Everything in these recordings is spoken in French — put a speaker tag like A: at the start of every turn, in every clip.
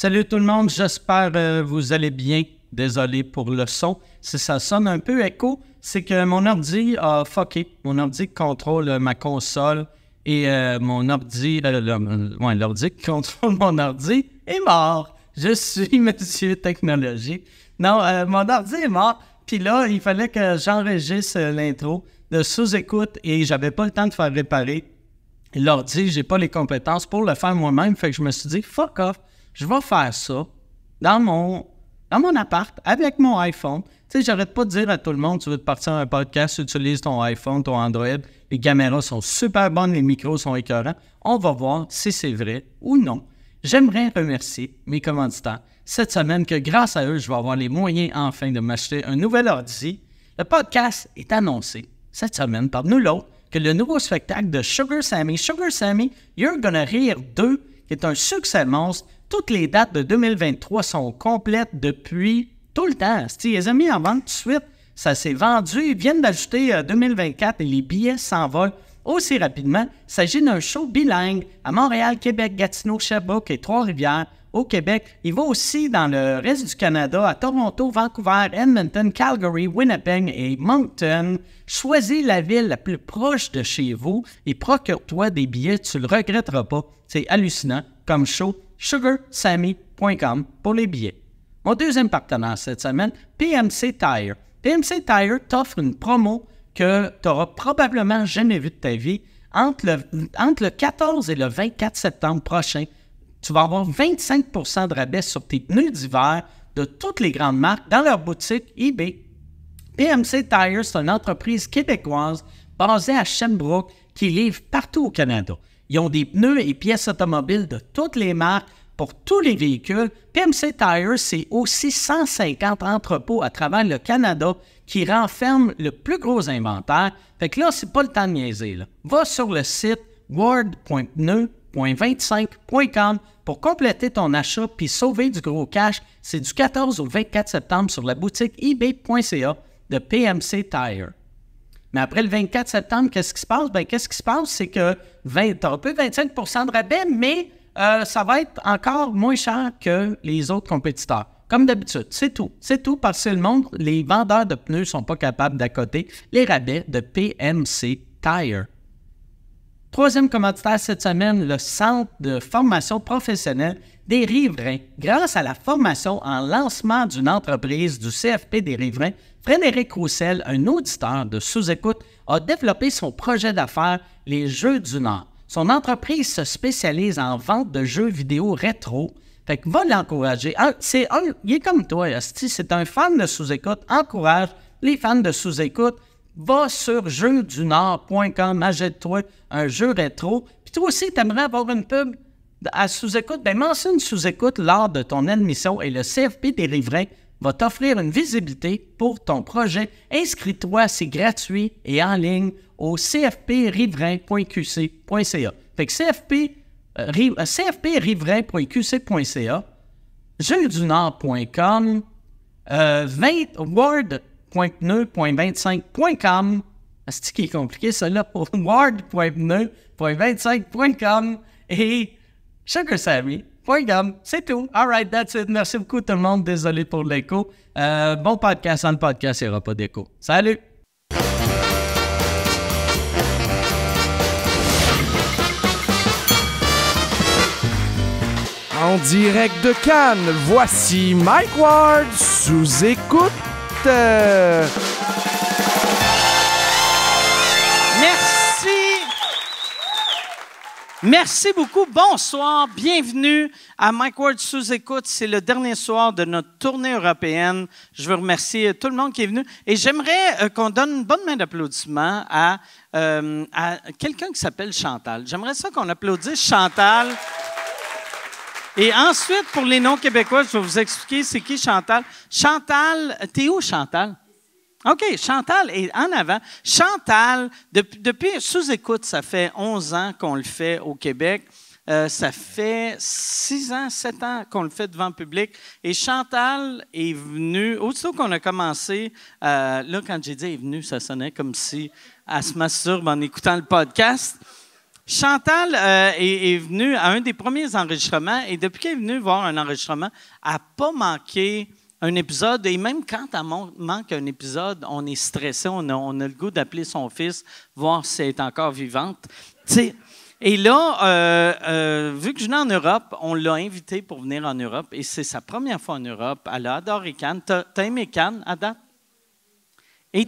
A: Salut tout le monde, j'espère que vous allez bien. Désolé pour le son. Si ça sonne un peu écho, c'est que mon ordi a fucké. Mon ordi qui contrôle ma console et l'ordi qui contrôle mon ordi est mort. Je suis monsieur technologie. Non, mon ordi est mort. Puis là, il fallait que j'enregistre l'intro de sous-écoute et j'avais pas le temps de faire réparer l'ordi. J'ai pas les compétences pour le faire moi-même. Fait que je me suis dit, fuck off. Je vais faire ça dans mon appart avec mon iPhone. Tu sais, j'arrête pas de dire à tout le monde, tu veux te partir un podcast, utilise ton iPhone, ton Android. Les caméras sont super bonnes, les micros sont écœurants. On va voir si c'est vrai ou non. J'aimerais remercier mes commanditaires cette semaine que grâce à eux, je vais avoir les moyens enfin de m'acheter un nouvel ordi. Le podcast est annoncé cette semaine par nous l'autre que le nouveau spectacle de Sugar Sammy, You're Gonna Hear 2, qui est un succès monstre. Toutes les dates de 2023 sont complètes depuis tout le temps. Ils les ont mis en vente tout de suite. Ça s'est vendu. Ils viennent d'ajouter 2024 et les billets s'envolent aussi rapidement. Il s'agit d'un show bilingue à Montréal, Québec, Gatineau, Sherbrooke et Trois-Rivières au Québec. Il va aussi dans le reste du Canada, à Toronto, Vancouver, Edmonton, Calgary, Winnipeg et Moncton. Choisis la ville la plus proche de chez vous et procure-toi des billets. Tu ne le regretteras pas. C'est hallucinant comme show. SugarSammy.com pour les billets. Mon deuxième partenaire cette semaine, PMC Tire. PMC Tire t'offre une promo que tu n'auras probablement jamais vue de ta vie. Entre le 14 et le 24 septembre prochain, tu vas avoir 25 % de rabais sur tes pneus d'hiver de toutes les grandes marques dans leur boutique eBay. PMC Tire, c'est une entreprise québécoise basée à Sherbrooke qui livre partout au Canada. Ils ont des pneus et pièces automobiles de toutes les marques pour tous les véhicules. PMC Tire, c'est aussi 150 entrepôts à travers le Canada qui renferment le plus gros inventaire. Fait que là, c'est pas le temps de niaiser, là. Va sur le site word.pneu.25.com pour compléter ton achat puis sauver du gros cash. C'est du 14 au 24 septembre sur la boutique ebay.ca de PMC Tire. Mais après le 24 septembre, qu'est-ce qui se passe? Bien, qu'est-ce qui se passe? C'est que tu as un peu 25 % de rabais, mais ça va être encore moins cher que les autres compétiteurs. Comme d'habitude, c'est tout. C'est tout parce que le monde, les vendeurs de pneus ne sont pas capables d'accoter les rabais de PMC Tire. Troisième commanditaire cette semaine, le Centre de formation professionnelle des riverains. Grâce à la formation en lancement d'une entreprise du CFP des riverains, Frédéric Roussel, un auditeur de sous-écoute, a développé son projet d'affaires, les Jeux du Nord. Son entreprise se spécialise en vente de jeux vidéo rétro. Fait que va l'encourager. Il est comme toi, Asti, c'est un fan de sous-écoute. Encourage les fans de sous-écoute. Va sur jeuxdunord.com, achète-toi un jeu rétro. Puis toi aussi, tu aimerais avoir une pub à sous-écoute. Bien, mentionne sous-écoute lors de ton admission et le CFP des riverains va t'offrir une visibilité pour ton projet. Inscris-toi, c'est gratuit et en ligne au cfpriverain.qc.ca. Fait que cfpriverain.qc.ca, jeuxdunord.com, word.pneu.25.com, c'est qui est compliqué, ça là, pour word.pneu.25.com et SugarSammy.com. C'est tout. All right, that's it. Merci beaucoup tout le monde. Désolé pour l'écho. Bon podcast. Sans le podcast, il n'y aura pas d'écho. Salut!
B: En direct de Cannes, voici Mike Ward sous écoute.
C: Merci beaucoup. Bonsoir. Bienvenue à Mike Ward sous-écoute. C'est le dernier soir de notre tournée européenne. Je veux remercier tout le monde qui est venu. Et j'aimerais qu'on donne une bonne main d'applaudissement à quelqu'un qui s'appelle Chantal. J'aimerais ça qu'on applaudisse Chantal. Et ensuite, pour les non-québécois, je vais vous expliquer c'est qui Chantal. Chantal, t'es où Chantal? OK, Chantal est en avant. Chantal, depuis sous-écoute, ça fait 11 ans qu'on le fait au Québec. Ça fait 6 ans, 7 ans qu'on le fait devant le public. Et Chantal est venue, aussitôt qu'on a commencé, là, quand j'ai dit « est venue », ça sonnait comme si elle se masturbe en écoutant le podcast. Chantal est venue à un des premiers enregistrements et depuis qu'elle est venue voir un enregistrement, elle n'a pas manqué un épisode. Et même quand elle manque un épisode, on est stressé, on a le goût d'appeler son fils, voir si elle est encore vivante. T'sais, et là, vu que je venais en Europe, on l'a invitée pour venir en Europe et c'est sa première fois en Europe. Elle a adoré Cannes. T'as aimé Cannes à date? Et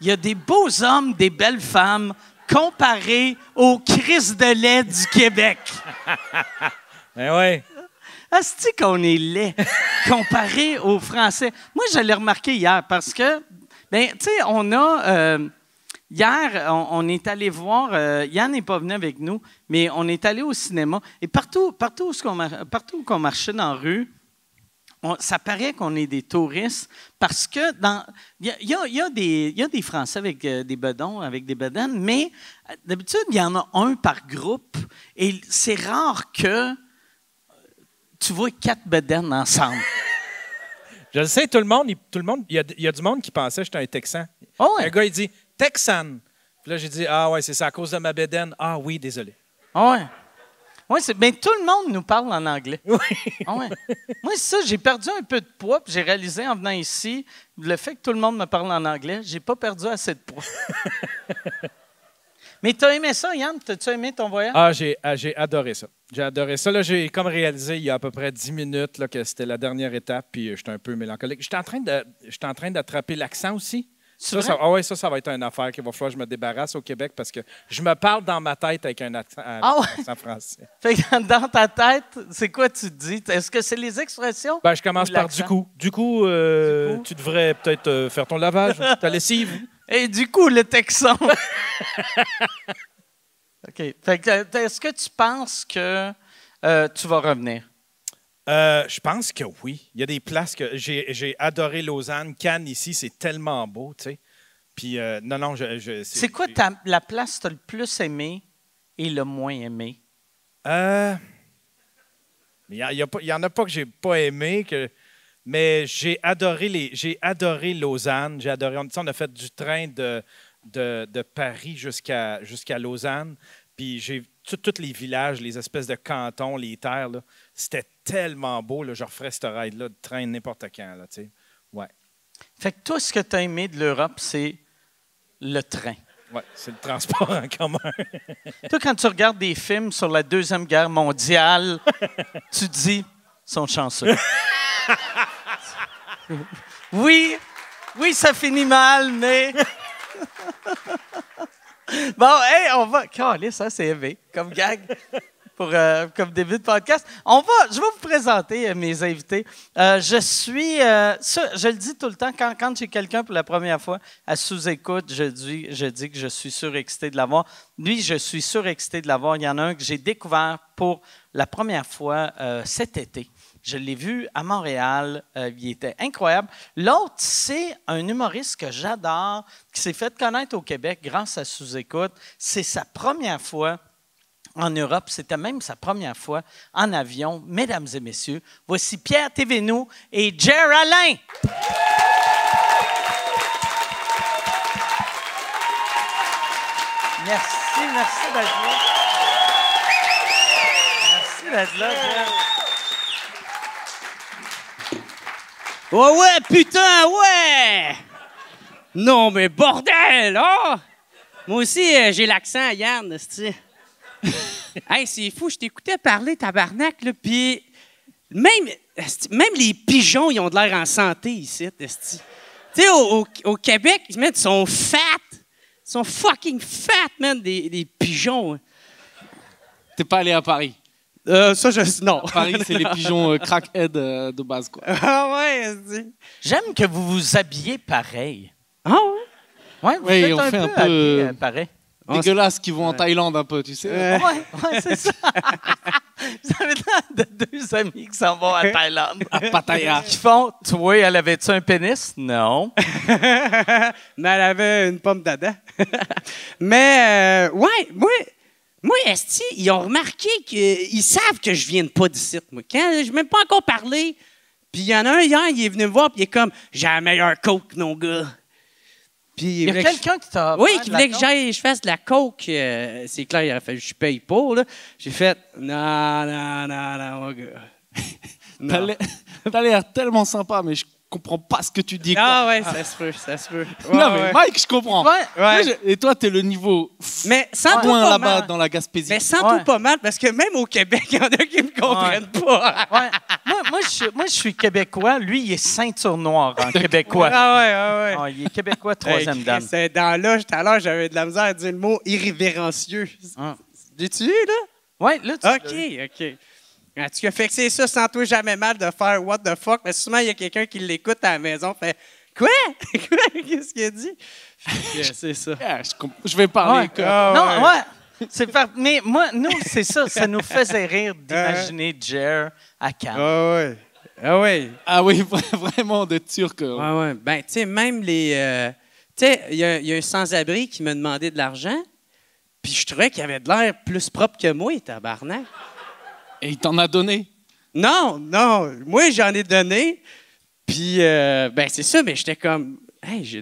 C: il y a des beaux hommes, des belles femmes comparés aux crises de lait du Québec.
D: Ben oui.
C: Asti qu'on est laid comparé aux Français. Moi, je l'ai remarqué hier parce que, ben, tu sais, on a... hier, on est allé voir... Yann n'est pas venu avec nous, mais on est allé au cinéma. Et partout où on marchait dans la rue, ça paraît qu'on est des touristes parce que il y a des Français avec des bedons, avec des bedaines, mais d'habitude, il y en a un par groupe et c'est rare que tu vois 4 bedaines ensemble.
D: Je le sais, tout le monde, il y a du monde qui pensait que j'étais un Texan.
C: Oh ouais.
D: Un gars, il dit « Texan ». Puis là, j'ai dit « Ah ouais, c'est ça, à cause de ma bédaine. Ah oui, désolé. »
C: Oh ouais. Oui, bien, tout le monde nous parle en anglais.
D: Oui.
C: Ah ouais. Moi, c'est ça, j'ai perdu un peu de poids, puis j'ai réalisé en venant ici, le fait que tout le monde me parle en anglais, j'ai pas perdu assez de poids. Mais tu as aimé ça, Yann? T'as-tu aimé ton voyage?
D: Ah, j'ai adoré ça. J'ai adoré ça. Là, j'ai comme réalisé il y a à peu près 10 minutes là, que c'était la dernière étape, puis j'étais un peu mélancolique. J'étais en train d'attraper l'accent aussi. Ça va être une affaire qu'il va falloir que je me débarrasse au Québec parce que je me parle dans ma tête avec un accent, accent français.
C: Fait que dans ta tête, c'est quoi tu te dis? Est-ce que c'est les expressions?
D: Ben, je commence par du coup. Du coup, tu devrais peut-être faire ton lavage, ta lessive.
C: Et du coup, le Texan. OK. Fait que, est-ce que tu penses que tu vas revenir?
D: Je pense que oui. Il y a des places que j'ai adoré Lausanne. Cannes, ici, c'est tellement beau, tu sais. Puis, non,
C: c'est quoi la place que tu as le plus aimé et le moins aimé?
D: Il y en a pas que j'ai pas aimé, mais j'ai adoré Lausanne. On a fait du train de Paris jusqu'à Lausanne. Puis j'ai tous les villages, les espèces de cantons, les terres, là, c'était tellement beau. Là, je referais ce ride-là de train n'importe quand. Là, ouais.
C: Fait que toi, ce que tu as aimé de l'Europe, c'est le train.
D: Oui, c'est le transport en commun.
C: Toi, quand tu regardes des films sur la Deuxième Guerre mondiale, tu te dis, ils sont chanceux. Oui, ça finit mal, mais... Bon, hey, on va... Calisse, ça, c'est élevé comme gag comme début de podcast. Je vais vous présenter mes invités. Je le dis tout le temps, quand j'ai quelqu'un pour la première fois à sous-écoute, je dis que je suis surexcité de l'avoir. Lui, je suis surexcité de l'avoir. Il y en a un que j'ai découvert pour la première fois cet été. Je l'ai vu à Montréal. Il était incroyable. L'autre, c'est un humoriste que j'adore, qui s'est fait connaître au Québec grâce à Sous-Écoute. C'est sa première fois en Europe. C'était même sa première fois en avion. Mesdames et messieurs, voici Pierre Thévenoud et Jer Alain. Merci d'être là. Merci d'être là, Jer.
E: Oh ouais, putain, ouais! Non, mais bordel, oh! Moi aussi, j'ai l'accent, Yann, esti. Hey, c'est fou, je t'écoutais parler, tabarnak, là, pis même les pigeons, ils ont de l'air en santé ici, esti. Tu sais, au Québec, man, ils sont fat. Ils sont fucking fat, man, des pigeons.
F: T'es pas allé à Paris?
E: Non.
F: À Paris, c'est les pigeons crackhead de base, quoi.
E: Ah ouais,
C: J'aime que vous vous habillez pareil.
E: Ah ouais?
C: Ouais, vous
F: on
C: êtes
F: fait un peu
C: habillés pareil.
F: dégueulasse qui vont en Thaïlande un peu, tu sais.
C: Ouais, c'est ça. Vous avez l'air de deux amis qui s'en vont à Thaïlande.
F: À Pattaya.
C: Qui font, toi, elle avait-tu un pénis? Non.
E: Mais elle avait une pomme d'Adam. Mais, ouais, moi, esti, ils ont remarqué qu'ils savent que je viens pas d'ici, moi. Quand je n'ai même pas encore parlé, puis il y en a un hier, il est venu me voir, puis il est comme, j'ai la meilleure coke, mon gars. Puis
C: Il y a
E: voulait que je-
C: quelqu'un qui t'a
E: Oui,
C: offert
E: qui
C: de la
E: voulait que
C: coke?
E: je fasse de la coke. C'est clair, il aurait fallu que je paye pour. Là. J'ai fait non, mon gars.
F: T'as
E: Non.
F: l'air- T'as l'air tellement sympa, mais je comprends pas ce que tu dis. quoi.
E: Ah ouais, ça se peut, ça se peut.
F: non,
E: Ouais,
F: mais
E: ouais.
F: Mike, je comprends.
C: Ouais.
F: Moi, et toi, t'es le niveau
E: Mais sans tout
F: loin
E: pas
F: là-bas
E: mal.
F: dans la Gaspésie.
E: Mais sans
C: Ouais.
E: tout pas mal, parce que même au Québec, il y en a qui me comprennent pas.
C: Ouais. Moi, je suis québécois. Lui, il est ceinture noire en québécois.
E: Ah ouais, ah ouais.
C: Ah, il est québécois,
E: Hey,
C: troisième
E: Chris,
C: dame.
E: dans là, tout à l'heure, j'avais de la misère à dire le mot irrévérencieux.
C: Ah.
E: L'as-tu eu, là?
C: Ouais, là, tu
E: OK. En tout cas, fait que c'est ça, sens-toi jamais mal de faire what the fuck, mais souvent, il y a quelqu'un qui l'écoute à la maison, fait quoi? Quoi? Qu'est-ce qu'il a dit? Fait que c'est ça.
F: Ah, je vais parler.
C: Ouais.
F: que-
C: Non, ouais. Mais moi, nous, c'est ça. Ça nous faisait rire d'imaginer Jer à Cannes.
E: Ah ouais.
F: Ah oui, vraiment d'être sûr que.
E: Ah ouais. Ben, tu sais, même les. Tu sais, il y a un sans-abri qui m'a demandé de l'argent, puis je trouvais qu'il avait de l'air plus propre que moi, tabarnak.
F: Et il t'en a donné.
E: Non, moi, j'en ai donné, puis, ben, c'est ça, mais j'étais comme. Hey, j'ai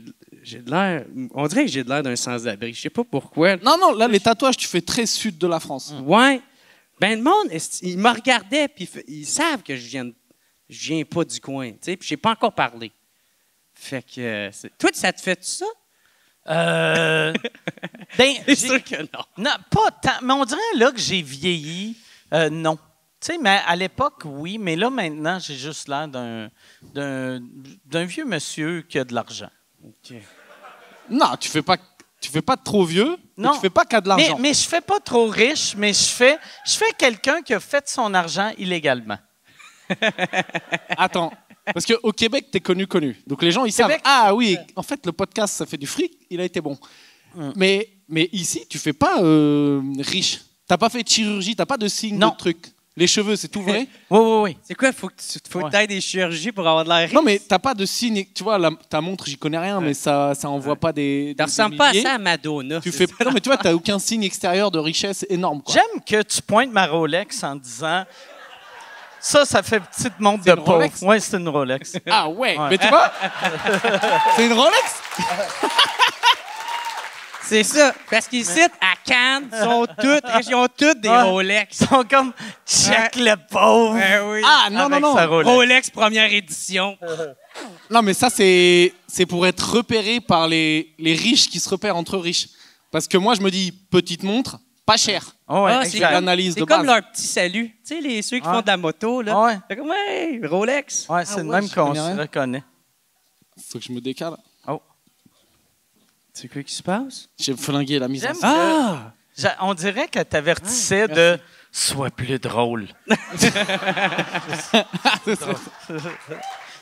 E: de l'air. On dirait que j'ai de l'air d'un sans-abri. Je sais pas pourquoi.
F: Non, là, les tatouages, tu fais très sud de la France.
E: Ouais. Ben, le monde, il me regardait, puis ils savent que je viens pas du coin, tu sais, puis j'ai pas encore parlé. Fait que. Toi, ça te fait ça?
C: Ben,
E: C'est sûr que non.
C: non, pas tant. Mais on dirait là que j'ai vieilli. Non. Tu sais, mais à l'époque, oui. Mais là, maintenant, j'ai juste l'air d'un vieux monsieur qui a de l'argent.
F: Non, tu fais pas trop vieux.
C: Non.
F: Et tu fais pas qu'à de l'argent.
C: Mais je fais pas trop riche, mais je fais quelqu'un qui a fait son argent illégalement.
F: Attends. Parce qu'au Québec, t'es connu. Donc les gens, ils savent.
C: Québec,
F: Ah oui, en fait, le podcast, ça fait du fric. Il a été bon. Mais ici, tu fais pas riche. T'as pas fait de chirurgie. T'as pas de signe
C: Non.
F: de truc. Les cheveux, c'est tout vrai.
C: Oui.
E: C'est quoi? Faut que tu aies des chirurgies pour avoir de l'air riche?
F: Non, mais t'as pas de signe. Tu vois, ta montre, j'y connais rien, mais ça envoie pas des.
E: Ça ressemble pas à ça à Madonna.
F: Tu
E: c'est
F: fais.
E: ça.
F: Non, mais tu vois, t'as aucun signe extérieur de richesse énorme. Quoi.
C: J'aime que tu pointes ma Rolex en disant ça fait petite montre de
F: une
C: pauvre.
F: Rolex?
C: Oui, c'est une Rolex.
F: Ah ouais.
C: Ouais.
F: Mais tu vois, c'est une Rolex.
E: C'est ça. Parce qu'ici, à Cannes, ils ont toutes des
C: Ouais.
E: Rolex.
C: Ils sont comme check le pauvre.
E: Ben oui.
F: Ah non,
C: Avec
F: non.
C: sa Rolex.
E: Rolex première édition.
F: Non, mais ça, c'est pour être repéré par les riches qui se repèrent entre riches. Parce que moi, je me dis, petite montre, pas cher.
C: Oh, ouais,
E: Ah,
F: C'est
C: exact.
F: l'analyse
E: C'est
F: de
E: comme
F: base.
E: leur petit salut. Tu sais, ceux qui
C: Ouais.
E: font de la moto, là.
C: Ouais.
E: Fait comme, ouais, Rolex.
C: Ouais, c'est
F: Ah
C: le
F: ouais,
C: même
F: je
C: qu'on
F: connais rien.
C: se reconnaît.
F: Faut que je me décale.
E: C'est quoi qui se passe?
F: J'ai flingué la mise en
C: J'aime
F: scène.
E: Ah!
C: On dirait qu'elle t'avertissait de sois plus drôle.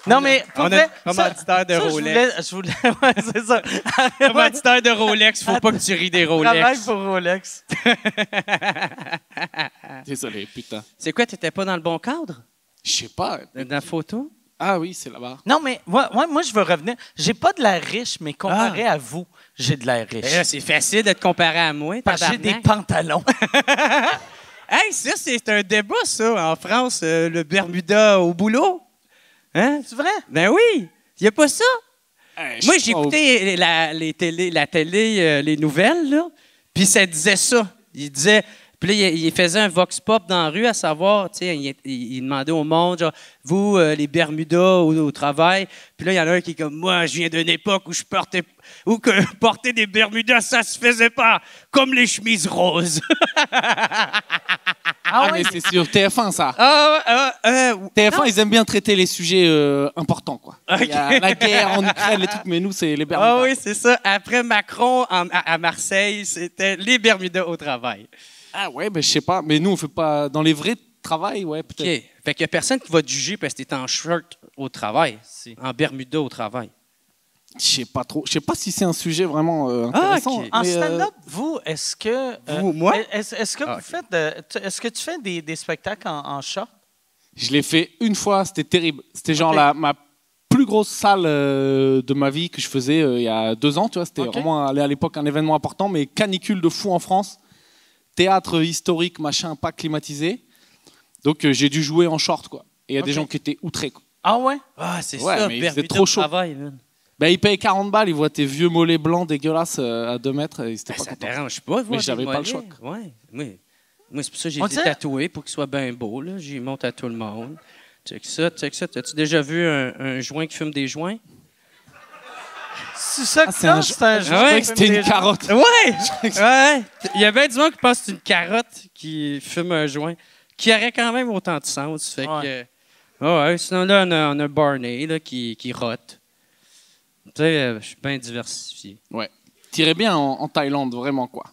C: Non, mais pour
E: On a
C: vrai,
E: un commanditaire de
C: ça,
E: Rolex.
C: Je voulais, ouais, c'est ça.
E: Commanditaire de Rolex, faut pas que tu ris des
C: Travaille
E: Rolex.
C: pour Rolex.
F: Désolé, putain.
E: C'est quoi, t'étais pas dans le bon cadre?
F: Je sais pas.
E: Dans la photo?
F: Ah oui, c'est là-bas.
C: Non, mais moi, je veux revenir. J'ai pas de l'air riche, mais comparé à vous, j'ai de l'air riche.
E: Ben là, c'est facile de te comparer à moi,
C: Parce que j'ai des
E: tabarnak.
C: pantalons.
E: Hey, ça, c'est un débat, ça, en France, le Bermuda au boulot. Hein?
C: C'est vrai?
E: Ben oui! Il n'y a pas ça?
F: Je
E: Moi,
F: sais
E: j'ai
F: pas.
E: écouté la télé, les nouvelles, là, puis ça disait ça. Il disait... Puis là, il faisait un vox pop dans la rue, à savoir, tu sais, il demandait au monde, genre, vous, les Bermudas au travail. Puis là, il y en a un qui est comme, moi, je viens d'une époque où porter des Bermudas, ça se faisait pas, comme les chemises roses.
F: Ah, mais c'est sur TF1, ça. TF1,
E: non.
F: ils aiment bien traiter les sujets importants, quoi. Il y a la guerre en Ukraine, les trucs, mais nous, c'est les Bermudas.
E: Ah oui, c'est ça. Après Macron à Marseille, c'était les Bermudas au travail.
F: Ah ouais, ben je sais pas. Mais nous, on fait pas... Dans les vrais travails, ouais, peut-être.
E: OK. Fait qu'il n'y a personne qui va te juger parce que tu es en shirt au travail, en Bermuda au travail.
F: Je sais pas trop. Je sais pas si c'est un sujet vraiment intéressant.
E: ok.
C: En
F: mais,
C: stand-up, vous, est-ce que.
E: Vous, moi?
C: Est-ce que
E: Ah,
C: vous
E: ok.
C: faites. Est-ce que tu fais des spectacles en short?
F: Je l'ai fait une fois, c'était terrible. C'était genre
C: Ok.
F: ma plus grosse salle de ma vie que je faisais il y a 2 ans. Tu vois, c'était
C: Ok.
F: vraiment à l'époque un événement important, mais canicule de fou en France. Théâtre historique, machin, pas climatisé. Donc j'ai dû jouer en short, quoi. Et il y a des
C: Ok.
F: gens qui étaient outrés, quoi.
C: Ah ouais?
E: Ah, c'est
F: Ouais,
E: ça,
F: mais il
E: Bermuda
F: faisait trop
E: au
F: chaud.
E: travail. Man.
F: Ben, il paye 40 balles, il voit tes vieux mollets blancs dégueulasses à 2 mètres. Et c'était pas
E: Ça
F: content.
E: dérange pas,
F: Mais j'avais pas le choix.
E: Ouais. Moi, c'est pour ça que j'ai
C: On
E: été
C: dirait-
E: tatoué pour qu'il soit bien beau. Là. J'y monte à tout le monde. Check ça. T'as-tu déjà vu un joint qui fume des joints?
C: C'est ça que
F: c'est un
C: c'est un
F: Je
C: jeu.
F: croyais que c'était une carotte.
E: Ouais! Il y a bien du monde qui pense que c'est une carotte qui fume un joint, qui aurait quand même autant de sens. Fait que, ouais, sinon, là, on a Barney là, qui rote. Tu sais, je suis bien diversifié.
F: Ouais. T'irais bien en Thaïlande, vraiment, quoi.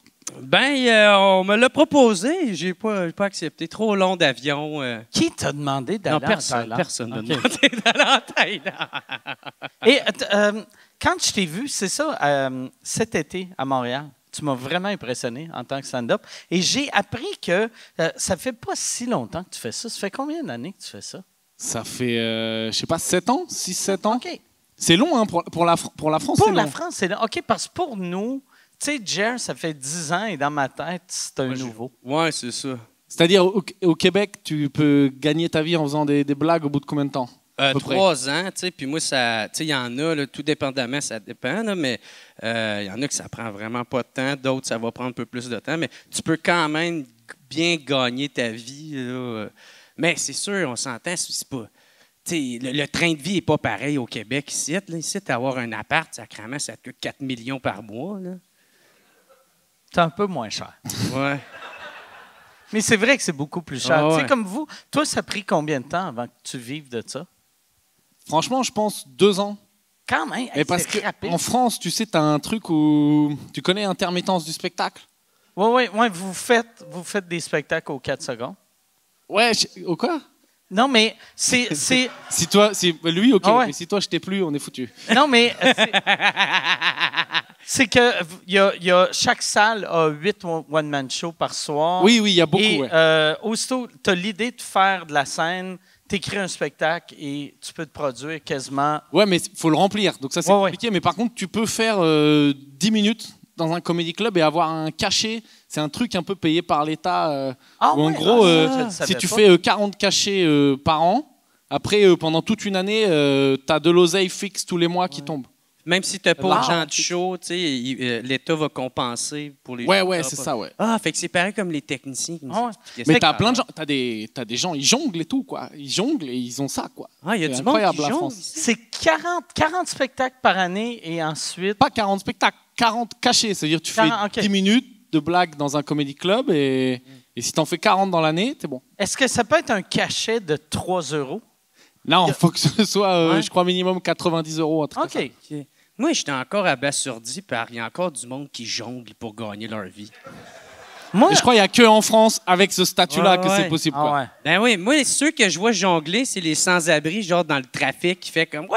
E: Ben, on me l'a proposé. J'ai pas accepté. Trop long d'avion.
C: Qui t'a demandé d'aller
E: Non,
C: en Thaïlande?
E: personne n'a
C: Ok.
E: demandé d'aller en Thaïlande.
C: Et quand je t'ai vu, c'est ça, cet été à Montréal, tu m'as vraiment impressionné en tant que stand-up. Et j'ai appris que ça fait pas si longtemps que tu fais ça. Ça fait combien d'années que tu fais ça?
F: Ça fait, je sais pas, 7 ans? 6-7 ans?
C: OK.
F: C'est long, hein, pour la France,
C: Pour
F: c'est
C: la
F: long.
C: France, c'est long. OK, parce que pour nous, tu sais, Jer, ça fait 10 ans et dans ma tête, c'est un nouveau.
E: Ouais, c'est ça.
F: C'est-à-dire, au Québec, tu peux gagner ta vie en faisant des blagues au bout de combien de temps? À peu près.
E: 3 ans, tu sais, puis moi, ça, tu sais, il y en a, là, tout dépendamment, ça dépend, là, mais il y en a que ça prend vraiment pas de temps, d'autres, ça va prendre un peu plus de temps, mais tu peux quand même bien gagner ta vie, là. Mais c'est sûr, on s'entend, c'est pas... Tu sais, le train de vie n'est pas pareil au Québec ici. Là. Ici, avoir un appart, sacrément, ça te coûte 4 millions par mois. Là.
C: C'est un peu moins cher.
E: Ouais.
C: Mais c'est vrai que c'est beaucoup plus cher.
E: Ah
C: Tu
E: ouais.
C: sais, comme vous, toi, ça a pris combien de temps avant que tu vives de ça?
F: Franchement, je pense 2 ans.
C: Quand même,
F: Mais parce
C: c'est rapide.
F: qu'en France, tu sais, tu as un truc où tu connais intermittence du spectacle.
C: Oui, vous faites des spectacles aux 4 secondes.
F: Ouais, au quoi?
C: Non, mais c'est
F: Si toi, lui, ok,
C: Ah ouais.
F: mais si toi, je t'ai plus, on est foutu.
C: non, mais c'est que y a chaque salle a 8 one-man shows par soir.
F: Oui, il y a beaucoup,
C: Et
F: ouais.
C: aussitôt, tu as l'idée de faire de la scène, t'écris un spectacle et tu peux te produire quasiment.
F: Ouais, mais il faut le remplir, donc ça, c'est
C: Ouais, ouais.
F: compliqué. Mais par contre, tu peux faire 10 minutes dans un comedy club et avoir un cachet. C'est un truc un peu payé par l'État.
C: Ah
F: où en
C: ouais,
F: gros,
C: je le savais
F: si tu
C: pas.
F: fais 40 cachets par an, après, pendant toute une année, tu as de l'oseille fixe tous les mois qui tombe.
E: Même si tu n'as pas
C: Wow.
E: d'argent de show, tu sais, l'État va compenser pour les
F: Ouais,
E: shows.
F: ouais, c'est ça, ouais.
E: Ah, fait que c'est pareil comme les techniciens qui nous
C: Ah ouais.
E: expliquaient
F: Mais
E: ça.
F: t'as plein de gens, t'as des gens, ils jonglent et tout, quoi. Ils jonglent et ils ont ça, quoi.
E: Ah, il y a
F: C'est
E: du monde
F: incroyable,
E: qui
F: la
E: jongle
F: France.
E: ici.
C: C'est 40 spectacles par année et ensuite.
F: Pas 40 spectacles, 40 cachets. C'est-à-dire tu fais
C: 40, ok.
F: 10 minutes de blagues dans un comedy club et si t'en fais 40 dans l'année, t'es bon.
C: Est-ce que ça peut être un cachet de 3 €?
F: Non, il faut que ce soit,
E: Ouais.
F: je crois, minimum 90 €. Un truc comme ça.
C: OK.
E: Ok. Moi, j'étais encore abasourdi par il y a encore du monde qui jongle pour gagner leur vie.
C: Moi,
F: Mais je crois qu'il n'y a que en France, avec ce statut-là,
E: Ouais,
F: que
E: ouais.
F: c'est possible.
C: Ah
F: quoi.
C: ouais.
E: Ben oui, moi, ceux que je vois jongler, c'est les sans-abri, genre dans le trafic, qui fait comme « Ouais! »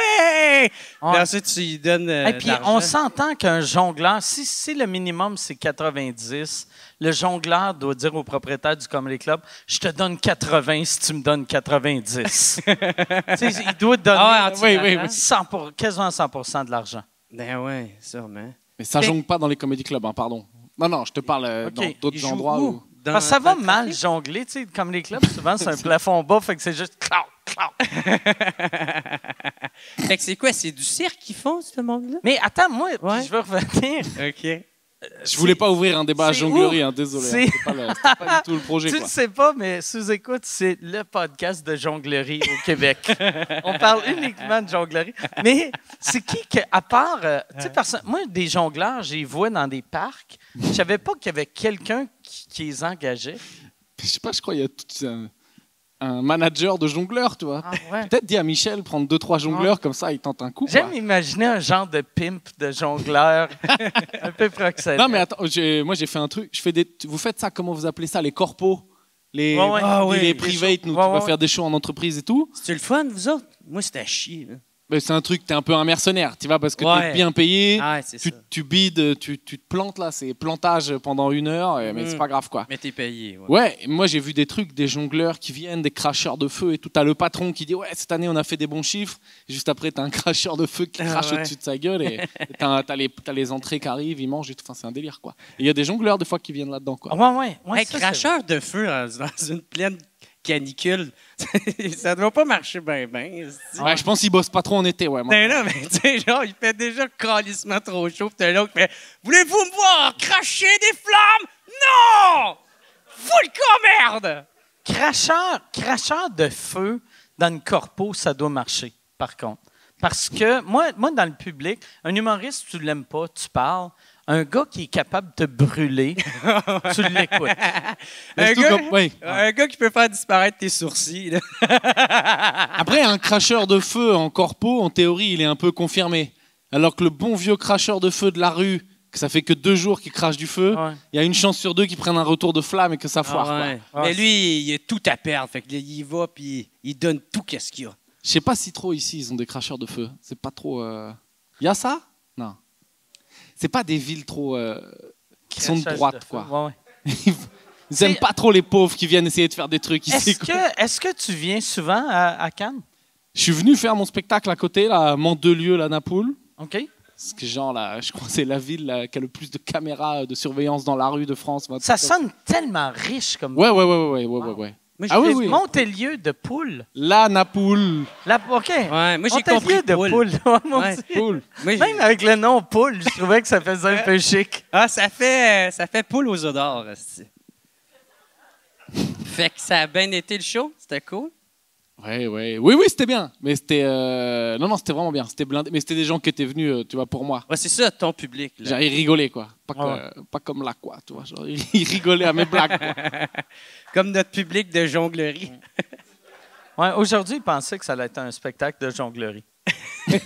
C: Ouais.
E: Puis ensuite, tu lui donnes
C: Et puis,
E: de l'argent.
C: on s'entend qu'un jongleur, si le minimum c'est 90, le jongleur doit dire au propriétaire du comedy club, je te donne 80 si tu me donnes 90. Tu sais, il doit te donner
E: Ah ouais,
F: oui, oui.
C: 100 quasiment 100% de l'argent.
E: Ben ouais, sûrement.
F: Mais ça
E: Mais-
F: jongle pas dans les comedy clubs, hein, pardon. Non, je te parle
C: Ok.
F: dans d'autres
E: Ils jouent
F: endroits
E: où?
F: où...
E: Dans-
C: Parce que ça va
E: dans le
C: mal
E: trafic?
C: jongler, tu sais, comme les clubs, souvent c'est un plafond bas, fait que c'est juste clac, clac.
E: Fait que c'est quoi? C'est du cirque qu'ils font, ce monde-là?
C: Mais attends, moi, puis
E: Ouais.
C: je veux revenir.
E: OK.
F: Je voulais pas ouvrir un débat à
C: c'est
F: jonglerie,
C: où?
F: hein, désolé.
C: C'est-
F: hein, C'était pas du tout le projet.
C: Tu
F: Quoi.
C: ne sais pas, mais sous-écoute, c'est le podcast de jonglerie au Québec. On parle uniquement de jonglerie. Mais c'est qui que, à part, tu sais, moi, des jongleurs, j'y vois dans des parcs. Je savais pas qu'il y avait quelqu'un qui les engageait.
F: Je sais pas, je crois qu'il y a tout un manager de jongleurs, tu vois.
C: Ah ouais.
F: Peut-être dis à Michel prendre 2-3 jongleurs, comme ça, il tente un coup.
C: J'aime
F: quoi.
C: imaginer un genre de pimp de jongleur un peu proxénète.
F: Non, mais attends, moi j'ai fait un truc. Vous faites ça, comment vous appelez ça? Les corpos? Les,
C: Ouais, ouais.
E: Ah oui,
F: les
E: les
F: private,
C: shows.
F: nous,
C: Ouais,
F: tu vas
C: ouais,
F: faire des shows en entreprise et tout.
E: C'est-tu le fun, vous autres? Moi, c'était à chier. Là.
F: Mais c'est un truc, t'es un peu un mercenaire, tu vois, parce que
E: Ouais.
F: t'es bien payé.
E: Ah, c'est ça.
F: Tu bides, tu te plantes là, c'est plantage pendant 1 heure, mais c'est pas grave quoi.
E: Mais t'es payé. Ouais.
F: Ouais, et moi j'ai vu des trucs, des jongleurs qui viennent, des cracheurs de feu et tout. T'as le patron qui dit ouais, cette année on a fait des bons chiffres. Et juste après, t'as un cracheur de feu qui
E: Ah
F: crache
E: ouais.
F: au-dessus de sa gueule et t'as les entrées qui arrivent, ils mangent et tout. Enfin, c'est un délire quoi. Et il y a des jongleurs des fois qui viennent là-dedans quoi.
C: Ouais.
E: Hey,
C: ça, c'est-
E: cracheur de feu dans une plaine canicule. Ça doit pas marcher bien, bien.
F: Ouais, je pense qu'il bosse pas trop en été, ouais. moi.
E: Non, mais tu sais, genre, il fait déjà calissement trop chaud. Puis t'as l'autre qui fait « Voulez-vous me voir cracher des flammes? Non! Fous le camp, merde! »
C: Cracheur de feu dans une corpo, ça doit marcher, par contre. Parce que moi, dans le public, un humoriste, tu l'aimes pas, tu parles. Un gars qui est capable de te brûler, tu l'écoutes.
E: Un gars qui peut faire disparaître tes sourcils. Là.
F: Après, un cracheur de feu en corpo, en théorie, il est un peu confirmé. Alors que le bon vieux cracheur de feu de la rue, que ça fait que 2 jours qu'il crache du feu, il y a une chance sur 2 qu'il prenne un retour de flamme et que ça foire. Quoi.
E: Mais lui, il a tout à perdre. Fait qu'il y va puis il donne tout qu'est-ce qu'il y a.
F: Je sais pas si trop ici, ils ont des cracheurs de feu. C'est pas trop... Y a ça? Non. C'est pas des villes trop... qui sont de droite, quoi. Ils aiment pas trop les pauvres qui viennent essayer de faire des trucs ici.
C: Est-ce que tu viens souvent à Cannes?
F: Je suis venu faire mon spectacle à côté, là, à Mandelieu, la Napoule.
C: OK.
F: Parce que genre, là, je crois que c'est la ville là, qui a le plus de caméras de surveillance dans la rue de France.
C: Ça sonne tellement riche comme...
F: Ouais.
C: Moi, Montelieu de Poule.
F: La Napoule.
C: OK.
E: Ouais, moi, j'ai compris
C: de Poule.
F: Poule.
C: Même avec le nom Poule, je trouvais que ça faisait un peu chic.
E: Ah, ça fait poule aux odeurs. Fait que ça a bien été le show. C'était cool.
F: Oui, c'était bien. Mais c'était... Non, c'était vraiment bien. C'était blindé. Mais c'était des gens qui étaient venus, tu vois, pour moi.
E: Ouais, c'est ça, ton public. Là.
F: Genre, ils rigolaient, quoi. Pas comme là, quoi. Tu vois, genre, ils rigolaient à mes blagues, quoi.
E: Comme notre public de jonglerie.
C: Ouais, aujourd'hui, ils pensaient que ça allait être un spectacle de jonglerie. Je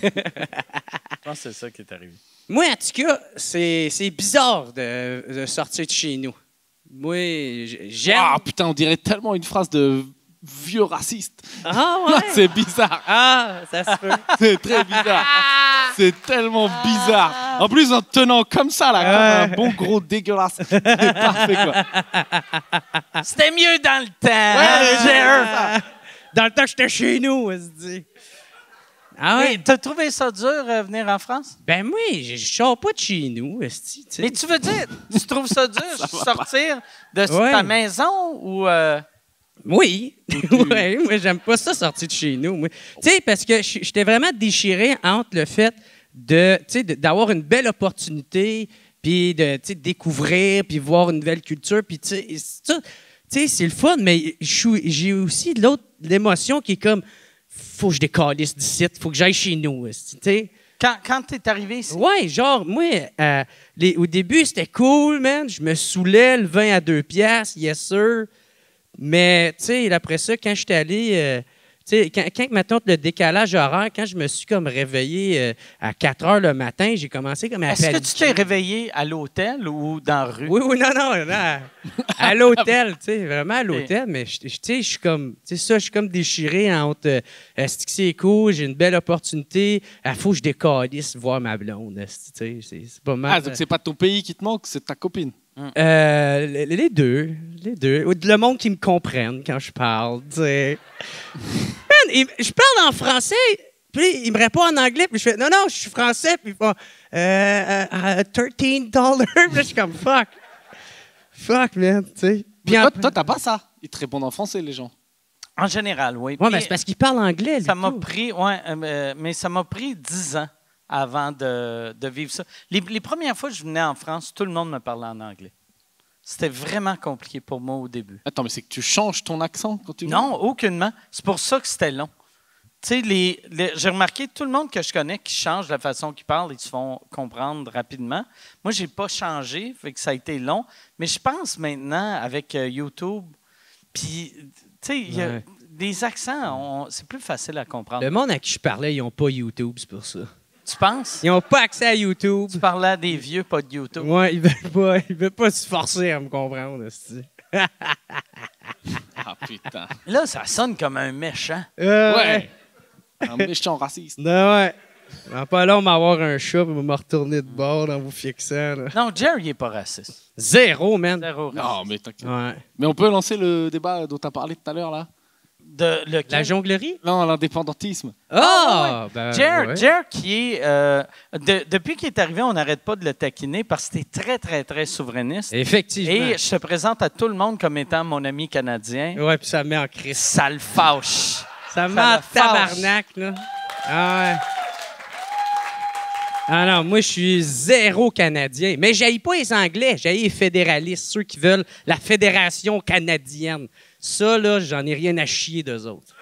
C: pense que c'est ça qui est arrivé.
E: Moi, en tout cas, c'est bizarre de sortir de chez nous. Moi, j'aime...
F: Ah, putain, on dirait tellement une phrase de... vieux raciste.
E: Ah ouais?
F: C'est bizarre.
E: Ah, ça se peut.
F: C'est très bizarre. C'est tellement bizarre. En plus, en te tenant comme ça, là, comme un bon gros dégueulasse. C'est parfait, quoi.
C: C'était mieux dans le temps.
E: Dans le temps que j'étais chez nous, on se dit. Ah ouais?
C: T'as trouvé ça dur, venir en France?
E: Ben moi, je sors pas de chez nous, esti, tu sais.
C: Mais tu veux dire, tu trouves ça dur sortir de ta maison ou...
E: Oui. Ouais, moi, j'aime pas ça sortir de chez nous. Tu sais, parce que j'étais vraiment déchiré entre le fait d'avoir une belle opportunité, puis de découvrir, puis voir une nouvelle culture, puis tu sais, c'est le fun, mais j'ai aussi l'émotion qui est comme, faut que je décalisse d'ici, faut que j'aille chez nous, tu sais.
C: Quand t'es arrivé ici?
E: Ouais, genre, moi, au début, c'était cool, man. Je me saoulais, le vin à 2 piastres, yes sir. Mais, tu sais, après ça, quand j'étais allé... tu sais, quand mettons, le décalage horaire, quand je me suis comme réveillé à 4 heures le matin, j'ai commencé comme à...
C: Est-ce que tu t'es réveillé à l'hôtel ou dans la rue?
E: Oui, non. À l'hôtel, tu sais, vraiment à l'hôtel. Mais, tu sais, je suis comme... Tu sais, ça, je suis comme déchiré entre... est-ce que c'est cool, j'ai une belle opportunité, il faut que je décalisse voir ma blonde, tu sais, c'est pas mal.
F: Ah, donc c'est pas ton pays qui te manque, c'est ta copine.
E: Les deux. Le monde qui me comprenne quand je parle, tu sais. Man, je parle en français, puis il me répond en anglais, puis je fais non, je suis français, puis il fait $13. Puis là, je suis comme fuck, man, tu sais.
F: Toi, t'as pas ça. Ils te répondent en français, les gens.
C: En général, oui.
E: Ouais, mais c'est parce qu'ils parlent anglais.
C: Ça m'a pris, mais ça m'a pris 10 ans avant de vivre ça. Les premières fois que je venais en France, tout le monde me parlait en anglais. C'était vraiment compliqué pour moi au début.
F: Attends, mais c'est que tu changes ton accent quand tu...
C: Non, aucunement. C'est pour ça que c'était long. Tu sais, j'ai remarqué tout le monde que je connais qui change la façon qu'ils parlent et se font comprendre rapidement. Moi, j'ai pas changé, fait que ça a été long. Mais je pense maintenant, avec YouTube, puis, tu sais, des accents, c'est plus facile à comprendre.
E: Le monde à qui je parlais, ils n'ont pas YouTube, c'est pour ça.
C: Tu penses?
E: Ils n'ont pas accès à YouTube.
C: Tu parlais à des vieux, pas de YouTube.
E: Ouais, ils veulent pas se forcer à me comprendre.
F: Ah, putain.
C: Là, ça sonne comme un méchant.
F: Ouais. Un méchant raciste.
E: Non, ouais. En pas long, m'avoir un chat et me retourner de bord en vous fixant. Là.
C: Non, Jerry n'est pas raciste.
E: Zéro, man.
C: Zéro raciste.
F: Non, mais t'inquiète.
E: Ouais.
F: Mais on peut lancer le débat dont tu as parlé tout à l'heure, là?
E: La jonglerie?
F: Non, l'indépendantisme.
E: Ah! Ben, ouais.
C: Jer, qui est... depuis qu'il est arrivé, on n'arrête pas de le taquiner parce que t'es très, très, très souverainiste.
E: Effectivement.
C: Et je te présente à tout le monde comme étant mon ami canadien.
E: Ouais, puis ça me met en crise.
C: Ça le fâche.
E: Ça me met en tabarnak, là. Ah ouais. Ah non, moi, je suis zéro Canadien. Mais j'haïs pas les Anglais, j'haïs les fédéralistes, ceux qui veulent la Fédération canadienne. Ça, là, j'en ai rien à chier d'eux autres.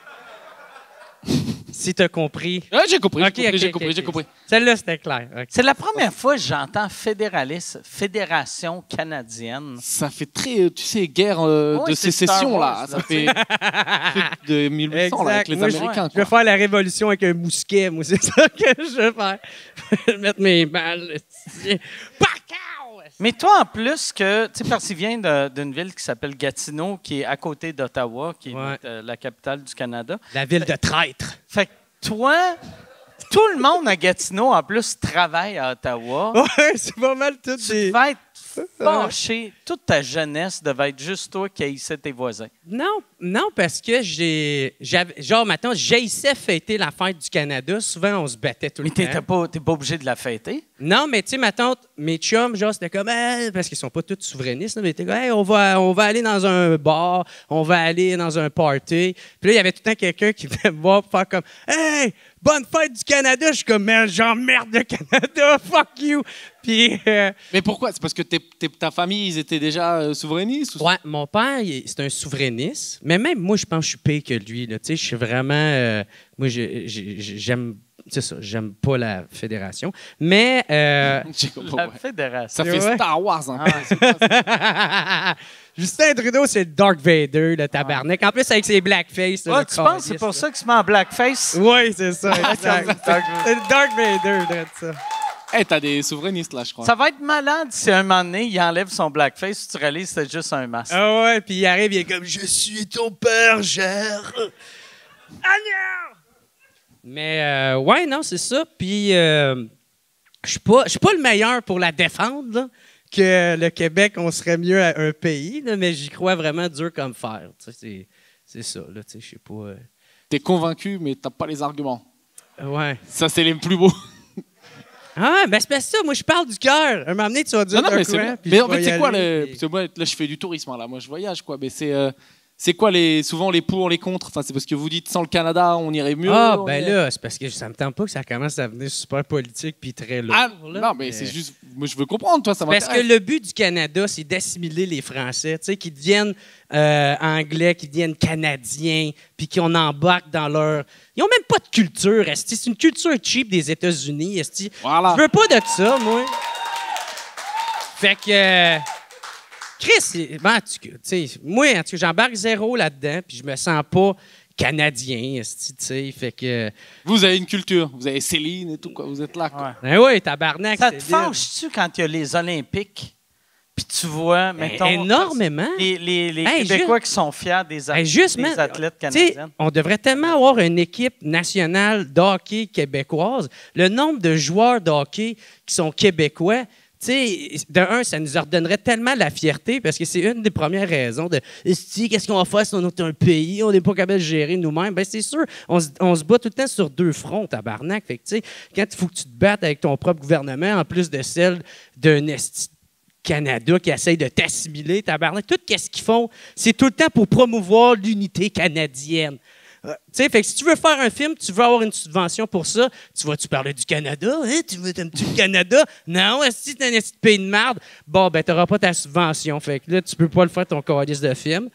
E: Si t'as compris.
F: Ouais, j'ai compris,
E: j'ai compris. Celle-là, c'était clair. Okay.
C: C'est la première fois que j'entends fédéraliste, Fédération canadienne.
F: Ça fait très, tu sais, guerre de sécession, là. Ça fait truc de 1800, là, avec les Américains.
E: Je vais faire la révolution avec un mousquet, moi, c'est ça que je vais faire. Je vais mettre mes balles.
C: Mais toi, en plus, que, tu sais, parce qu'il vient d'une ville qui s'appelle Gatineau, qui est à côté d'Ottawa, qui est la capitale du Canada.
E: La ville de traître.
C: Fait que toi, tout le monde à Gatineau, en plus, travaille à Ottawa.
E: Ouais, c'est pas mal tout.
C: Tu vas être fâché. Toute ta jeunesse devait être juste toi qui haïssais tes voisins.
E: Non, parce que genre, maintenant, j'haïssais fêter la fête du Canada. Souvent, on se battait tout le temps.
C: Mais t'es pas obligé de la fêter?
E: Non, mais tu sais, ma tante, mes chums, genre, c'était comme, parce qu'ils sont pas tous souverainistes, là, mais t'es comme, hey, on va aller dans un bar, on va aller dans un party. Puis là, il y avait tout le temps quelqu'un qui venait me voir pour faire comme, hey, bonne fête du Canada. Je suis comme, mais j'emmerde le Canada, fuck you. Puis.
F: Mais pourquoi? C'est parce que ta famille, ils étaient déjà souverainistes?
E: Ouais, mon père, c'est un souverainiste. Mais même moi, je pense que je suis pire que lui. Tu sais, je suis vraiment. Moi, j'aime. C'est ça, j'aime pas la fédération. Mais.
C: La fédération.
F: Ça fait Star Wars, hein.
E: Justin Trudeau, c'est le Dark Vader, le tabarnak. En plus, avec ses blackface.
C: Ouais, tu penses que c'est pour ça qu'il se met en blackface?
E: Oui, c'est ça. Exact. C'est le Dark Vader, de ça.
F: Hey, t'as des souverainistes, là, je crois.
C: Ça va être malade si un moment donné, il enlève son blackface, tu réalises que c'est juste un masque.
E: Ah ouais, puis il arrive, il est comme « Je suis ton père, Ger. » Mais, ouais, non, c'est ça. Puis, je suis pas le meilleur pour la défendre, là, que le Québec, on serait mieux à un pays, là, mais j'y crois vraiment dur comme fer. C'est ça, là, tu sais, je sais pas...
F: T'es convaincu, mais t'as pas les arguments.
E: Ouais.
F: Ça, c'est les plus beaux.
E: Ah, ben c'est pas ça. Moi, je parle du cœur. Un moment donné, tu vas dire...
F: Non, mais c'est bon. Mais en fait, c'est quoi le... Parce que moi, là, je fais du tourisme, là. Moi, je voyage, quoi. Mais c'est quoi souvent les pour, les contre? Enfin, c'est parce que vous dites sans le Canada, on irait mieux.
E: Ah, ben là, c'est parce que ça me tente pas que ça commence à devenir super politique puis très lourd.
F: Ah,
E: là.
F: Non, mais c'est juste... Moi, je veux comprendre, toi, ça m'intéresse.
E: Parce que le but du Canada, c'est d'assimiler les Français, tu sais, qui deviennent anglais, qui deviennent canadiens, puis qu'on embarque dans leur... Ils ont même pas de culture, esti. C'est une culture cheap des États-Unis, esti.
F: Voilà.
E: Je veux pas de ça, moi. Fait que... Chris, ben, tu sais, moi, en tout cas, j'embarque zéro là-dedans, puis je me sens pas canadien, tu sais, fait que...
F: Vous avez une culture, vous avez Céline et tout, quoi, vous êtes là, quoi.
E: Ben oui, tabarnak.
C: Ça te fâche-tu quand il y a les Olympiques, puis tu vois, mettons...
E: Énormément.
C: Les Québécois qui sont fiers des athlètes canadiens. On devrait
E: tellement avoir une équipe nationale d'hockey québécoise. Le nombre de joueurs d'hockey qui sont québécois... De un, ça nous ordonnerait tellement la fierté parce que c'est une des premières raisons de qu'est-ce qu'on va faire si on est un pays, on n'est pas capable de gérer nous-mêmes. Ben, c'est sûr, on se bat tout le temps sur deux fronts, tabarnak. Fait que, quand il faut que tu te battes avec ton propre gouvernement, en plus de celle d'un Canada qui essaye de t'assimiler, tabarnak, tout ce qu'ils font, c'est tout le temps pour promouvoir l'unité canadienne. Fait que si tu veux faire un film, tu veux avoir une subvention pour ça, tu vas-tu parler du Canada? Hein? T'aimes-tu le Canada? Non, si t'es un petit pays de merde, bon, ben, t'auras pas ta subvention. Fait que là, tu peux pas le faire ton calice de film.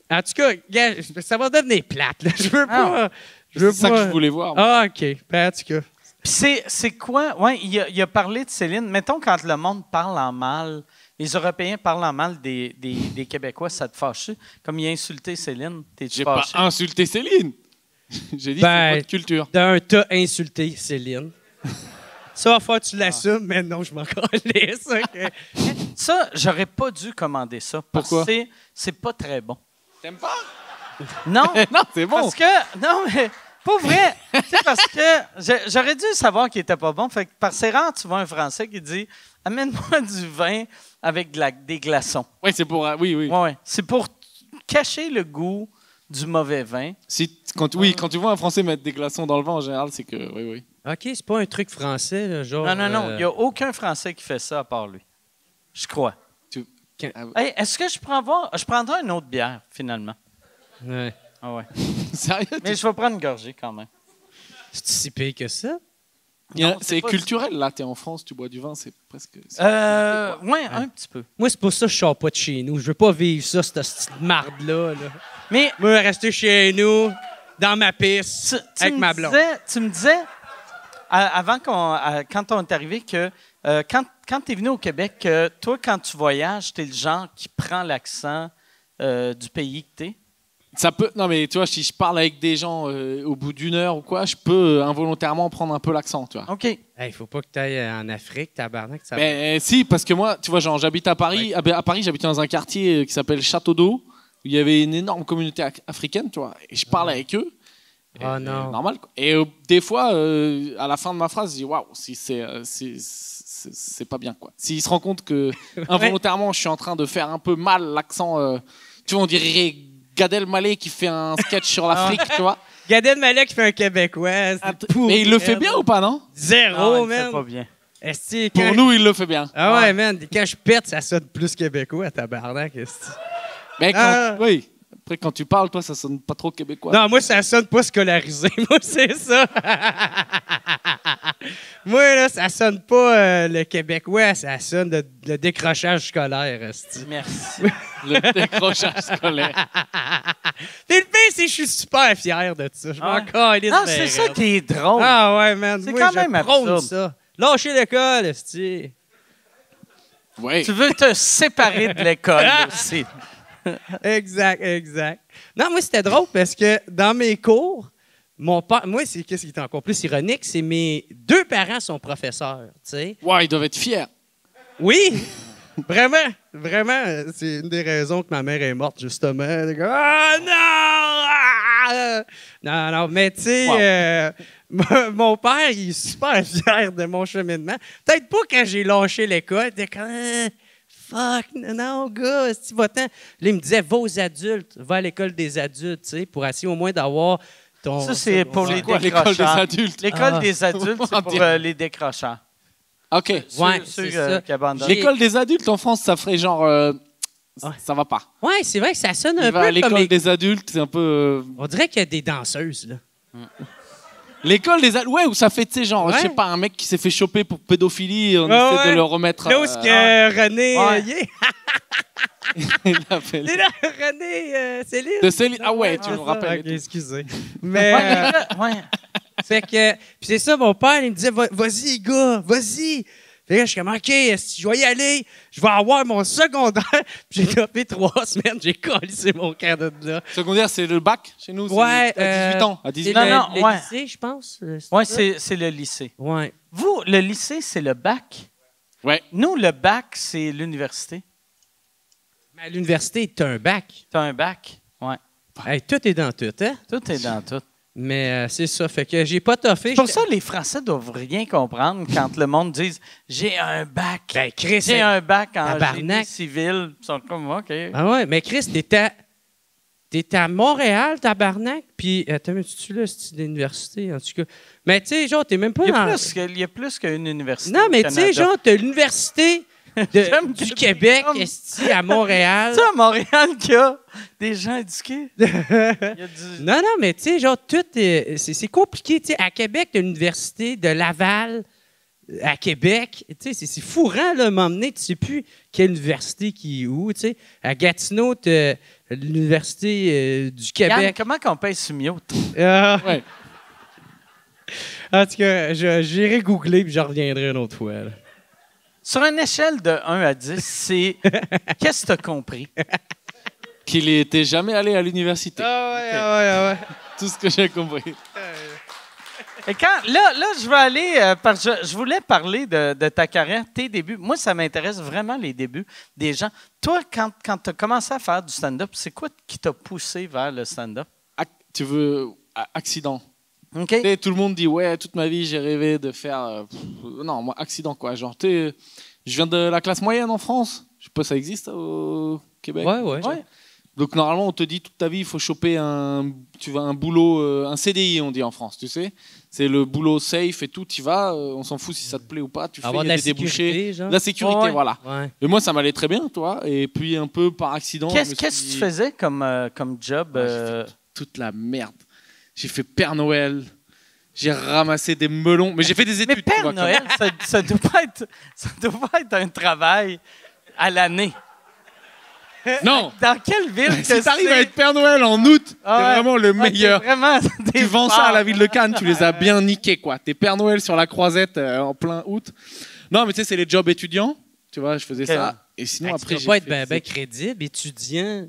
E: En tout cas, gars, ça va devenir plate, là. Je veux pas.
F: C'est ça que je voulais voir.
E: Ah, OK. Ben, en tout cas.
C: Puis c'est quoi? Oui, il a parlé de Céline. Mettons, quand le monde parle en mal, les Européens parlent en mal des Québécois, ça te fâche? Comme il a insulté Céline, t'es-tu fâché?
F: J'ai pas insulté Céline. J'ai dit que c'est pas de culture.
E: T'as insulté Céline. Ça va faire que tu l'assumes, mais non, je m'en calisse. Okay.
C: Ça, j'aurais pas dû commander ça.
F: Pourquoi?
C: Parce que c'est pas très bon.
F: T'aimes pas?
C: Non.
F: Non, c'est bon.
C: Parce que... Non, mais... Pas vrai! Parce que j'aurais dû savoir qu'il était pas bon. Fait que c'est rare, tu vois un Français qui dit « Amène-moi du vin avec des glaçons. »
F: Oui, c'est pour... Oui.
C: Ouais. C'est pour cacher le goût du mauvais vin.
F: Quand tu vois un Français mettre des glaçons dans le vin, en général, c'est que oui.
G: OK, c'est pas un truc français, là, genre...
C: Non, il n'y a aucun Français qui fait ça à part lui. Je crois. Hey, est-ce que je prendrai une autre bière, finalement?
G: Ouais.
C: Ah ouais.
F: Sérieux?
C: Mais je vais prendre une gorgée quand même.
G: C'est si pire que ça?
F: C'est culturel, là. T'es en France, tu bois du vin, c'est presque...
C: Un petit peu.
G: Moi, c'est pour ça que je sors pas de chez nous. Je veux pas vivre ça, cette petite marde-là. Là.
C: Mais
G: Moi, rester chez nous, dans ma piste, avec ma blonde.
C: Tu me disais, quand on est arrivé, que quand tu es venu au Québec, que toi, quand tu voyages, tu es le genre qui prend l'accent du pays que tu es.
F: Ça peut. Non, mais tu vois, si je parle avec des gens au bout d'une heure ou quoi, je peux involontairement prendre un peu l'accent, tu vois.
C: OK.
G: Hey, faut pas que tu ailles en Afrique, tabarnak. Ça...
F: Mais si, parce que moi, tu vois, genre, j'habite à Paris.
G: Ouais.
F: À Paris, j'habitais dans un quartier qui s'appelle Château d'Eau, où il y avait une énorme communauté africaine, tu vois. Et je parle avec eux.
G: Oh non.
F: Normal, quoi. Et des fois, à la fin de ma phrase, je dis waouh, si c'est pas bien, quoi. S'ils se rendent compte que involontairement, je suis en train de faire un peu mal l'accent, tu vois, on dirait Gad Elmaleh qui fait un sketch sur l'Afrique, tu vois.
G: Gad Elmaleh qui fait un Québécois.
F: Mais il le fait bien ou pas, non?
G: Zéro,
C: il
G: man.
C: fait pas bien.
G: Esti,
F: Pour nous, il le fait bien.
G: Ah ouais, man. Quand je pète, ça sonne plus québécois, tabarnak. Esti.
F: Mais oui. Après, quand tu parles, toi, ça sonne pas trop québécois.
G: Non, moi, ça sonne pas scolarisé. Moi, c'est ça. Moi, là, ça sonne pas le québécois, ça sonne le décrochage scolaire. Esti.
C: Merci.
F: Le décrochage scolaire.
G: Puis le pire, c'est que je suis super fier de ça. Je m'en calisse.
C: Non, c'est ça qui est drôle.
G: Ah ouais, man.
C: C'est
G: Moi,
C: quand
G: je
C: même
G: prône
C: absurde.
G: ça. Lâchez l'école, esti.
F: Oui.
C: Tu veux te séparer de l'école aussi.
G: Exact. Non, moi, c'était drôle parce que dans mes cours, mon père, moi, qu'est-ce qui est encore plus ironique, c'est mes deux parents sont professeurs, tu sais.
F: Ouais, ils doivent être fiers.
G: Oui, vraiment, c'est une des raisons que ma mère est morte, justement. Elle est comme, ah non! Non, mais tu sais, mon père, il est super fier de mon cheminement. Peut-être pas quand j'ai lâché l'école, il était comme, fuck, non, gars, si va-t'en. Là, il me disait, va aux adultes, va à l'école des adultes, tu sais, pour essayer au moins d'avoir ton.
C: Ça, c'est pour les
F: quoi,
C: décrocheurs.
F: l'école des adultes?
C: L'école des adultes, c'est pour les décrocheurs.
F: OK.
G: Ouais,
C: Ceux
G: c'est ça.
C: qui abandonnent.
F: L'école des adultes en France, ça ferait genre. Ça va pas.
G: Ouais, c'est vrai que ça sonne
F: Il
G: un
F: va
G: peu
F: à l'école
G: comme les...
F: des adultes, c'est un peu.
G: On dirait qu'il y a des danseuses, là.
F: L'école des adultes, ouais, où ça fait, tu sais, genre,
G: Ouais.
F: je sais pas, un mec qui s'est fait choper pour pédophilie, et on
G: Ouais,
F: essaie
G: ouais.
F: de le remettre.
G: Là où est-ce que René...
C: Ouais.
G: y est?
F: Il appelle.
G: Il est là, René Céline.
F: De Céline. Ah ouais, tu me
G: ça,
F: rappelles.
G: ok, excusez. Mais...
C: Ouais.
G: Fait que... Puis c'est ça, mon père, il me disait, vas-y, gars, vas-y. Fait que là, je suis comme, OK, si je vais y aller, je vais avoir mon secondaire. Puis j'ai tapé 3 semaines, j'ai collissé mon camp de là.
F: Secondaire, c'est le bac chez nous.
G: Ouais.
F: C'est à 18 ans. À 18
G: C'est
F: ans.
C: Non,
G: le
C: ouais.
G: lycée, je pense.
C: Oui,
G: ça?
C: c'est le lycée.
G: Ouais.
C: Vous, le lycée, c'est le bac.
F: Ouais.
C: Nous, le bac, c'est l'université.
G: Mais à l'université, t'as un bac.
C: Tu as un bac. Ouais.
G: Hey, tout est dans tout, hein?
C: Tout est dans tout.
G: Mais c'est ça, fait que j'ai pas toffé.
C: C'est pour ça que les Français doivent rien comprendre quand le monde dit « J'ai un bac.
G: Ben, Chris,
C: J'ai un bac en
G: tabarnak.
C: génie civil. » Ils sont comme « OK. »
G: Ah ouais, mais Chris, t'es à Montréal, tabarnak, puis attends, tu là, c'est l'université, en tout cas. Mais tu sais, genre, t'es même pas
C: Il y
G: dans...
C: il y a plus qu'une université.
G: Non,
C: au
G: mais tu sais,
C: Canada.
G: genre, t'as l'université
C: J'aime
G: du
C: que-
G: Québec,
C: Comme-
G: esti, à Montréal.
C: Tu sais, à Montréal, qu'il y a des gens éduqués. Il y a du...
G: Non, mais tu sais, genre, tout est... C'est compliqué, tu sais. À Québec, t'as l'université de Laval, à Québec. Tu sais, c'est fourrant, là, m'emmener. Tu sais plus quelle université qui est où, tu sais. À Gatineau, t'as l'université du
C: Yann,
G: Québec.
C: comment qu'on paye sur Mute?
F: Ouais.
G: En tout cas, j'irai googler puis je reviendrai une autre fois. Là.
C: Sur une échelle de 1 à 10, c'est qu'est-ce que tu as compris?
F: Qu'il n'était jamais allé à l'université.
G: Ah ouais.
F: Tout ce que j'ai compris.
C: Et là, je vais aller, parce que je voulais parler de ta carrière, tes débuts. Moi, ça m'intéresse vraiment les débuts des gens. Toi, quand tu as commencé à faire du stand-up, c'est quoi qui t'a poussé vers le stand-up?
F: Tu veux accident.
C: OK.
F: Tu sais, tout le monde dit ouais, toute ma vie j'ai rêvé de faire. Non, moi accident quoi. Genre, tu sais, je viens de la classe moyenne en France. Je sais pas, ça existe au Québec.
G: Ouais.
C: Ouais.
F: Donc normalement, on te dit toute ta vie, il faut choper un boulot, un CDI, on dit en France, tu sais. C'est le boulot safe et tout, tu vas, on s'en fout si ça te plaît ou pas, tu fais, il y a des débouchés. Genre. La sécurité, voilà. Ouais. Et moi, ça m'allait très bien, toi. Et puis un peu par accident.
C: Qu'est-ce que tu faisais comme job?
F: J'ai fait toute la merde. J'ai fait Père Noël. J'ai ramassé des melons. Mais j'ai fait des études.
C: Mais Père Noël, ça doit pas être un travail à l'année.
F: Non.
C: Dans quelle ville
F: si t'arrives à être Père Noël en août, t'es vraiment le meilleur.
C: Vraiment
F: tu vends ça à la ville de Cannes, tu les as bien niqués, quoi. T'es Père Noël sur la Croisette en plein août. Non, mais tu sais, c'est les jobs étudiants. Tu vois, je faisais ça. Et sinon, après,
G: tu peux pas être ben crédible, étudiant,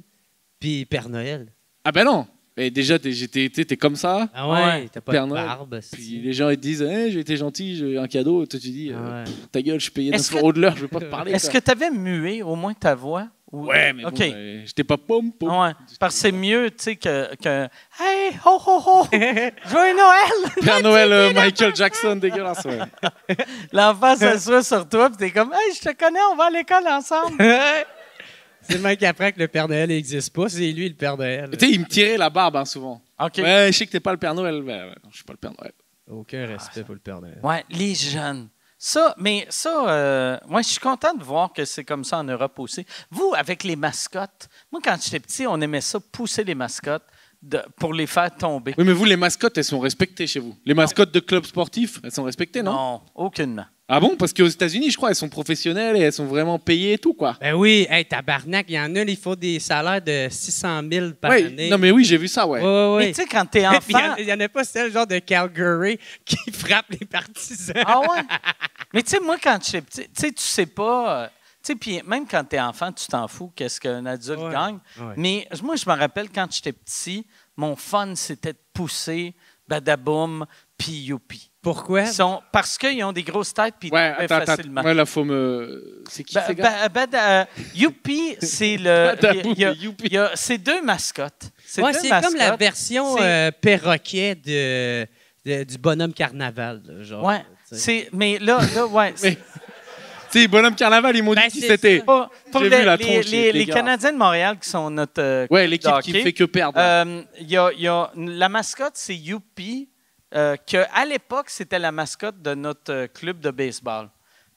G: puis Père Noël.
F: Ah ben non. Et déjà, t'es comme ça.
G: Ah ouais, t'as pas
F: Père
G: de
F: Noël.
G: barbe.
F: Puis les gens, ils te disent hey, j'ai été gentil, j'ai un cadeau. Toi, tu dis ta gueule, je payais 9 € de l'heure, je veux pas te parler.
C: Est-ce que t'avais mué au moins ta voix?
F: Ouais, mais bon, j'étais pas pom.
C: Ouais, parce que c'est mieux, tu sais, que hey, ho, ho, ho, joyeux Noël!
F: Père Noël, Michael Jackson, dégueulasse, ouais.
C: L'enfant s'assoit sur toi, puis t'es comme, hey, je te connais, on va à l'école ensemble.
G: C'est le mec qui apprend que le Père Noël n'existe pas, c'est lui le Père Noël.
F: Tu sais, il me tirait la barbe, souvent.
C: OK.
F: Ouais, je sais que t'es pas le Père Noël. Ben, je suis pas le Père Noël.
G: Aucun respect pour le Père Noël.
C: Ouais, les jeunes. Moi, je suis content de voir que c'est comme ça en Europe aussi. Vous, avec les mascottes, moi, quand j'étais petit, on aimait ça, pousser les mascottes pour les faire tomber.
F: Oui, mais vous, les mascottes, elles sont respectées chez vous. Les mascottes de clubs sportifs, elles sont respectées, non?
C: Non, aucunement.
F: Ah bon? Parce qu'aux États-Unis, je crois, elles sont professionnelles et elles sont vraiment payées et tout, quoi.
G: Ben oui, hey, tabarnak, il y en a, il faut des salaires de 600 000 par année.
F: Non, mais oui, j'ai vu ça, ouais.
C: Mais tu sais, quand t'es enfant...
G: Il n'y en a pas celle genre de Calgary qui frappe les partisans.
C: Ah ouais? Mais tu sais, moi, quand j'étais petit, tu sais pas... Tu sais, puis même quand t'es enfant, tu t'en fous qu'est-ce qu'un adulte gagne. Ouais. Mais moi, je me rappelle, quand j'étais petit, mon fun, c'était de pousser Badaboum puis Youpi.
G: Pourquoi?
C: Parce qu'ils ont des grosses têtes puis ils
F: attends,
C: facilement.
F: Ouais, là, faut me... C'est qui ces gars?
C: Youpi, c'est le... c'est deux mascottes.
G: C'est comme la version perroquet du bonhomme carnaval. Là, genre,
C: ouais, mais là ouais...
F: Tu sais, bonhomme carnaval, ils m'ont dit qui c'était.
C: Pour les Canadiens de Montréal qui sont notre
F: l'équipe qui ne fait que perdre.
C: La mascotte, c'est Youpi, qu'à l'époque, c'était la mascotte de notre club de baseball.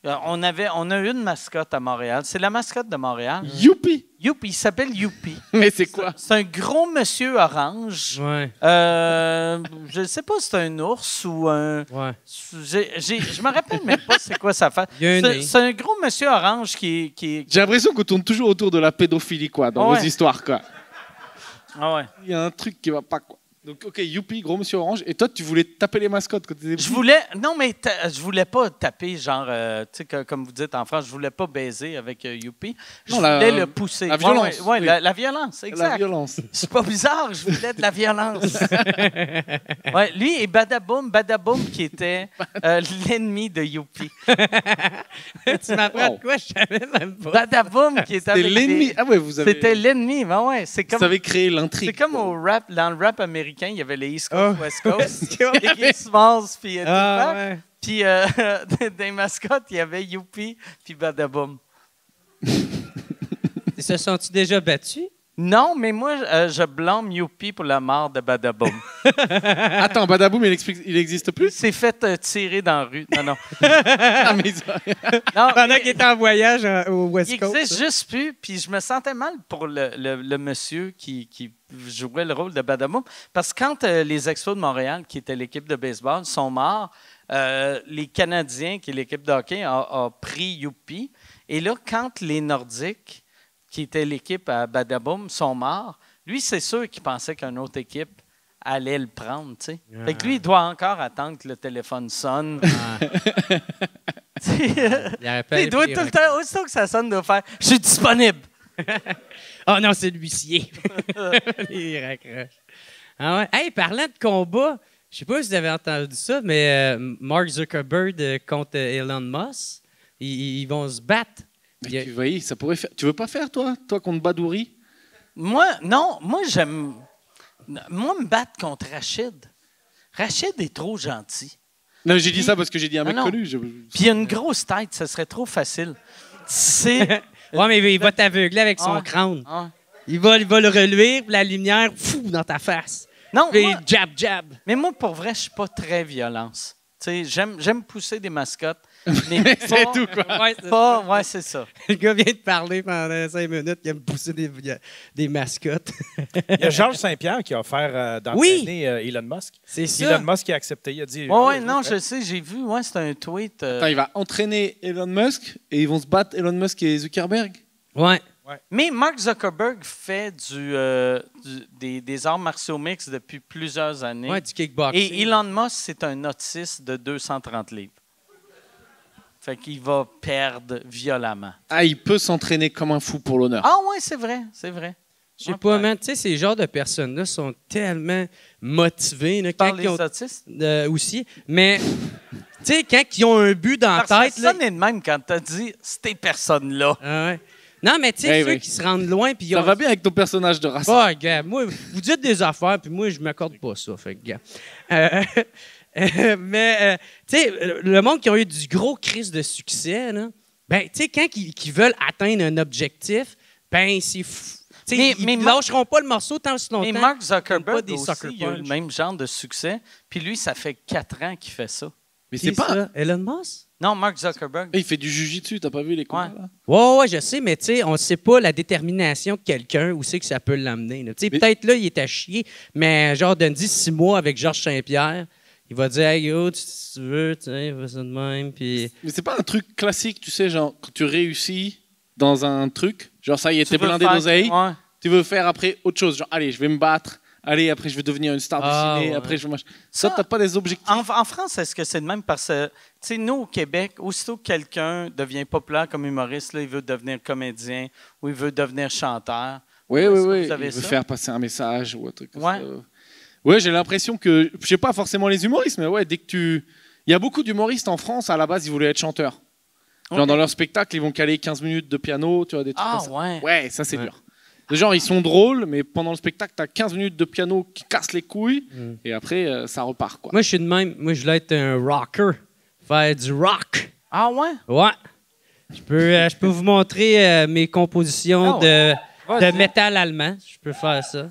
C: On a une mascotte à Montréal. C'est la mascotte de Montréal.
F: Youpi!
C: Youpi, il s'appelle Youpi.
F: Mais c'est quoi?
C: C'est un gros monsieur orange.
G: Ouais.
C: Je ne sais pas si c'est un ours ou un...
G: Ouais.
C: Je me rappelle même pas c'est quoi sa face. C'est un gros monsieur orange qui...
F: J'ai l'impression qu'on tourne toujours autour de la pédophilie, quoi, dans vos histoires, quoi.
C: Ah ouais.
F: Il y a un truc qui va pas, quoi. Donc, OK, Youpi, gros monsieur orange. Et toi, tu voulais taper les mascottes quand tu étais petit?
C: Non, mais je voulais pas taper, genre, tu sais, comme vous dites en France, je voulais pas baiser avec Youpi. Je voulais le pousser.
F: La violence.
C: Oui. La violence, exact.
F: La violence.
C: C'est pas bizarre, je voulais de la violence. Ouais, lui et Badaboum qui était l'ennemi de Youpi.
G: Tu m'apprends de quoi? Je savais même pas.
C: Badaboum qui était avec
F: l'ennemi. Ah ouais, vous avez...
C: C'était l'ennemi, ben ouais.
F: Vous avez créé l'intrigue.
C: C'est comme dans le rap américain. Il y avait les East Coast, West Coast, les Smalls, puis puis des mascottes, il y avait Youpi, puis Badaboum.
G: Ils se sont-ils déjà battus?
C: Non, mais moi, je blâme Youpi pour la mort de Badaboum.
F: Attends, Badaboum, il n'existe plus?
C: Il s'est fait tirer dans la rue. Non.
G: Pendant qu'il était en voyage au West Coast.
C: Il n'existe juste plus, puis je me sentais mal pour le monsieur qui jouait le rôle de Badaboum. Parce que quand les Expos de Montréal, qui étaient l'équipe de baseball, sont morts, les Canadiens, qui est l'équipe de hockey, a pris Youpi. Et là, quand les Nordiques, qui était l'équipe à Badaboum, sont morts, lui, c'est sûr qu'il pensait qu'une autre équipe allait le prendre, tu sais. Fait que lui, il doit encore attendre que le téléphone sonne. Il doit tout le temps, aussitôt que ça sonne, il doit faire « Je suis disponible! »
G: Oh non, c'est l'huissier. Il raccroche. Ah ouais. Hey, parlant de combat, je sais pas si vous avez entendu ça, mais Mark Zuckerberg contre Elon Musk, ils vont se battre.
F: Mais tu voyais, ça pourrait faire. Tu veux pas faire, toi contre Badouri?
C: Moi, j'aime. Moi, me battre contre Rachid. Rachid est trop gentil.
F: Non, j'ai dit ça parce que j'ai dit un mec connu.
C: Puis il a une grosse tête, ça serait trop facile.
G: Ouais, mais il va t'aveugler avec son crâne. Il va le relever, puis la lumière, fou, dans ta face.
C: Non,
G: Puis
C: moi-
G: jab.
C: mais moi, pour vrai, je suis pas très violence. Tu sais, j'aime pousser des mascottes, mais pas...
F: C'est tout, quoi.
G: Ouais, c'est
C: pas- ouais, c'est ça.
G: Le gars vient de parler pendant 5 minutes, il aime pousser des mascottes.
D: Il y a Georges Saint-Pierre qui a offert d'entraîner Elon Musk.
G: C'est ça.
D: Elon Musk qui a accepté. Il a dit.
C: Ouais, non, je sais, j'ai vu. Ouais, c'est un tweet.
F: Attends, il va entraîner Elon Musk et ils vont se battre, Elon Musk et Zuckerberg.
G: Ouais.
C: Mais Mark Zuckerberg fait des arts martiaux mixtes depuis plusieurs années.
G: Ouais, du kickboxing.
C: Et Elon Musk, c'est un autiste de 230 livres. Fait qu'il va perdre violemment.
F: Ah, il peut s'entraîner comme un fou pour l'honneur.
C: Ah ouais, c'est vrai, c'est vrai.
G: Je sais pas, man, tu sais, ces genres de personnes-là sont tellement motivés. Là,
C: Par
G: quand
C: les
G: ils ont,
C: autistes?
G: aussi. Mais, tu sais, quand ils ont un but dans la
C: Parce que
G: tête. Là,
C: ça n'est de même quand t'as dit ces personnes-là.
G: Ah ouais. Non, mais tu sais,
F: Ouais,
G: ceux
F: ouais.
G: qui se rendent loin. Puis ils
F: Ça
G: ont...
F: va bien avec ton personnage de race.
G: Bah, gars, moi, vous dites des affaires, puis moi, je m'accorde pas ça. Fait que, gars. Mais, tu sais, le monde qui a eu du gros crise de succès, là, ben, tu sais, quand ils veulent atteindre un objectif, ben, c'est fou. Tu sais,
C: Mais
G: ils lâcheront pas le morceau tant si longtemps.
C: Mais Mark
G: pas
C: Zuckerberg
G: des
C: aussi,
G: sucker
C: il a eu le
G: punch.
C: même genre de succès. Puis lui, ça fait 4 ans qu'il fait ça.
F: Mais
G: Qui
F: c'est pas.
G: ça? Elon Musk?
C: Non, Mark Zuckerberg.
F: Il fait du jujitsu, t'as pas vu les combats
C: Ouais.
F: là?
G: Ouais, je sais, mais tu sais, on ne sait pas la détermination de quelqu'un, où c'est que ça peut l'amener. Tu sais,
F: Mais-
G: peut-être là, il est à chier, mais genre, donne-y 6 mois avec Georges Saint-Pierre, il va dire, hey, yo, si tu veux, tu sais, fais ça de même, puis...
F: Mais c'est pas un truc classique, tu sais, genre, quand tu réussis dans un truc, genre ça y est,
C: Tu
F: t'es
C: veux
F: blindé
C: faire-
F: d'oseille,
C: Ouais.
F: tu veux faire après autre chose, genre, allez, je vais me battre, allez, après je vais devenir une star
G: Ah,
F: de ciné,
G: ouais.
F: après je vais Ça,
C: Ça-
F: t'as pas des objectifs.
C: En France, est-ce que c'est de même parce que, tu sais, nous, au Québec, aussitôt que quelqu'un devient populaire comme humoriste, là, il veut devenir comédien ou il veut devenir chanteur.
F: Oui,
C: Est-ce
F: oui,
C: que
F: oui.
C: vous avez
F: Il veut
C: ça?
F: faire passer un message ou un truc comme
C: Ouais.
F: ça. Ouais, j'ai l'impression que, je sais pas forcément les humoristes, mais ouais, dès que tu. Il y a beaucoup d'humoristes en France, à la base, ils voulaient être chanteurs. Genre,
C: Ok.
F: dans leur spectacle, ils vont caler 15 minutes de piano, tu vois, des trucs
C: Ah,
F: comme ça.
C: ouais.
F: Ouais, ça, c'est
G: Ouais.
F: dur. Genre, ils sont drôles, mais pendant le spectacle, t'as 15 minutes de piano qui casse les couilles,
G: Mm.
F: et après, ça repart, quoi.
G: Moi, je suis de même. Moi, je voulais être un rocker, faire du rock.
C: Ah, ouais?
G: Ouais. Je peux vous montrer mes compositions
C: Ah ouais.
G: de métal allemand. Je peux faire ça.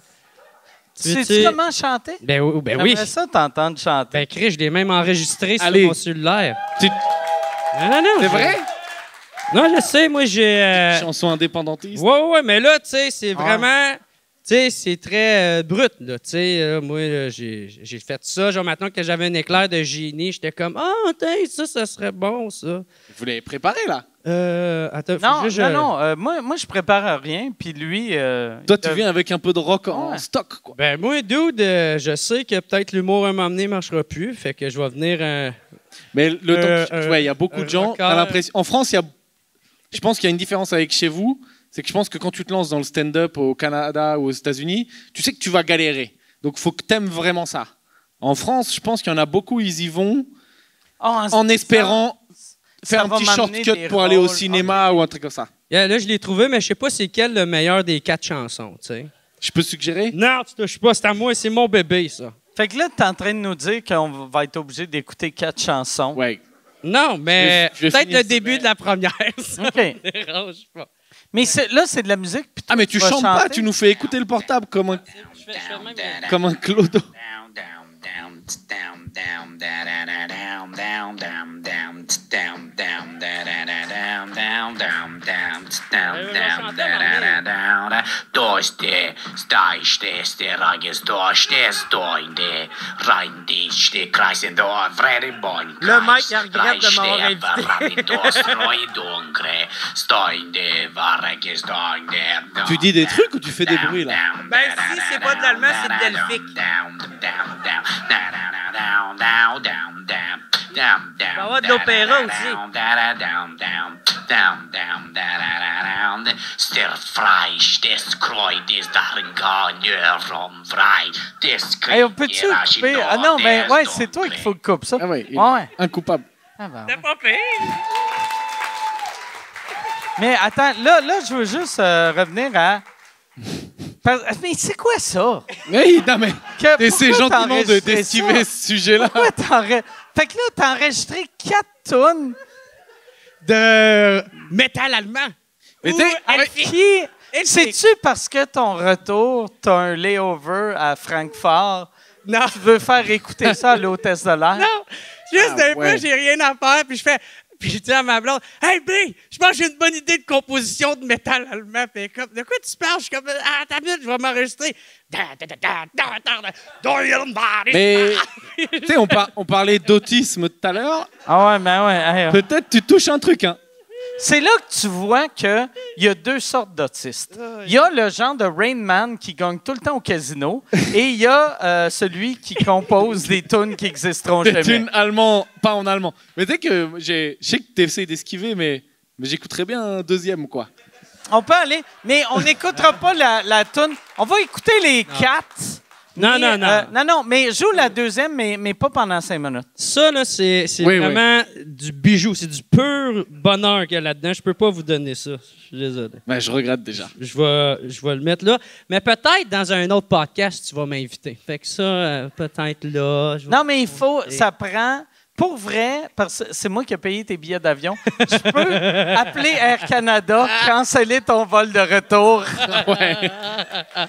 C: Sais-tu comment chanter?
G: Ben oui. Ben oui.
C: J'aimerais ça t'entendre chanter.
G: Ben, Chris, je l'ai même enregistré
F: Allez.
G: sur mon cellulaire.
F: Tu-
G: Non.
F: C'est vrai?
G: Non, je sais, moi, j'ai...
F: Chanson indépendantiste.
G: Ouais, mais là, tu sais, c'est vraiment... Tu sais, c'est très brut, là. Tu sais, moi, là, j'ai fait ça. Genre, maintenant que j'avais un éclair de génie, j'étais comme, ah, ça serait bon, ça.
F: Vous l'avez préparé, là.
G: Attends, faut
C: Non,
G: juste...
C: non. Moi, je prépare rien. Puis lui.
F: Toi, tu viens avec un peu de rock en
C: Ouais.
F: stock, quoi.
G: Ben, moi, dude, je sais que peut-être l'humour à m'emmener ne marchera plus. Fait que je vais venir...
F: Mais le temps que ouais, il y a beaucoup de gens.
G: rocker.
F: T'as l'impression. En France, je pense qu'il y a une différence avec chez vous. C'est que je pense que quand tu te lances dans le stand-up au Canada ou aux États-Unis, tu sais que tu vas galérer. Donc, il faut que tu aimes vraiment ça. En France, je pense qu'il y en a beaucoup, ils y vont en espérant faire un
C: va
F: petit
C: m'amener
F: shortcut
C: des
F: pour aller au
C: rôles.
F: cinéma ou un truc comme ça.
G: Là, je l'ai trouvé, mais je sais pas c'est quel le meilleur des 4 chansons, tu sais.
F: Je peux suggérer?
G: Non, tu touches pas, c'est à moi, c'est mon bébé, ça.
C: Fait que là, tu es en train de nous dire qu'on va être obligé d'écouter 4 chansons.
F: Ouais.
G: Non, mais
F: Je vais
G: peut-être
F: finir
G: le
F: ça,
G: début
F: mais-
G: de la première. Ça
C: OK.
G: me dérange pas.
C: Mais là, c'est de la musique. puis
F: Ah, mais tu
C: vas
F: chantes pas,
C: chanter?
F: tu nous fais écouter le portable comme un clodo.
C: Le mec, il regrette de m'avoir invité.
F: Tu dis des trucs ou tu fais des bruits, là?
G: Ben, si c'est pas de l'allemand, c'est de l'elfique.
C: Il va y avoir de l'opéra aussi. Hey, on peut-tu couper? Ah non, ben ouais, c'est toi qu'il faut que coupe ça.
F: Ah ouais,
C: Ouais.
F: incoupable.
C: Ah ben,
G: C'est pas pire.
C: mais attends, là, je veux juste revenir à... Mais c'est quoi ça?
F: Oui, non, mais
C: Que-
F: t'essaies
C: pourquoi
F: gentiment
C: t'enregistrais
F: d'estimer
C: ça?
F: ce sujet-là.
C: Pourquoi Fait que là, t'as enregistré 4 tonnes
G: De métal allemand.
F: Mais
C: Ou
F: t'es-
C: avec qui? C'est-tu parce que ton retour, t'as un layover à Francfort?
G: Non.
C: Tu veux faire écouter ça à l'hôtesse de l'air?
G: Non, juste
F: Ah,
G: un peu,
F: ouais.
G: j'ai rien à faire, puis je fais... Puis je dis à ma blonde, « Hey, B, je pense que j'ai une bonne idée de composition de métal allemand. » Puis elle est comme, « De quoi tu parles? » Je suis comme, « Ah, t'as minute, je vais m'enregistrer. »
F: Mais, tu sais, on parlait d'autisme tout à l'heure.
C: Ah ouais, ben ouais. Hey,
F: Peut-être tu touches un truc, hein.
C: c'est là que tu vois qu'il y a deux sortes d'autistes. Il y a le genre de Rain Man qui gagne tout le temps au casino et il y a celui qui compose des tunes qui existeront
F: C'est
C: jamais.
F: une allemand, pas en allemand. Mais tu sais que je sais que tu essaies d'esquiver, mais j'écouterais bien un deuxième, quoi.
C: On peut aller, mais on n'écoutera pas la tune. On va écouter les quatre.
G: Non,
C: mais,
G: non.
C: non, mais joue la deuxième, mais pas pendant 5 minutes.
G: Ça, là, c'est
F: Oui,
G: vraiment du bijou. C'est du pur bonheur qu'il y a là-dedans. Je peux pas vous donner ça. Je suis désolé.
F: Ben, je regrette déjà.
G: Je vais le mettre là. Mais peut-être dans un autre podcast, tu vas m'inviter. Fait que ça, peut-être là.
C: Non, mais il faut, ça prend, pour vrai, parce que c'est moi qui ai payé tes billets d'avion, tu peux appeler Air Canada, canceller ton vol de retour.
F: Ouais.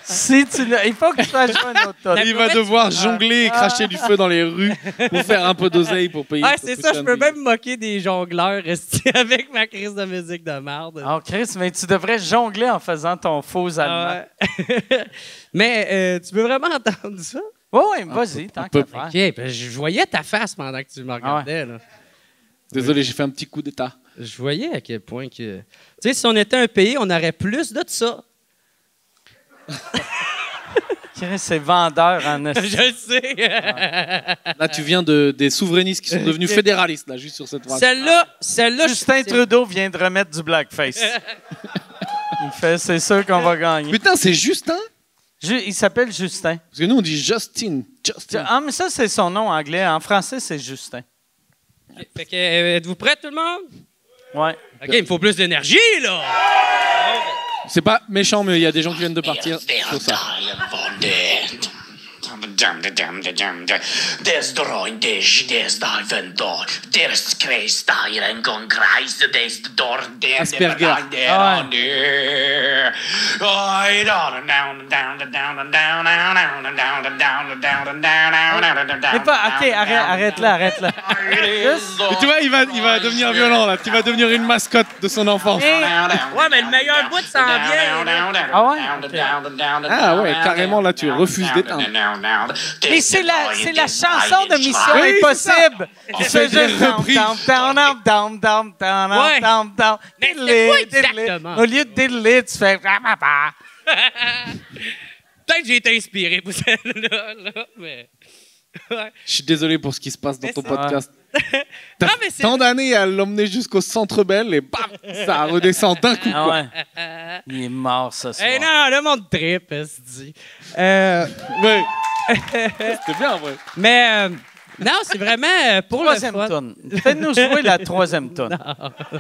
C: Si tu l'as- il faut que tu fasses jouer un autre tonne.
F: Il va devoir jongler et cracher du feu dans les rues pour faire un peu d'oseille pour payer.
G: Ouais,
F: ce
G: c'est ça. Je
F: putain
G: peux
F: de
G: même me moquer des jongleurs esti, avec ma crise de musique de merde.
C: Oh, Chris, mais tu devrais jongler en faisant ton faux allemand.
G: Ouais. Mais tu veux vraiment entendre ça?
C: Oui, oui, vas-y, tant qu'à
F: peu.
C: faire.
G: OK, ben, je voyais ta face pendant que tu me regardais. Là.
F: Désolé, j'ai fait un petit coup d'état.
G: Je voyais à quel point que... Tu sais, si on était un pays, on aurait plus de ça.
C: Chris, c'est vendeur en esti.
G: Je le sais.
F: Là, tu viens des souverainistes qui sont devenus fédéralistes, là, juste sur cette phrase.
G: Celle-là,
C: Justin Trudeau vient de remettre du blackface. Il fait, c'est sûr qu'on va gagner.
F: Putain, c'est Justin?
C: Il s'appelle Justin.
F: Parce que nous, on dit Justin. Justin.
C: Ah, mais ça, c'est son nom anglais. En français, c'est Justin.
G: Fait que, êtes-vous prêts, tout le monde?
C: Ouais.
G: OK, il me faut plus d'énergie, là!
F: C'est pas méchant, mais il y a des gens qui viennent de partir sur ça. Asperger.
C: Mais pas, OK, arrête là. Juste.
F: Et tu vois, il va devenir violent, là. Tu vas devenir une mascotte de son enfance.
G: Ouais, mais le meilleur bout s'en vient.
C: Ah ouais?
F: Ah ouais, carrément, là, tu refuses d'éteindre.
C: Mais c'est la chanson de Mission
F: Oui,
C: Impossible. Qui
F: fait
C: fait
F: des
C: juste
F: reprises.
C: down.
G: Mais c'est quoi exactement?
C: Au lieu de diddler, tu fais.
G: Peut-être que j'ai été inspiré pour celle-là, là, mais... Ouais.
F: Je suis désolé pour ce qui se passe dans
G: Mais
F: ton
G: c'est-
F: podcast. T'as
G: Non, mais c'est-
F: tant d'années à l'emmener jusqu'au Centre Bell et bam, ça redescend d'un coup,
C: Ah
F: quoi.
C: ouais. Il est mort ce soir.
G: Eh non, le monde trip, se dit.
F: Ouais. C'était bien, en vrai.
G: Mais non, c'est vraiment pour
C: Troisième
G: le fun.
C: tonne. Fais-nous jouer la troisième tonne.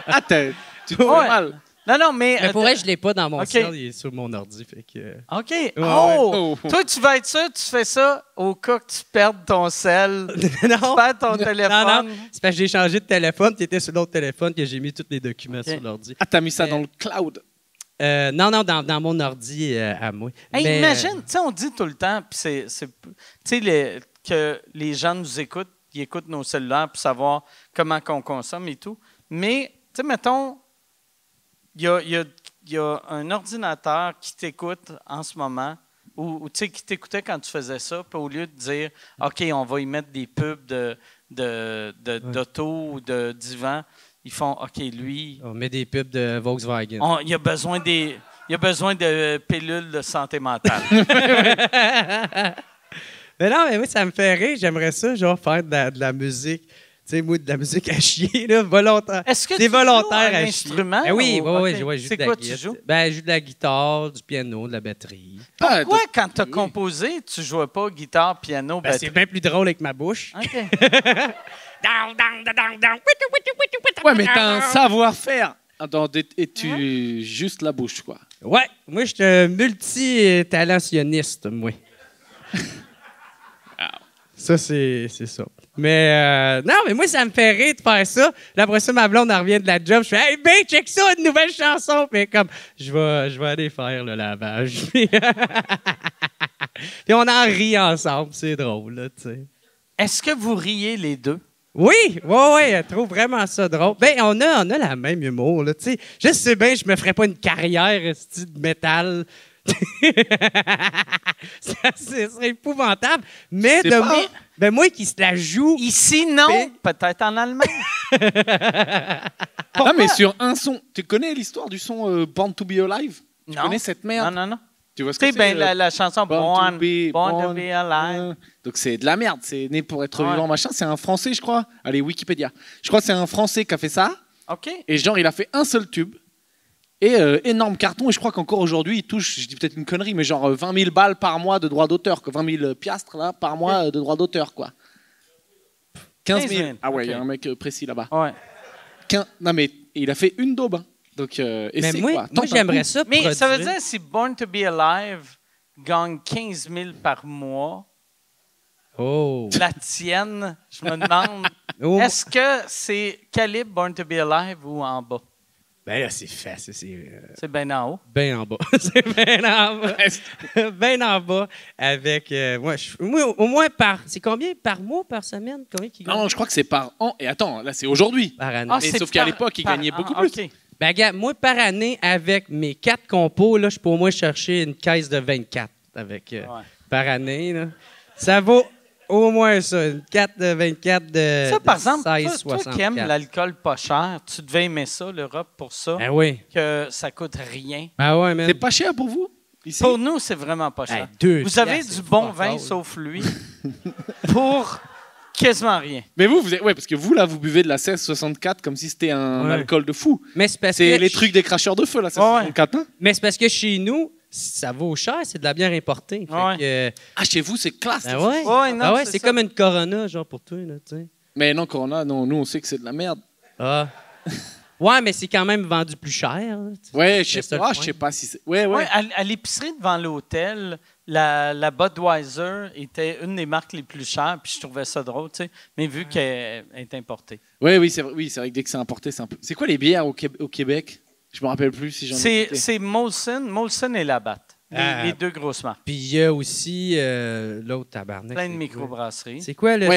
F: Ah, tu te fais
C: Ouais.
F: mal.
C: Non, mais.
G: Mais pour vrai, je l'ai pas dans mon
C: OK.
G: ciel, il est sur mon ordi, fait que...
C: OK.
F: Oh.
C: Toi, tu vas être sûr, tu fais ça au cas que tu perdes ton sel. Tu
G: non,
C: perds ton téléphone.
G: non, c'est parce que j'ai changé de téléphone, tu étais sur l'autre téléphone que j'ai mis tous les documents sur l'ordi.
F: Ah, t'as mis ça dans le cloud.
G: Non, dans mon ordi à moi.
C: Hey,
G: Mais,
C: imagine, tu sais, on dit tout le temps, puis tu sais, que les gens nous écoutent, ils écoutent nos cellulaires pour savoir comment on consomme et tout. Mais, tu sais, mettons, il y a un ordinateur qui t'écoute en ce moment, ou tu sais, qui t'écoutait quand tu faisais ça, puis au lieu de dire, OK, on va y mettre des pubs d'auto ou de divan, ils font, OK, lui,
G: on met des pubs de Volkswagen.
C: il a besoin de pilules de santé mentale.
G: Mais non, mais oui, ça me fait rire. J'aimerais ça, genre, faire de la musique. Tu sais, moi, de la musique à chier, là, volontaire.
C: Est-ce que
G: C'est
C: tu
G: volontaire
C: joues un
G: à
C: instrument?
G: chier. Ben oui,
C: ou-
G: oui,
C: OK.
G: oui, je joue
C: C'est
G: de la
C: quoi tu
G: guitare.
C: joues?
G: Ben, je joue de la guitare, du piano, de la batterie.
C: Pourquoi, quand tu as composé, tu jouais pas guitare, piano,
G: Ben, c'est
C: batterie?
G: bien plus drôle avec ma bouche.
C: OK.
F: Ouais, mais t'as un savoir-faire. Attends, et tu juste la bouche, quoi.
G: Ouais, moi, je suis multi-talentionniste, moi. Ça, c'est ça. Mais non, mais moi, ça me fait rire de faire ça. Là, après ça, ma blonde, elle revient de la job. Je fais « Hey, ben, check ça, une nouvelle chanson! » Puis comme, je vais aller faire le lavage. Puis on en rit ensemble. C'est drôle, là, tu sais.
C: Est-ce que vous riez les deux?
G: Oui, elle trouve vraiment ça drôle. Ben, on a la même humour, là, tu sais. Je sais bien, je me ferais pas une carrière de métal. Ça serait épouvantable. Mais moi qui se la joue.
C: Ici, non. Peut-être en Allemagne.
F: Non, mais sur un son. Tu connais l'histoire du son Born to be Alive? Tu
C: Non.
F: connais cette merde?
C: Non.
F: Tu vois ce que
C: Tu sais,
F: c'est?
C: la chanson Born to be Alive.
F: Donc c'est de la merde, c'est né pour être vivant, machin. C'est un Français, je crois. Allez, Wikipédia. Je crois que c'est un Français qui a fait ça.
C: OK.
F: Et genre, il a fait un seul tube. Et énorme carton. Et je crois qu'encore aujourd'hui, il touche, je dis peut-être une connerie, mais genre 20 000 balles par mois de droits d'auteur. 20 000 piastres là, par mois de droits d'auteur, quoi. 15 000. Ah ouais, il y a un mec précis là-bas.
C: Ouais.
F: Non, mais il a fait une daube. Hein. Donc,
G: mais moi j'aimerais ça.
C: Mais ça veut dire si Born to be Alive gagne 15 000 par mois, la tienne, je me demande, est-ce que c'est calibre Born to be Alive ou en bas?
G: Ben là, c'est facile.
C: C'est bien en haut.
G: Bien en bas. C'est bien en bas. Bien en bas. Avec. Moi, au moins c'est combien par mois, par semaine? Combien qui gagne?
F: Non, je crois que c'est par an. Et attends, là, c'est aujourd'hui.
G: Par année.
C: Ah,
F: sauf qu'à l'époque, il gagnait beaucoup plus.
C: Okay.
G: Ben, regarde, moi, par année, avec mes 4 compos, là, je peux au moins chercher une caisse de 24 par année. Là. Ça vaut au moins ça. Une 4 de 24 de.
C: Ça, par exemple,
G: 16,
C: toi qui aimes l'alcool pas cher, tu devais aimer ça, l'Europe, pour ça.
G: Ben oui.
C: Que ça coûte rien.
G: Ben ouais, man.
F: C'est pas cher pour vous? Ici?
C: Pour nous, c'est vraiment pas cher. Vous avez du bon vin, sauf lui, pour quasiment rien.
F: Mais ouais, parce que vous, là, vous buvez de la 1664 comme si c'était un alcool de fou.
G: Mais c'est parce
F: c'est
G: que
F: les trucs des cracheurs de feu, là, 1664. Hein?
G: Mais c'est parce que chez nous, ça vaut cher, c'est de la bière importée. Fait
F: que, chez vous, c'est classe.
G: Ben ouais. C'est comme une Corona, genre, pour toi, là, tu sais.
F: Mais non, Corona, non, nous, on sait que c'est de la merde.
G: Ah. Ouais, mais c'est quand même vendu plus cher.
F: Ouais, je sais pas si c'est... Ouais.
C: À l'épicerie devant l'hôtel, la Budweiser était une des marques les plus chères, puis je trouvais ça drôle, tu sais, mais vu qu'elle est importée.
F: Oui, c'est vrai que dès que c'est importé, c'est un peu... C'est quoi les bières au Québec? Je me rappelle plus si j'en ai...
C: C'est Molson et Labatt, les deux grosses marques.
G: Puis il y a aussi l'autre tabarnak.
C: Plein de microbrasseries.
G: C'est quoi le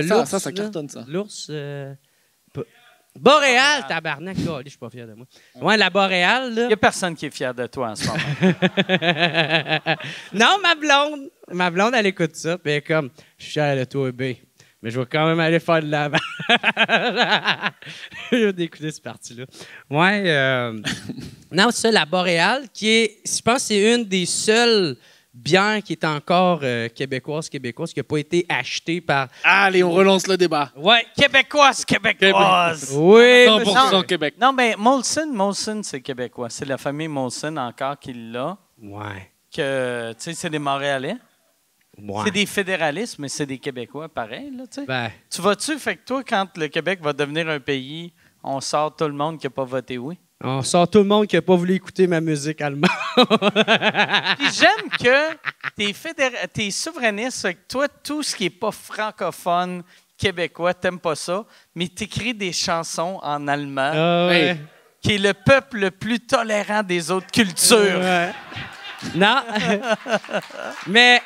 G: l'ours?
F: Ça cartonne, ça.
G: L'ours... Boréal, tabarnak. Oh, je suis pas fier de moi. Ouais, la Boréal, là.
C: Il n'y a personne qui est fier de toi en ce moment.
G: Non, ma blonde, elle écoute ça. Puis elle est comme, je suis fier de toi, B. Mais je vais quand même aller faire de l'avant. Je vais écouter cette partie-là. Ouais. Non, c'est ça, la Boréal, qui est, je pense que c'est une des seules bières qui est encore québécoise, qui n'a pas été achetée par...
F: Allez, on relance le débat.
C: Ouais, québécoise.
G: Oui.
F: 100% Québec.
C: Non, mais Molson, c'est québécois. C'est la famille Molson encore qui l'a.
G: Ouais.
C: Que, tu sais, c'est des Montréalais.
G: Ouais.
C: C'est des fédéralistes, mais c'est des Québécois pareil, là, tu sais.
G: Ben.
C: Tu vas-tu? Fait que toi, quand le Québec va devenir un pays, on sort tout le monde qui n'a pas voté oui.
G: On sort tout le monde qui n'a pas voulu écouter ma musique allemande.
C: Puis j'aime que t'es souverainiste, fait que toi, tout ce qui n'est pas francophone, québécois, t'aimes pas ça, mais t'écris des chansons en allemand, qui est le peuple le plus tolérant des autres cultures.
G: Non, mais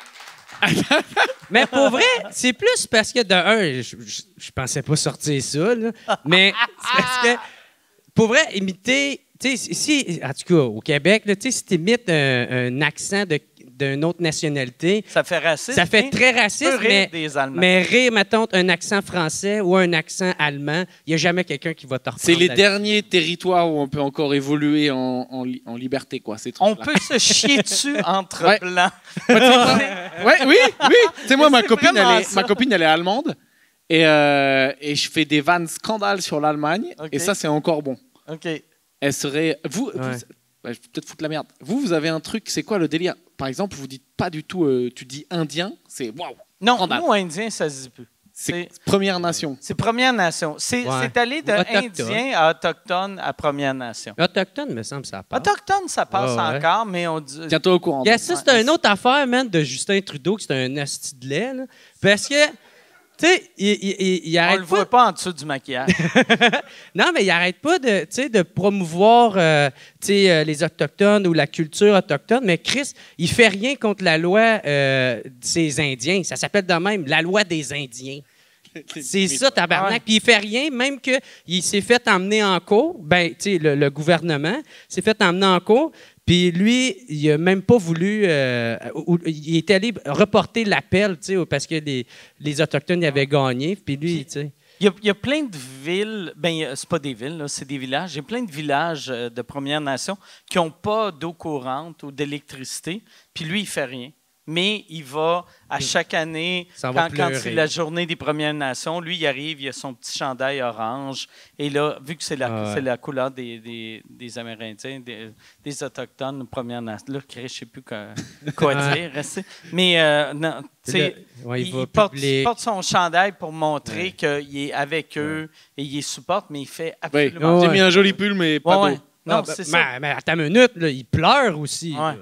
G: pour vrai, c'est plus parce que de un, je pensais pas sortir ça, là, mais c'est parce que pour vrai, imiter, tu sais, si, en tout cas, au Québec, tu sais, si tu imites un accent d'une autre nationalité,
C: ça fait raciste.
G: Ça fait très raciste, mais rire, mettons, un accent français ou un accent allemand, il n'y a jamais quelqu'un qui va te reprendre.
F: C'est les derniers territoires où on peut encore évoluer en liberté, quoi.
C: On peut se chier dessus entre blancs.
F: Oui. Tu sais, moi, ma copine, elle est allemande. Et je fais des vannes scandales sur l'Allemagne. Okay. Et ça, c'est encore bon.
C: OK.
F: Elle serait... je vais peut-être foutre la merde. Vous avez un truc, c'est quoi le délire? Par exemple, vous dites pas du tout... tu dis indien, c'est waouh.
C: Non, scandale. Nous, indien, ça se dit plus.
F: C'est Première Nation.
C: C'est Première Nation. C'est allé de indien à autochtone à Première Nation.
G: Autochtone, me semble, ça passe.
C: Autochtone, ça passe encore, mais on dit...
F: Tiens-toi au courant.
G: Ça, c'est une autre affaire, man, de Justin Trudeau, que c'est un asti de lait, là. Parce que... Tu sais, il
C: On
G: arrête
C: le voit pas en dessous du maquillage.
G: Non, mais il arrête pas de promouvoir les Autochtones ou la culture autochtone. Mais Chris, il fait rien contre la loi des Indiens. Ça s'appelle de même, la loi des Indiens. C'est ça, tabarnak.
C: Ouais.
G: Puis il fait rien, même qu'il s'est fait emmener en cours. Ben, tu sais, le gouvernement s'est fait emmener en cours. Puis lui, il n'a même pas voulu... il est allé reporter l'appel, tu sais, parce que les Autochtones y avaient gagné. Puis lui, tu sais...
C: Il y a plein de villes, bien, c'est pas des villes, là, c'est des villages. Il y a plein de villages de Premières Nations qui n'ont pas d'eau courante ou d'électricité. Puis lui, il fait rien. Mais il va, à chaque année, quand c'est la journée des Premières Nations, lui, il arrive, il a son petit chandail orange. Et là, vu que c'est la couleur des Amérindiens, des Autochtones, Premières Nations, là, je ne sais plus quoi dire. Mais non, il porte son chandail pour montrer qu'il est avec eux et il les supporte, mais il fait absolument
F: J'ai mis un joli pull, mais pas d'eau.
C: Non, c'est ça.
G: Mais à ta minute, là, il pleure aussi.
C: Ouais.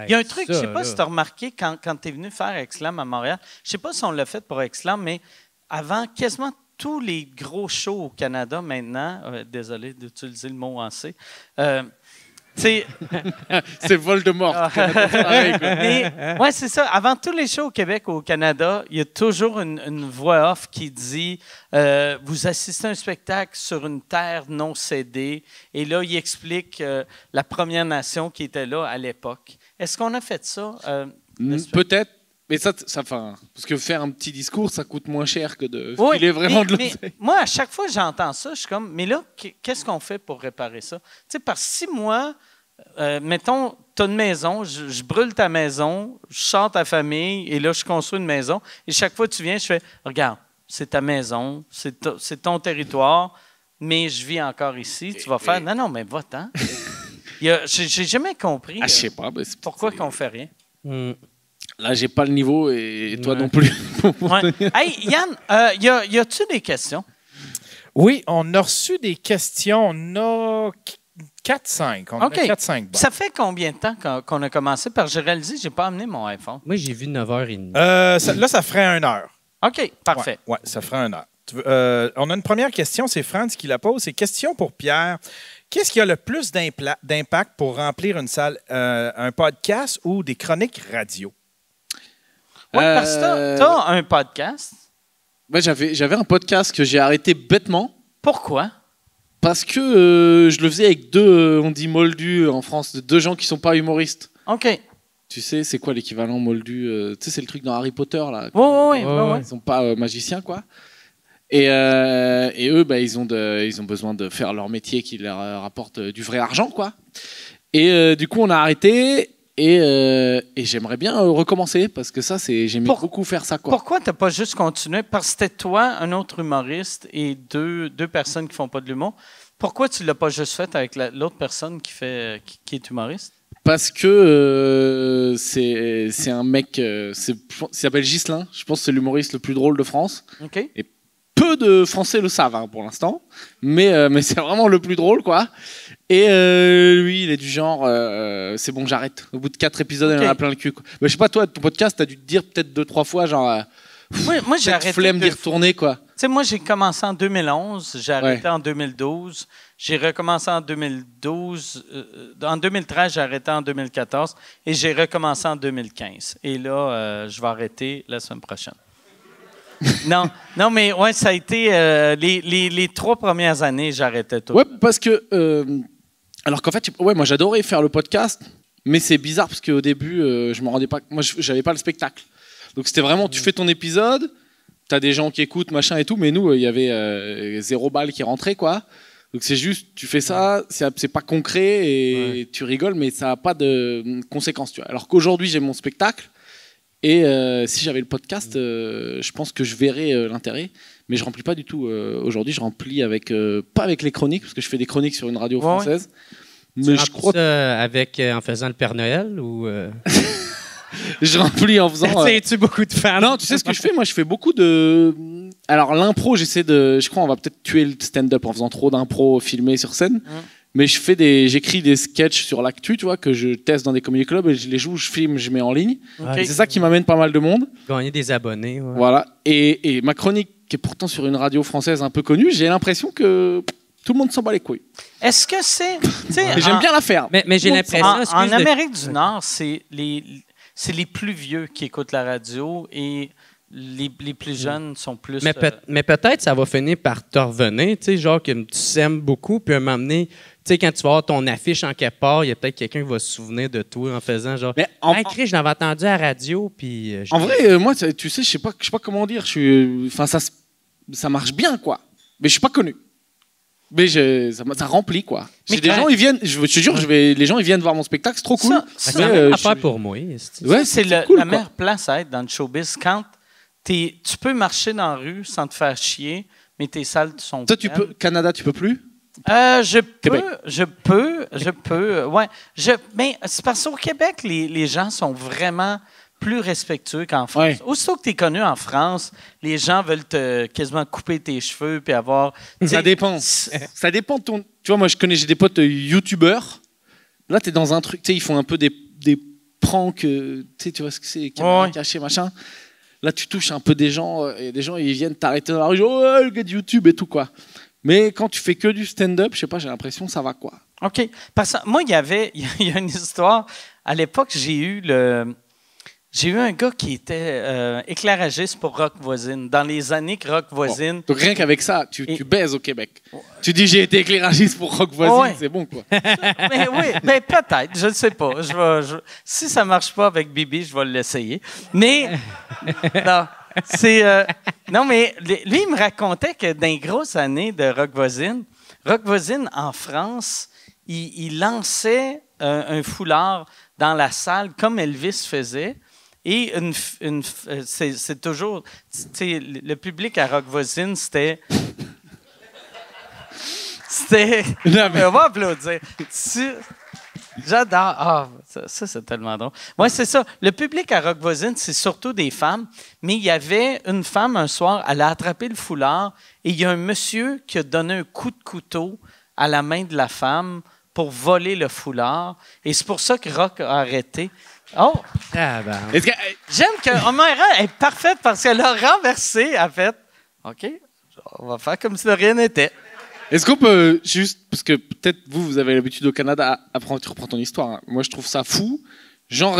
C: Il y a un truc, je ne sais pas si tu as remarqué quand tu es venu faire Exclam à Montréal, je ne sais pas si on l'a fait pour Exclam, mais avant, quasiment tous les gros shows au Canada maintenant, désolé d'utiliser le mot en C, c'est
F: Voldemort.
C: Oui, c'est ça. Avant tous les shows au Québec ou au Canada, il y a toujours une voix off qui dit vous assistez à un spectacle sur une terre non cédée. Et là, il explique la Première Nation qui était là à l'époque. Est-ce qu'on a fait ça?
F: Peut-être. Mais ça, parce que faire un petit discours, ça coûte moins cher que de filer vraiment de l'oseille.
C: Moi, à chaque fois que j'entends ça, je suis comme, mais là, qu'est-ce qu'on fait pour réparer ça? Tu sais, parce que si moi, mettons, tu as une maison, je brûle ta maison, je sors ta famille, et là, je construis une maison, et chaque fois que tu viens, je fais, regarde, c'est ta maison, c'est ton territoire, mais je vis encore ici, tu vas faire, non, mais va-t'en. J'ai jamais compris
F: je sais pas,
C: pourquoi qu'on fait rien.
F: Là, j'ai pas le niveau et toi non plus.
C: Hey, Yann, y a-tu des questions?
D: Oui, on a reçu des questions. On a 4-5. On a 4-5. Bon.
C: Ça fait combien de temps qu'on a commencé? Parce que j'ai réalisé que je n'ai pas amené mon iPhone.
G: Moi, j'ai vu 9h30.
D: Là, ça ferait 1 heure.
C: OK, parfait.
D: Ouais, ça ferait 1 heure. On a une première question, c'est Franz qui la pose. C'est question pour Pierre. Qu'est-ce qui a le plus d'impact pour remplir une salle, un podcast ou des chroniques radio?
C: Oui, parce que tu as un podcast.
F: Ouais, j'avais un podcast que j'ai arrêté bêtement.
C: Pourquoi?
F: Parce que je le faisais avec deux, on dit moldus en France, deux gens qui sont pas humoristes.
C: OK.
F: Tu sais, c'est quoi l'équivalent moldu? Tu sais, c'est le truc dans Harry Potter, là.
C: Oui.
F: Ils sont pas magiciens, quoi. Et eux, ils ont besoin de faire leur métier qui leur rapporte du vrai argent, quoi. Et du coup, on a arrêté. Et j'aimerais bien recommencer parce que ça, j'aimais beaucoup faire ça, quoi.
C: Pourquoi tu n'as pas juste continué? Parce que c'était toi, un autre humoriste et deux personnes qui font pas de l'humour. Pourquoi tu ne l'as pas juste fait avec l'autre personne qui est humoriste?
F: Parce que c'est un mec, il s'appelle Ghislain. Je pense que c'est l'humoriste le plus drôle de France.
C: OK.
F: Et peu de Français le savent pour l'instant, mais c'est vraiment le plus drôle, quoi. Et lui, il est du genre, c'est bon, j'arrête. Au bout de 4 épisodes, il en a plein le cul, quoi. Mais je sais pas, toi, ton podcast, t'as dû te dire peut-être 2-3 fois, genre,
C: moi j'ai arrêté.
F: Flemme d'y retourner, quoi.
C: Tu sais, moi, j'ai commencé en 2011, j'ai arrêté en 2012, j'ai recommencé en 2012, en 2013, j'ai arrêté en 2014 et j'ai recommencé en 2015. Et là, je vais arrêter la semaine prochaine. non, mais ouais, ça a été les 3 premières années, j'arrêtais tout.
F: Ouais, parce que alors qu'en fait, moi j'adorais faire le podcast, mais c'est bizarre parce qu'au début, je me rendais pas, moi j'avais pas le spectacle, donc c'était vraiment tu fais ton épisode, t'as des gens qui écoutent machin et tout, mais nous il y avait 0 balles qui rentraient, quoi. Donc c'est juste tu fais ça, c'est pas concret et tu rigoles, mais ça a pas de conséquences, tu vois. Alors qu'aujourd'hui j'ai mon spectacle. Et si j'avais le podcast, je pense que je verrais l'intérêt, mais je remplis pas du tout. Aujourd'hui, je remplis pas avec les chroniques, parce que je fais des chroniques sur une radio française.
G: Mais je crois ça en faisant le Père Noël ou
F: je remplis en faisant.
G: As-tu beaucoup de fans?
F: Non, tu sais ce que je fais? Moi, je fais beaucoup de. Alors l'impro, je crois, on va peut-être tuer le stand-up en faisant trop d'impro filmé sur scène. Mais j'écris des sketchs sur l'actu, tu vois, que je teste dans des comedy clubs et je les joue, je filme, je mets en ligne.
C: Okay.
F: C'est ça qui m'amène pas mal de monde.
G: Gagner des abonnés. Ouais.
F: Voilà. Et ma chronique, qui est pourtant sur une radio française un peu connue, j'ai l'impression que tout le monde s'en bat les couilles.
C: Est-ce que c'est...
F: J'aime bien la faire.
G: Mais j'ai l'impression...
C: En Amérique du Nord, c'est les plus vieux qui écoutent la radio et les plus jeunes sont plus...
G: Mais peut-être ça va finir par te revenir, tu sais, genre que tu s'aimes beaucoup, puis à un moment donné, tu sais, quand tu vas avoir ton affiche en quelque part, il y a peut-être quelqu'un qui va se souvenir de toi en faisant genre... Hey, Chris, je l'avais entendu à la radio, puis...
F: En vrai, moi, tu sais, je sais pas comment dire. Enfin, ça marche bien, quoi. Mais je suis pas connu. Mais ça remplit, quoi.
C: Mais
F: des gens, ils viennent... Je te jure, les gens, ils viennent voir mon spectacle, c'est trop cool.
G: C'est la même affaire pour moi.
C: Ouais, c'est
F: cool,
C: la meilleure place à être dans le showbiz. Quand tu peux marcher dans la rue sans te faire chier, mais tes salles sont
F: pleines. Toi, Canada, tu peux plus?
C: Je peux. Ouais. Mais c'est parce qu'au Québec, les gens sont vraiment plus respectueux qu'en France.
F: Ouais.
C: Aussitôt que tu es connu en France, les gens veulent te quasiment couper tes cheveux puis avoir...
F: Ça dépend. Ça dépend de ton... Tu vois, moi, j'ai des potes youtubeurs. Là, tu es dans un truc, tu sais, ils font un peu des pranks, tu vois ce que c'est, caméra cachée, machin. Là, tu touches un peu des gens, et des gens, ils viennent t'arrêter dans la rue, oh, le gars de YouTube et tout, quoi. Mais quand tu fais que du stand-up, je sais pas, j'ai l'impression que ça va, quoi.
C: OK. Parce que moi, il y a une histoire. À l'époque, j'ai eu un gars qui était éclairagiste pour Rock Voisine, dans les années que Rock Voisine...
F: Bon. Donc rien qu'avec ça, tu baises au Québec. Tu dis j'ai été éclairagiste pour Rock Voisine, c'est bon, quoi.
C: Mais oui, mais peut-être, je ne sais pas. Si ça ne marche pas avec Bibi, je vais l'essayer. Mais, non, non, mais lui, il me racontait que dans les grosses années de Rock Voisine, en France, il lançait un foulard dans la salle comme Elvis faisait. Et c'est toujours... Le public à Rock Voisine, c'était... On va applaudir. J'adore. Ah, ça, c'est tellement drôle. Oui, c'est ça. Le public à Rock Voisine, c'est surtout des femmes. Mais il y avait une femme, un soir, elle a attrapé le foulard et il y a un monsieur qui a donné un coup de couteau à la main de la femme pour voler le foulard. Et c'est pour ça que Rock a arrêté. Oh! J'aime que Omaira est parfaite parce qu'elle a renversé, en fait. OK, on va faire comme si de rien n'était.
F: Est-ce qu'on peut juste, parce que peut-être vous avez l'habitude au Canada, tu reprends ton histoire. Hein. Moi, je trouve ça fou. Genre,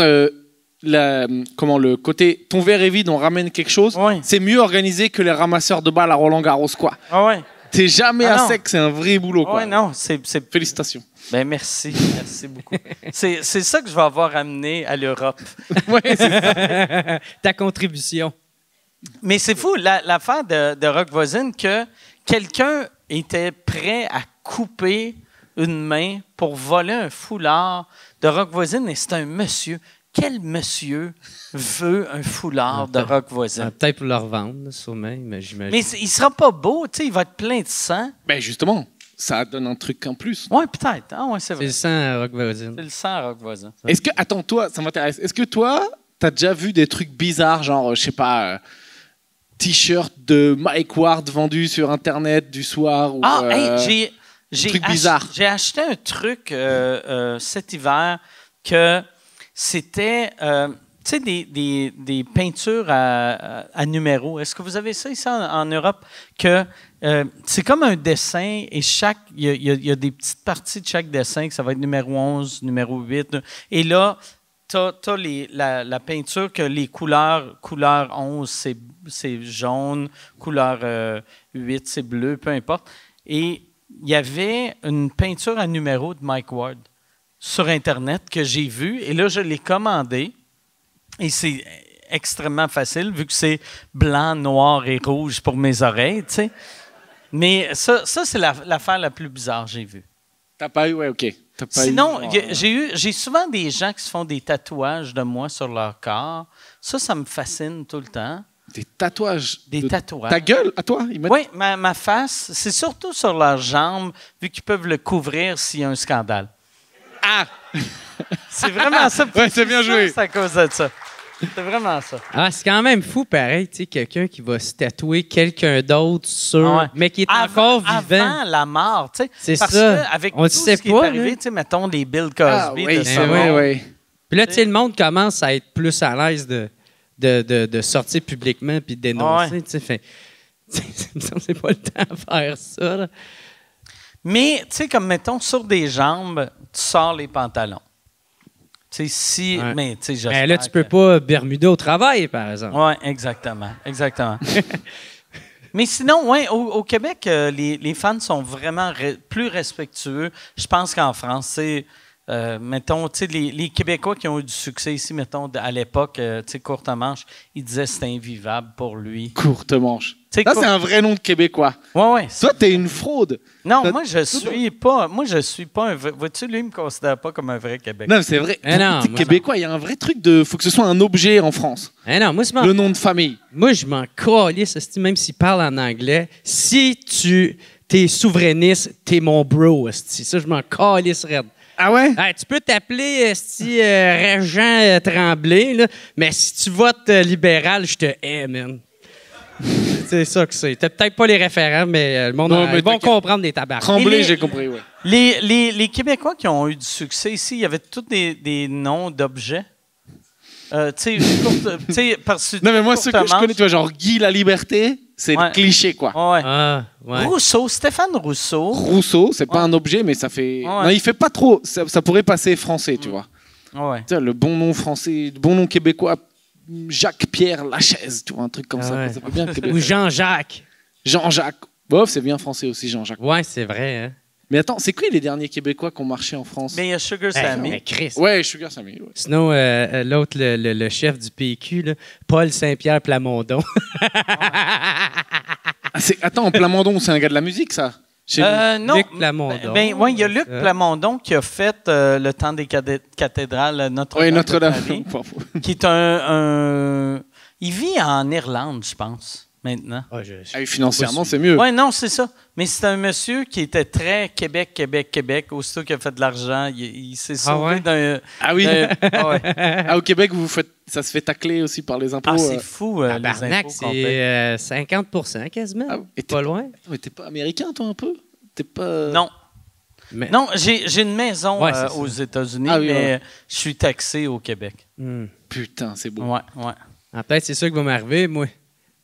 F: le côté, ton verre est vide, on ramène quelque chose.
C: Oui.
F: C'est mieux organisé que les ramasseurs de balles à Roland-Garros, quoi.
C: Ah ouais.
F: T'es jamais à sec, c'est un vrai boulot, quoi.
C: Ouais, non, c'est...
F: Félicitations.
C: Ben merci beaucoup. C'est ça que je vais avoir amené à l'Europe.
F: Ouais, c'est ça.
G: Ta contribution.
C: Mais c'est fou, l'affaire de Rock Voisine, que quelqu'un était prêt à couper une main pour voler un foulard de Rock Voisine, et c'est un monsieur. Quel monsieur veut un foulard de Rock Voisine?
G: Peut-être pour le revendre, sûrement, mais j'imagine.
C: Mais il sera pas beau, tu sais, il va être plein de sang.
F: Ben justement, ça donne un truc en plus.
C: Oui, peut-être. Ah, ouais, c'est vrai.
G: C'est le sang à Rock Voisine.
C: C'est le sang à Rock Voisine.
F: Est-ce que, attends, toi, ça m'intéresse. Est-ce que toi, t'as déjà vu des trucs bizarres, genre, je sais pas, t-shirt de Mike Ward vendu sur Internet du soir? Ou,
C: hey,
F: j'ai
C: acheté un truc cet hiver que c'était, tu sais, des peintures à numéros. Est-ce que vous avez ça ici en Europe? Que c'est comme un dessin et il y a des petites parties de chaque dessin, que ça va être numéro 11, numéro 8. Et là, tu as la peinture que les couleur 11, c'est jaune, couleur 8, c'est bleu, peu importe. Et il y avait une peinture à numéros de Mike Ward sur Internet que j'ai vue. Et là, je l'ai commandé. Et c'est extrêmement facile, vu que c'est blanc, noir et rouge pour mes oreilles, tu sais. Mais ça c'est l'affaire la plus bizarre que j'ai vue.
F: T'as pas eu, ouais, OK.
C: Sinon, j'ai souvent des gens qui se font des tatouages de moi sur leur corps. Ça me fascine tout le temps.
F: Des tatouages?
C: Des tatouages.
F: Ta gueule, à toi?
C: Oui, ma face. C'est surtout sur leurs jambes, vu qu'ils peuvent le couvrir s'il y a un scandale.
F: Ah!
C: C'est vraiment ça.
F: Ouais, c'est bien joué.
C: C'est à cause de ça. C'est vraiment ça.
G: Ah, c'est quand même fou, pareil, tu sais, quelqu'un qui va se tatouer quelqu'un d'autre sur...
C: Ouais.
G: Mais qui est encore vivant.
C: Avant la mort, tu sais.
G: C'est
C: parce
G: ça.
C: que avec
G: On
C: tout
G: le sait
C: ce qui est
G: pas,
C: arrivé,
G: là.
C: tu sais, mettons les Bill Cosby
F: Ah, oui,
C: de
F: c'est
C: ce
F: vrai,
C: monde.
F: oui.
G: Puis là, tu sais, le monde commence à être plus à l'aise de sortir publiquement puis de dénoncer, tu sais. Fait... c'est pas le temps de faire ça, là.
C: Mais, tu sais, comme mettons, sur des jambes, tu sors les pantalons. Tu sais, si.
G: Ouais.
C: Mais, tu sais,
G: Mais
C: j'espère
G: là, tu peux pas Bermuda au travail, par exemple.
C: Oui, exactement. Exactement. Mais sinon, ouais, au Québec, les fans sont vraiment plus respectueux. Je pense qu'en France, c'est. Mettons, tu sais, les Québécois qui ont eu du succès ici, mettons, à l'époque, tu sais, Courte Manche, ils disaient que c'était invivable pour lui.
F: Courte manche.
C: Tu sais,
F: Ça, c'est un vrai nom de Québécois.
C: Ouais.
F: Toi, t'es une fraude.
C: Non, moi, je suis pas un vrai. Vois-tu, lui, il me considère pas comme un vrai Québécois.
F: Non, c'est vrai.
G: Eh non,
F: T'es
G: moi,
F: Québécois, il y a un vrai truc de. Faut que ce soit un objet en France.
G: Eh non, moi,
F: Le nom de famille.
G: Moi, je m'en calisse, esti, même s'il parle en anglais. Si tu t'es souverainiste, t'es mon bro, esti. Ça, je m'en calisse raide.
F: Ah ouais?
G: Hey, tu peux t'appeler Régent Tremblay, là, mais si tu votes libéral, je te hais, man. C'est ça que c'est. T'as peut-être pas les référents, mais le monde
F: Non, mais
G: ils vont
F: t'inquiète.
G: comprendre des tabards.
F: Tremblay,
C: les-
F: j'ai compris, ouais.
C: Les Québécois qui ont eu du succès ici, il y avait tous des noms d'objets. Tu sais, parce que.
F: Non, mais moi, ceux que je connais, tu vois, genre Guy la Liberté, c'est
C: Ouais.
F: le cliché, quoi.
C: Ouais.
G: Ah, ouais.
C: Rousseau, Stéphane Rousseau.
F: Rousseau, c'est pas un objet, mais ça fait.
C: Ouais.
F: Non, il fait pas trop. Ça pourrait passer français, tu vois.
C: Ouais.
F: Tu sais, le bon nom français, le bon nom québécois, Jacques-Pierre Lachaise, tu vois, un truc comme ça.
G: Ouais.
F: Ça fait bien
G: Ou
F: québécois.
G: Jean-Jacques.
F: Jean-Jacques. Bof, c'est bien français aussi, Jean-Jacques.
G: Ouais, c'est vrai, hein.
F: Mais attends, c'est quoi les derniers Québécois qui ont marché en France?
C: Mais il y a Sugar
G: Hey,
C: Sammy.
G: mais Chris.
F: Ouais, Sugar Sammy. Ouais.
G: Sinon, l'autre, le chef du PQ, là, Paul Saint-Pierre Plamondon.
F: Ah, attends, Plamondon, c'est un gars de la musique, ça? Chez nous.
C: Non.
G: Luc Plamondon.
C: Ben, il y a Luc Plamondon qui a fait le temps des cathédrales Notre-Dame.
F: Oui,
C: de
F: Notre-Dame.
C: Paris, qui est un. Il vit en Irlande, je pense, maintenant.
G: Ah,
F: Ah oui, financièrement, c'est mieux.
C: Oui, non, c'est ça. Mais c'est un monsieur qui était très Québec. Aussitôt qu'il a fait de l'argent, il s'est sauvé
G: ouais?
C: d'un.
F: Ah oui?
C: Ah ouais.
F: Ah, au Québec, ça se fait tacler aussi par les impôts.
C: Ah, c'est fou, les
G: Tabarnak,
C: impôts qu'on paie.
G: c'est 50% quasiment.
F: Ah, et
G: pas loin.
F: Mais t'es pas américain, toi, un peu? T'es pas.
C: Non.
G: Mais-
C: Non, j'ai une maison
G: Ouais, c'est ça.
C: aux États-Unis,
F: Ah oui,
C: mais
F: voilà.
C: je suis taxé au Québec.
G: Hmm.
F: Putain, c'est beau.
C: Ouais, ouais.
G: Ah, peut-être c'est ça qui va m'arriver, moi.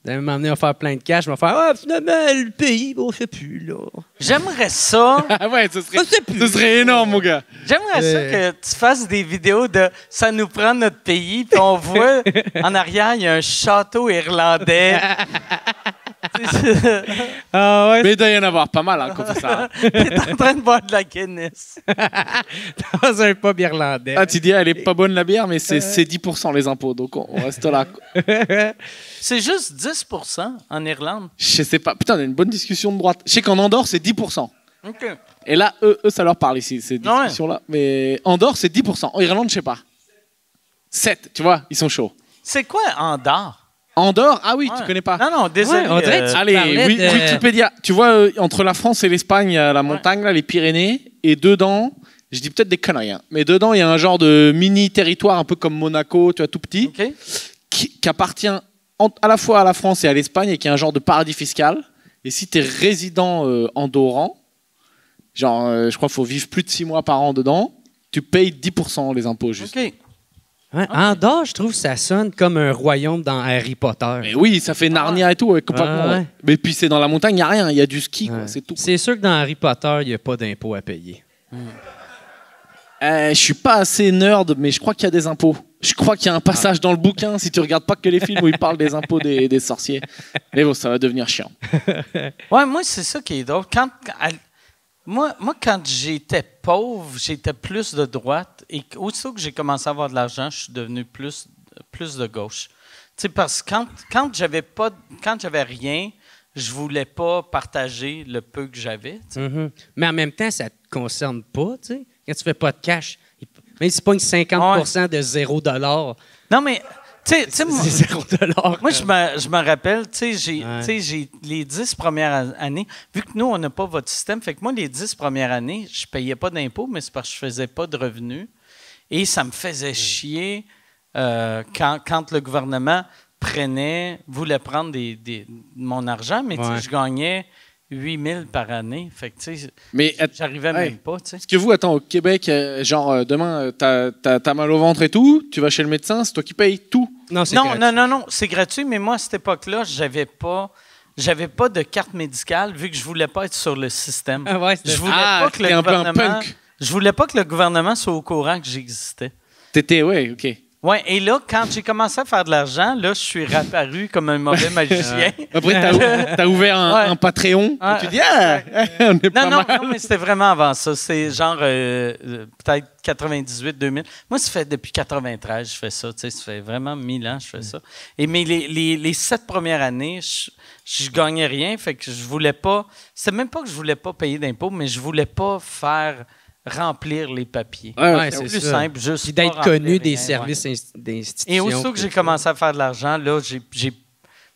G: Vous allez m'emmener à faire plein de cash, je vais faire ah, finalement, le pays, bon, on fait plus, là.
C: J'aimerais ça.
F: Ah ouais,
G: On sait plus.
F: ce serait énorme, mon gars.
C: J'aimerais ça que tu fasses des vidéos de ça nous prend notre pays, puis on voit en arrière, il y a un château irlandais.
G: Ah ouais,
F: Mais il doit y en avoir pas mal, hein, quand on fait ça.
C: T'es en train de boire de la Guinness.
G: dans un pub irlandais.
F: Ah, tu dis, elle est pas bonne la bière, mais c'est 10% les impôts, donc on reste là.
C: C'est juste 10% en Irlande.
F: Je sais pas. Putain, on a une bonne discussion de droite. Je sais qu'en Andorre, c'est 10%.
C: OK.
F: Et là, eux, ça leur parle ici, ces discussions-là. Mais Andorre, c'est 10%. En Irlande, je sais pas. 7, tu vois, ils sont chauds.
C: C'est quoi Andorre?
F: Andorre, ah oui,
C: Ouais.
F: tu connais pas.
C: Non, désolé.
G: Ouais, on dirait que tu
F: Allez,
G: parlais
F: oui,
G: de-
F: Wikipédia. Tu vois, entre la France et l'Espagne, il y a la montagne, là, les Pyrénées, et dedans, je dis peut-être des conneries, hein, mais dedans, il y a un genre de mini-territoire, un peu comme Monaco, tu vois, tout petit,
C: OK.
F: qui appartient à la fois à la France et à l'Espagne, et qui est un genre de paradis fiscal. Et si tu es résident andorran, genre, je crois qu'il faut vivre plus de 6 mois par an dedans, tu payes 10% les impôts, juste.
C: OK.
G: Ouais, Andorre, je trouve que ça sonne comme un royaume dans Harry Potter.
F: Mais oui, ça fait Narnia et tout, ouais, complètement.
G: Ah ouais.
F: ouais. Mais puis c'est dans la montagne, il n'y a rien, il y a du ski, quoi,
G: Ouais.
F: c'est tout.
G: C'est sûr que dans Harry Potter, il n'y a pas d'impôt à payer.
F: Je suis pas assez nerd, mais je crois qu'il y a des impôts. Je crois qu'il y a un passage dans le bouquin, si tu regardes pas que les films où il parle des impôts des sorciers. Mais bon, ça va devenir chiant.
C: Ouais, moi, c'est ça qui est drôle. Moi, quand j'étais pauvre, j'étais plus de droite. Et aussitôt que j'ai commencé à avoir de l'argent, je suis devenu plus de gauche. Tu sais, parce que quand j'avais rien, je voulais pas partager le peu que j'avais. tu sais.
G: Mhm. Mais en même temps, ça ne te concerne pas, tu sais. Quand tu fais pas de cash, même si tu pognes 50% de 0 $,
C: Non, mais, tu sais, moi,
G: c'est 0 $.
C: moi, je me rappelle, tu sais, j'ai les 10 premières années, vu que nous, on n'a pas votre système, fait que moi, les 10 premières années, je payais pas d'impôts, mais c'est parce que je faisais pas de revenus. Et ça me faisait chier quand le gouvernement voulait prendre mon argent, mais tu sais, je gagnais 8 000 par année. Fait que, tu sais,
F: mais
C: j'arrivais même pas, tu sais.
F: Est-ce que vous, au Québec, demain, t'as mal au ventre et tout, tu vas chez le médecin, c'est toi qui payes tout?
C: Non, c'est gratuit, mais moi, à cette époque-là, j'avais pas de carte médicale vu que je voulais pas être sur le système. Je voulais pas que le gouvernement soit au courant que j'existais.
F: OK.
C: Ouais, et là, quand j'ai commencé à faire de l'argent, là, je suis réapparu comme un mauvais magicien.
F: Après, t'as ouvert un Patreon. Et tu dis, on est pas mal.
C: Non, mais c'était vraiment avant ça. C'est genre peut-être 98-2000. Moi, ça fait depuis 93 je fais ça. Tu sais, ça fait vraiment 1000 ans que je fais ça. Mais les 7 premières années, je gagnais rien. Fait que je voulais pas... C'est même pas que je voulais pas payer d'impôts, mais je voulais pas remplir les papiers.
G: C'est
C: plus
G: ça.
C: simple, juste
G: puis d'être connu des services d'institutions.
C: Et aussitôt que j'ai commencé à faire de l'argent, là,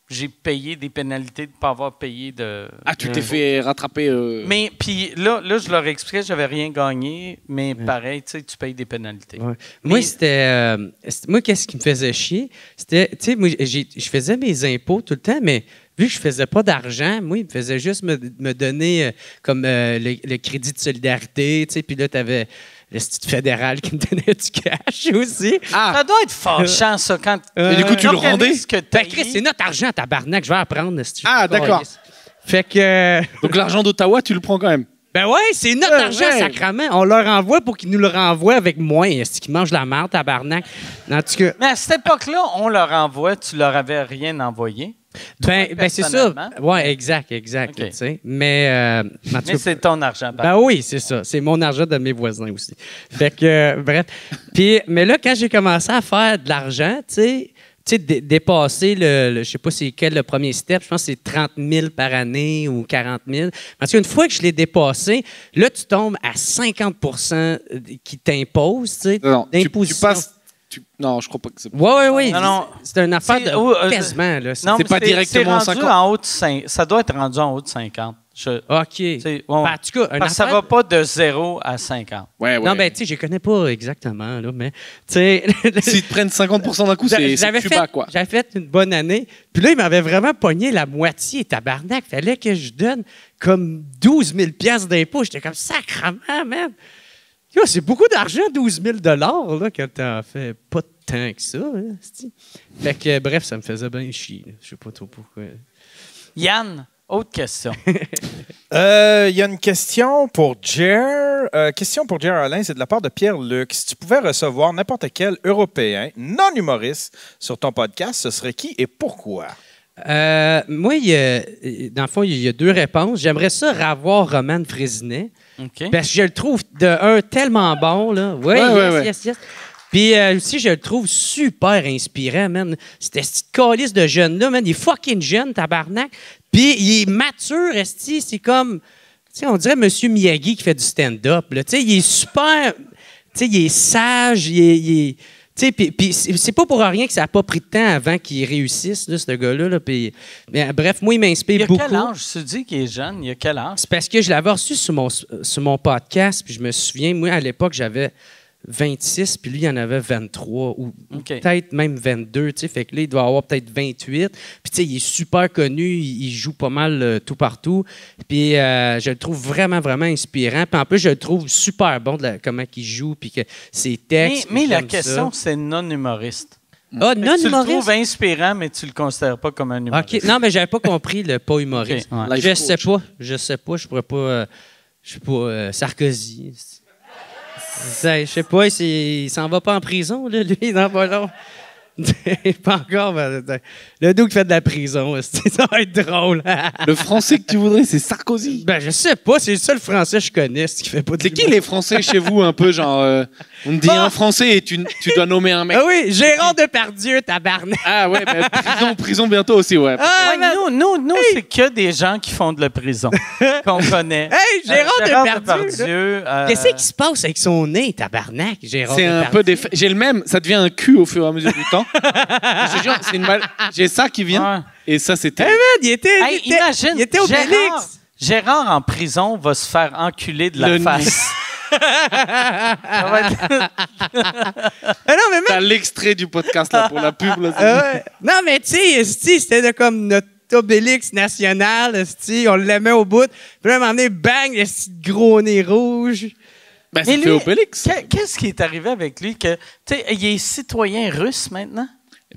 C: j'ai payé des pénalités de ne pas avoir payé de...
F: tu t'es fait rattraper...
C: Mais puis là, je leur expliquais que j'avais rien gagné, mais pareil, tu sais, tu payes des pénalités.
G: Ouais. Moi, moi, qu'est-ce qui me faisait chier? C'était, tu sais, moi, je faisais mes impôts tout le temps, mais vu que je faisais pas d'argent, moi, il me faisait juste me donner comme le crédit de solidarité, tu sais, puis là, tu avais l'Institut fédéral qui me donnait du cash aussi.
C: Ça doit être fâchant, ça, quand...
F: Et du coup, tu le rendais?
G: Chris, c'est notre argent, tabarnak, je vais apprendre.
F: D'accord.
G: Fait que...
F: Donc, l'argent d'Ottawa, tu le prends quand même?
G: Ben ouais, c'est notre argent, sacrament. On leur envoie pour qu'ils nous le renvoient avec moins. Est-ce qu'ils mangent la merde, tabarnak? En tout cas...
C: Mais à cette époque-là, on leur envoie, tu leur avais rien envoyé.
G: Ben c'est ça. Oui, exact. Okay. Tu sais. Mais
C: c'est ton argent.
G: Ben oui, c'est ça. C'est mon argent de mes voisins aussi. Fait que, bref. Mais là, quand j'ai commencé à faire de l'argent, tu sais, dépasser je sais pas c'est quel le premier step, je pense que c'est 30 000 par année ou 40 000. Parce qu'une fois que je l'ai dépassé, là, tu tombes à 50 qui t'imposent, tu sais, d'imposition.
F: Non, je crois pas que c'est...
G: Oui.
C: Non.
G: C'est une affaire de quasiment. Là.
F: C'est pas directement 50.
C: En haut de 5, ça doit être rendu en haut de 50.
G: OK.
C: Ben, en tout cas,
G: ça
C: va pas de 0 à 50.
F: Ouais.
G: Non, ben, tu sais, je connais pas exactement, là, mais, tu sais...
F: S'ils te prennent 50% d'un coup, c'est Cuba, quoi.
G: J'avais fait une bonne année, puis là, ils m'avaient vraiment pogné la moitié, tabarnak. Fallait que je donne comme 12 000 $ d'impôts. J'étais comme, sacrement, man! Yo, c'est beaucoup d'argent, 12 000 $ là, quand t'en fais pas tant que ça. Hein, fait que, bref, ça me faisait bien chier. Je sais pas trop pourquoi.
C: Yann, autre question.
D: Il y a une question pour Jer. Question pour Jer Alain, c'est de la part de Pierre-Luc. Si tu pouvais recevoir n'importe quel Européen non-humoriste sur ton podcast, ce serait qui et pourquoi?
G: Moi, dans le fond, il y a 2 réponses. J'aimerais ça revoir Roman Frésinet.
C: Okay.
G: Parce que je le trouve tellement bon. Là. Oui, yes. Puis aussi, je le trouve super inspirant, man. C'était cette calice de jeune-là, man. Il est fucking jeune, tabarnak. Puis il est mature, esti. C'est comme, tu sais, on dirait M. Miyagi qui fait du stand-up. Tu sais, il est super, tu sais, il est sage, il tu sais, puis c'est pas pour rien que ça n'a pas pris de temps avant qu'il réussisse, là, ce gars-là. Là, mais bref, moi, il m'inspire beaucoup.
C: Il a quel âge? Tu dis qu'il est jeune. Il a quel âge?
G: C'est parce que je l'avais reçu sur mon podcast, puis je me souviens, moi, à l'époque, j'avais 26, puis lui, il en avait 23, ou peut-être même 22, tu sais. Fait que là, il doit avoir peut-être 28. Puis, tu sais, il est super connu, il joue pas mal tout partout. Puis, je le trouve vraiment, vraiment inspirant. Puis, en plus, je le trouve super bon de comment il joue, puis que ses textes.
C: Mais la question, c'est non-humoriste.
G: Ah, non-humoriste?
C: Tu le trouves inspirant, mais tu le considères pas comme un humoriste.
G: OK. Non, mais j'avais pas compris le pas humoriste.
C: Okay.
G: Je sais pas, je pourrais pas... je sais pas, Sarkozy... Je sais pas, il s'en va pas en prison, là, lui, dans pas long. Pas encore. Le dude qui fait de la prison, ça va être drôle.
F: Le français que tu voudrais, c'est Sarkozy.
G: Ben, je sais pas, c'est le seul français que je connais qui fait pas de...
F: C'est qui les Français chez vous, un peu, genre... on te dit un Français et tu dois nommer un mec.
G: Ah oui, Gérard Depardieu, tabarnak.
F: Ah ouais, ben, prison bientôt aussi, ouais.
C: Nous c'est que des gens qui font de la prison qu'on connaît.
G: Hey, Gérard
C: Depardieu.
G: Qu'est-ce qui se passe avec son nez, tabarnak, Gérard
F: C'est
G: Depardieu?
F: Un peu j'ai le même, ça devient un cul au fur et à mesure du temps. Je te jure, c'est une j'ai ça qui vient, et ça, c'était...
G: Hey man, il était
C: imagine,
G: au Félix.
C: Gérard en prison va se faire enculer de la face Ça va être-
G: Ah non, mais même...
F: T'as l'extrait du podcast là pour la pub. Là,
G: Ouais. Non, mais tu sais, esti, c'était comme notre Obélix national, esti, on l'aimait au bout. Puis là, à un moment donné, bang, le petit gros nez rouge.
F: Ben,
C: Mais
F: c'est fait Obélix.
C: qu'est-ce qui est arrivé avec lui? Que, tu sais, il est citoyen russe maintenant?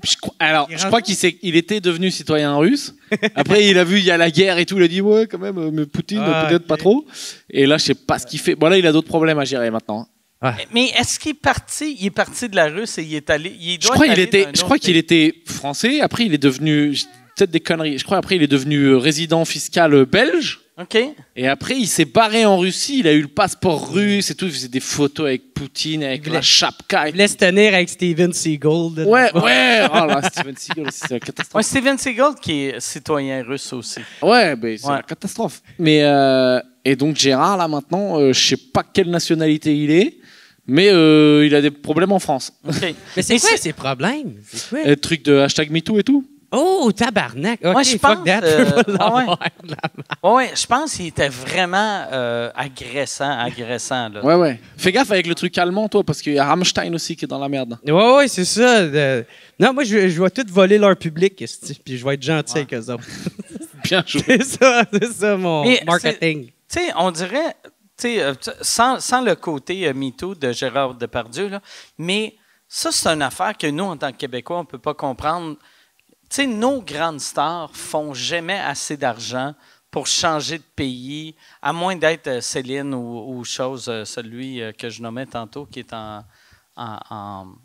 F: Je crois qu'il était devenu citoyen russe. Après, il a vu, il y a la guerre et tout. Il a dit, ouais, quand même, mais Poutine, peut-être pas trop. Et là, je sais pas ce qu'il fait. Bon, là, il a d'autres problèmes à gérer maintenant.
C: Mais est-ce qu'il est parti? Il est parti de la Russe et il est allé.
F: Je crois qu'il était français. Après, il est devenu. Peut-être des conneries. Je crois après, il est devenu résident fiscal belge.
C: OK.
F: Et après, il s'est barré en Russie. Il a eu le passeport russe et tout. Il faisait des photos avec Poutine, avec la chapka.
G: Il voulait se tenir avec Steven Seagal.
F: Ouais. Oh là, Steven Seagal aussi, c'est la catastrophe.
C: Ouais, Steven Seagal qui est citoyen russe aussi.
F: Ouais, ben, c'est la catastrophe. Mais, et donc, Gérard, là, maintenant, je sais pas quelle nationalité il est, mais il a des problèmes en France.
C: OK.
G: Mais c'est quoi ces problèmes? C'est quoi?
F: Le truc de hashtag MeToo et tout.
G: Oh, tabarnak! OK,
C: Moi, je
G: fuck
C: pense,
G: that. Je veux pas l'avoir.
C: Ouais, je pense qu'il était vraiment agressant. Là.
F: Ouais. Fais gaffe avec le truc allemand, toi, parce qu'il y a Rammstein aussi qui est dans la merde.
G: Ouais, c'est ça. Non, moi, je vais tout voler leur public, esti, puis je vais être gentil avec eux autres.
F: Bien joué.
G: C'est ça mon
C: Mais
G: marketing.
C: Tu sais, on dirait, sans le côté MeToo de Gérard Depardieu, là, mais ça, c'est une affaire que nous, en tant que Québécois, on ne peut pas comprendre. Tu sais, nos grandes stars font jamais assez d'argent pour changer de pays, à moins d'être Céline ou celui que je nommais tantôt, qui est en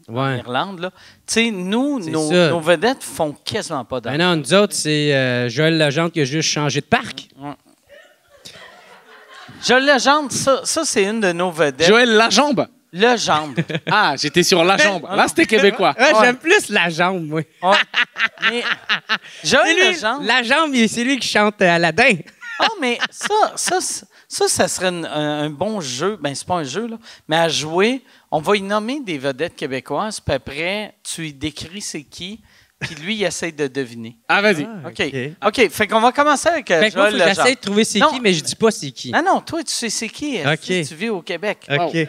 C: Irlande. Là. Tu sais, nous, nos vedettes font quasiment pas d'argent.
G: Ben non, nous autres, c'est Joël Legendre qui a juste changé de parc.
C: Joël Legendre, ça c'est une de nos vedettes.
F: Joël Lajambe.
C: Legendre.
F: Ah, j'étais sur la jambe. Là, c'était québécois.
G: Ouais, j'aime plus la jambe, moi.
C: Ouais. Mais Joël
G: Lui,
C: Legendre.
G: la jambe, c'est lui qui chante Aladdin.
C: Mais ça serait un bon jeu. Ben, c'est pas un jeu, là. Mais à jouer, on va y nommer des vedettes québécoises, puis après, tu y décris c'est qui, puis lui, il essaie de deviner.
F: Ah, vas-y.
C: OK. Fait qu'on va commencer avec
G: Fait que moi,
C: Joël
G: faut que
C: Legendre.
G: j'essaie de trouver c'est qui, mais je dis pas c'est qui.
C: Non, toi, tu sais c'est qui.
G: OK.
C: Tu vis au Québec.
G: OK.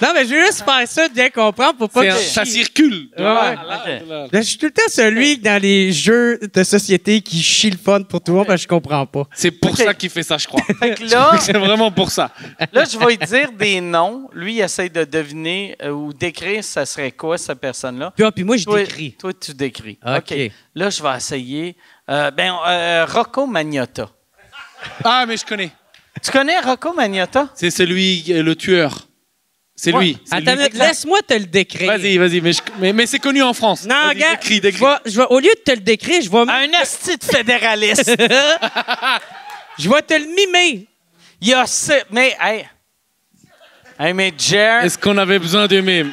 G: Non, mais je veux juste faire ça, bien comprendre, pour pas que
F: Ça circule.
G: Ouais. Je suis tout le temps celui dans les jeux de société qui chie le fun pour tout le monde, parce que je comprends pas.
F: C'est pour ça qu'il fait ça, je crois.
C: Fait que là,
F: C'est vraiment pour ça.
C: là, je vais lui dire des noms. Lui, il essaie de deviner ou d'écrire ça serait quoi, cette personne-là.
G: Puis moi, je
C: Toi,
G: décris.
C: Toi, tu décris.
G: OK.
C: Là, je vais essayer. Rocco Magnotta.
F: Ah, mais je connais.
C: Tu connais Rocco Magnotta?
F: C'est celui, le tueur. C'est lui. C'est
G: Attends,
F: lui.
G: laisse-moi te le décrire.
F: Vas-y, mais c'est connu en France.
G: Non,
F: Vas-y,
G: regarde,
F: décris.
G: au lieu de te le décrire, je vais
C: Un asti de fédéraliste.
G: je vais te le mimer.
C: Il y a ça. Mais, mais Jer.
F: Est-ce qu'on avait besoin de mimes?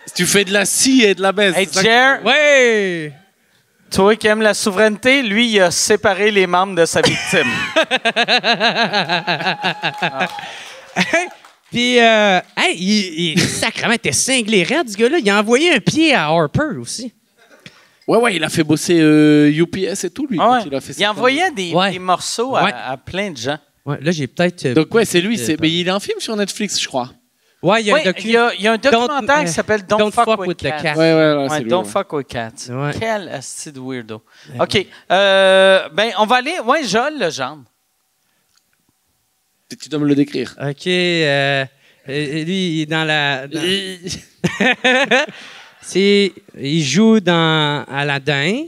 F: Si tu fais de la scie et de la baisse.
C: Hey, Jer.
G: Ouais.
C: Toi qui aimes la souveraineté, lui, il a séparé les membres de sa victime.
G: Puis, il sacrément, t'es cinglé raide, ce gars-là. Il a envoyé un pied à Harper aussi.
F: Ouais, il a fait bosser UPS et tout, lui.
C: Ah ouais.
F: quand il a fait
C: Il envoyait des morceaux
G: Ouais.
C: à plein de gens.
G: Ouais, là, j'ai peut-être...
F: Donc, ouais, c'est lui. Mais il a un film sur Netflix, je crois.
G: Ouais, il y a
C: Oui, il y a un documentaire qui s'appelle Don't Fuck with
G: the
C: Cats.
G: Cat.
F: Ouais, c'est lui.
C: Don't
F: ouais.
C: Fuck with Cats.
G: Ouais.
C: Quel asti de weirdo. OK. On va aller... Ouais, Joël Legendre.
F: Tu dois me le décrire.
G: OK. Lui, il est dans la... il joue dans Aladdin,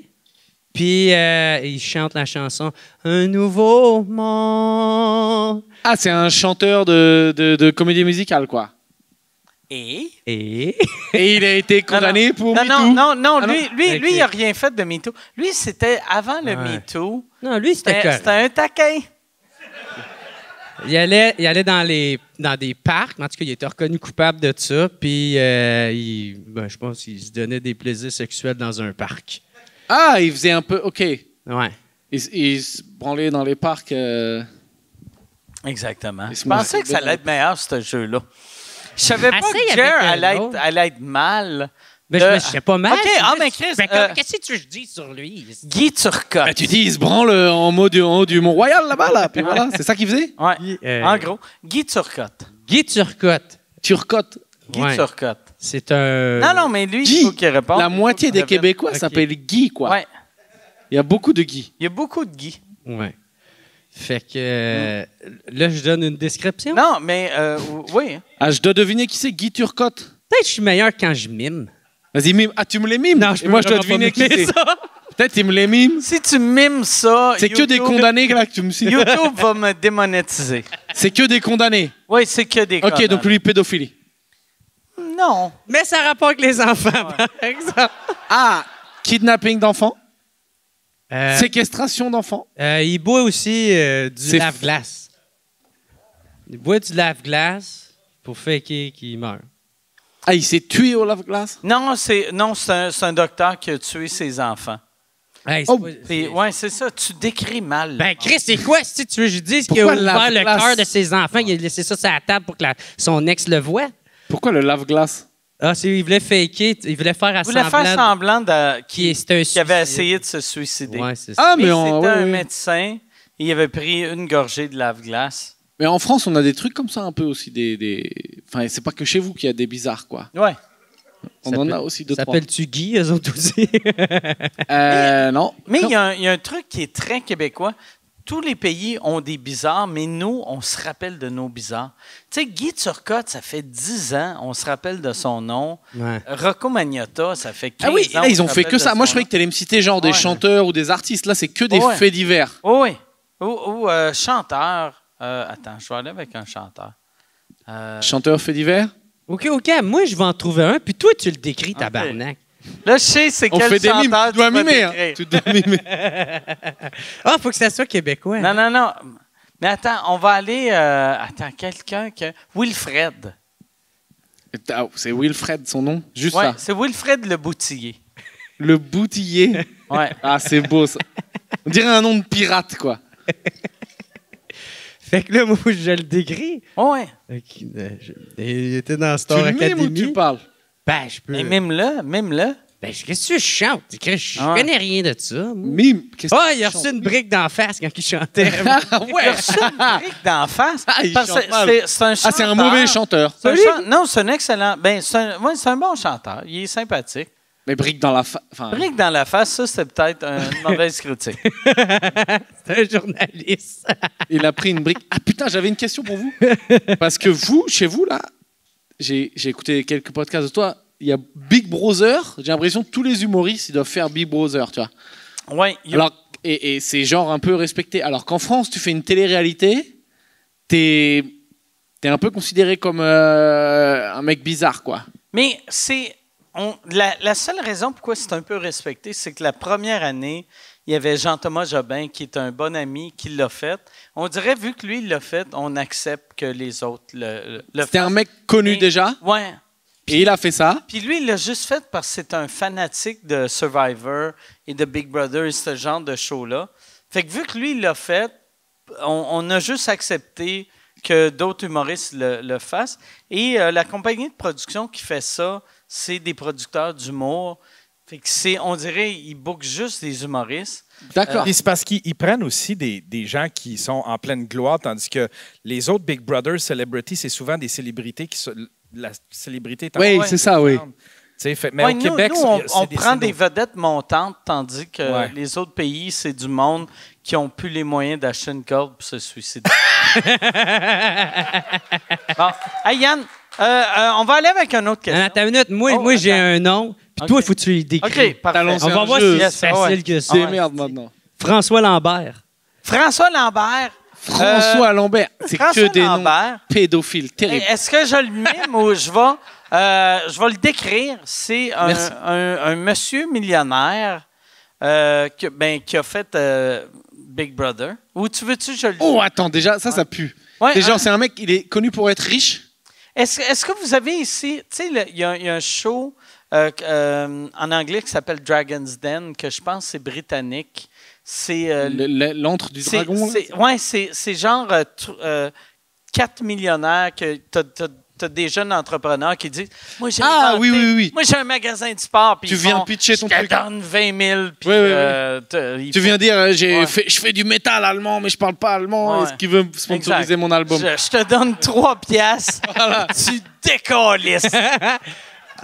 G: puis il chante la chanson « Un nouveau monde
F: Ah, c'est un chanteur de comédie musicale, quoi. ».
C: Et
F: Et il a été condamné pour MeToo.
C: Non,
F: Ah,
C: lui, il n'a rien fait de MeToo. Lui, c'était avant le MeToo.
G: Non, lui, c'était correct.
C: C'était un taquin.
G: Il allait dans des parcs, en tout cas, il était reconnu coupable de ça, puis je pense qu'il se donnait des plaisirs sexuels dans un parc.
F: Ah, il faisait un peu... OK.
G: Ouais.
F: Il se branlait dans les parcs.
C: Exactement.
F: Il se
C: Je pensais que ça allait être meilleur, ce jeu-là. Je savais pas que Jer allait être mal
G: Mais je sais pas mal.
C: OK, mais Chris...
G: qu'est-ce que tu veux que je dise sur lui?
C: Guy Turcotte.
F: Ben, tu dis, il se branle en haut du Mont-Royal, là-bas, là. Puis voilà, c'est ça qu'il faisait?
C: Ouais, en gros. Guy Turcotte.
G: Guy Turcotte.
F: Turcotte.
C: Guy Turcotte.
G: C'est un...
C: Non, mais lui,
F: Guy.
C: il faut qu'il réponde.
F: La moitié des Québécois s'appellent Guy, quoi.
C: Ouais.
F: Il y a beaucoup de Guy.
C: Il y a beaucoup de Guy.
G: Ouais. Fait que... là, je donne une description.
C: Non, mais oui.
F: Ah, je dois deviner qui c'est, Guy Turcotte.
G: Peut-être que je suis meilleur quand je mime.
F: Vas-y, mime. Ah, tu me les mimes?
G: Non,
F: Et moi, je dois deviner qui c'est. Peut-être il me les mime.
C: Si tu mimes ça...
F: C'est que des condamnés, là, que tu me cites.
C: YouTube va me démonétiser.
F: C'est que des condamnés.
C: Oui, c'est que des
F: OK, donc lui, pédophilie.
C: Non.
G: Mais ça rapporte avec les enfants, par exemple.
F: Ah, kidnapping d'enfants.
G: Euh,
F: Séquestration d'enfants.
G: il boit aussi du
F: C'est
G: lave-glace. Il boit du lave-glace pour faker qu'il meurt.
F: Ah, il s'est tué au lave-glace?
C: Non, c'est un docteur qui a tué ses enfants.
G: Hey,
F: Oh.
C: Oui, c'est ça. Tu décris mal.
G: Ben, Chris, c'est quoi, si tu veux que je dise qu'il a
F: Pourquoi
G: ouvert le
F: lave-glace?
G: cœur de ses enfants, il a laissé ça sur la table pour que son ex le voie?
F: Pourquoi le lave-glace?
G: Ah, il voulait faker, il voulait faire
C: il voulait faire semblant
G: qu'il avait
C: qu'il avait essayé de se suicider.
G: Ouais, c'est ça.
F: Ah,
C: Mais
F: mais
C: c'était un
F: ouais.
C: médecin. Il avait pris une gorgée de lave-glace.
F: Mais en France, on a des trucs comme ça un peu aussi. Enfin, c'est pas que chez vous qu'il y a des bizarres, quoi.
C: Ouais.
F: On en a aussi deux, trois.
G: S'appelles-tu Guy, eux autres aussi?
F: Non.
C: Mais il y a un truc qui est très québécois. Tous les pays ont des bizarres, mais nous, on se rappelle de nos bizarres. Tu sais, Guy Turcotte, ça fait 10 ans, on se rappelle de son nom.
G: Ouais.
C: Rocco Magnotta, ça fait 15
F: Ah oui,
C: ans.
F: là, ils
C: on
F: ont
C: se
F: fait
C: rappelle
F: que
C: de
F: ça. Moi, je
C: son
F: croyais que tu allais me citer genre des
C: Ouais.
F: chanteurs ou des artistes. Là, c'est que des
C: Ouais.
F: faits divers.
C: nom. Oui. Ou chanteur. Attends, je vais aller avec un chanteur.
F: Chanteurs faits divers?
G: OK, moi, je vais en trouver un, puis toi, tu le décris, tabarnak.
C: Là, je sais c'est
F: On
C: quel
F: fait des mimes.
C: chanteur
F: Tu dois
C: vas
F: mimer. Hein.
C: décrire.
F: Tu dois mimer.
G: Ah, faut que ça soit québécois.
C: Non. Mais attends, on va aller... quelqu'un que... Wilfred.
F: Ah, c'est Wilfred, son nom. Juste
C: Oui,
F: ça.
C: c'est Wilfred Le Boutillier.
F: Le Boutillier.
C: Ouais.
F: Ah, c'est beau, ça. On dirait un nom de pirate, quoi.
G: Fait que là, moi, je le décris.
C: Ouais.
G: Il était dans
F: Tu
G: Star
F: le mimes
G: Academy.
F: ou tu parles?
G: Ben, je peux.
C: Mais même-le.
G: Ben, qu'est-ce que je chante? Je
C: Ouais.
G: connais rien de ça. moi.
F: Mime. Qu'est-ce
G: Ah,
F: que
G: il a
F: tu
G: reçu
F: chantes?
G: une brique d'en face quand il chantait.
F: Ah,
C: Il a
F: ouais.
C: reçu une brique d'en face.
F: Ah, il
C: Parce
F: chante
C: que
F: mal.
C: c'est un chanteur.
F: Ah, c'est un mauvais chanteur.
C: C'est non, c'est un excellent... Ben, c'est un bon chanteur. Il est sympathique.
F: Mais brique dans la face. Enfin,
C: Brique dans la face, ça, c'est peut-être une mauvaise critique.
G: C'est un journaliste.
F: il a pris une brique. Ah putain, j'avais une question pour vous. Parce que vous, chez vous, là, j'ai écouté quelques podcasts de toi. Il y a Big Brother. J'ai l'impression que tous les humoristes, ils doivent faire Big Brother, tu vois.
C: Ouais.
F: Alors, et c'est genre un peu respecté. Alors qu'en France, tu fais une télé-réalité, t'es un peu considéré comme un mec bizarre, quoi.
C: Mais c'est... la seule raison pourquoi c'est un peu respecté, c'est que la première année, il y avait Jean-Thomas Jobin, qui est un bon ami, qui l'a fait. On dirait, vu que lui, il l'a fait, on accepte que les autres le
F: C'était un mec connu
C: Mais-
F: déjà,
C: Ouais.
F: et il a fait ça.
C: Puis lui, il l'a juste fait parce que c'est un fanatique de Survivor et de Big Brother et ce genre de show-là. Fait que vu que lui, il l'a fait, on a juste accepté que d'autres humoristes le fassent. Et la compagnie de production qui fait ça, c'est des producteurs d'humour. Fait que on dirait, ils bookent juste des humoristes.
F: D'accord.
D: Puis c'est parce qu'ils prennent aussi des gens qui sont en pleine gloire, tandis que les autres Big Brother celebrities, c'est souvent des célébrités qui sont. La célébrité est
F: Oui,
D: encore
F: c'est ça, oui.
D: différente. Tu sais, mais
C: Ouais,
D: au
C: nous,
D: Québec,
C: on
D: c'est
C: prend des
D: c'est
C: vedettes montantes, tandis que
D: Ouais.
C: les autres pays, c'est du monde qui n'ont plus les moyens d'acheter une corde pour se suicider. Bon. Hey, Yann, on va aller avec une autre question.
G: Attends une minute. Moi,
C: Oh,
G: j'ai
C: attends.
G: un nom, puis
C: Ok.
G: toi, il faut que tu le décris.
C: OK, parfait.
F: Allons-y.
G: On va
F: un
G: voir
F: jeu.
G: si c'est
C: Yes,
G: facile
C: ouais.
G: que ça.
F: Des merdes maintenant.
G: François Lambert.
C: François Lambert.
F: François Lambert, c'est
C: François
F: que des noms
C: Lambert.
F: pédophiles, terribles.
C: Est-ce que je le mime ou je vais le décrire? C'est
F: Merci.
C: un monsieur millionnaire qui a fait Big Brother. Ou tu veux-tu que je le dise?
F: Oh, attends, déjà, ça pue.
C: Ouais,
F: Déjà, c'est un mec, il est connu pour être riche.
C: Est-ce que vous avez ici, tu sais, il y a un show en anglais qui s'appelle Dragon's Den, que je pense c'est britannique. C'est
F: L'antre du dragon. là.
C: c'est genre 4 millionnaires que t'as tu as des jeunes entrepreneurs qui disent moi, j'ai
F: Ah,
C: inventé-
F: oui.
C: moi, j'ai un magasin de sport. Puis
F: Tu
C: ils
F: viens
C: font,
F: pitcher ton
C: je te
F: truc.
C: donne 20 000. Puis,
F: Oui. Tu viens dire,
C: Ouais.
F: je fais du métal allemand, mais je parle pas allemand.
C: Ouais.
F: Est-ce qu'il veut sponsoriser
C: Exact.
F: mon album?
C: Je te donne 3 piastres. Tu décollisses.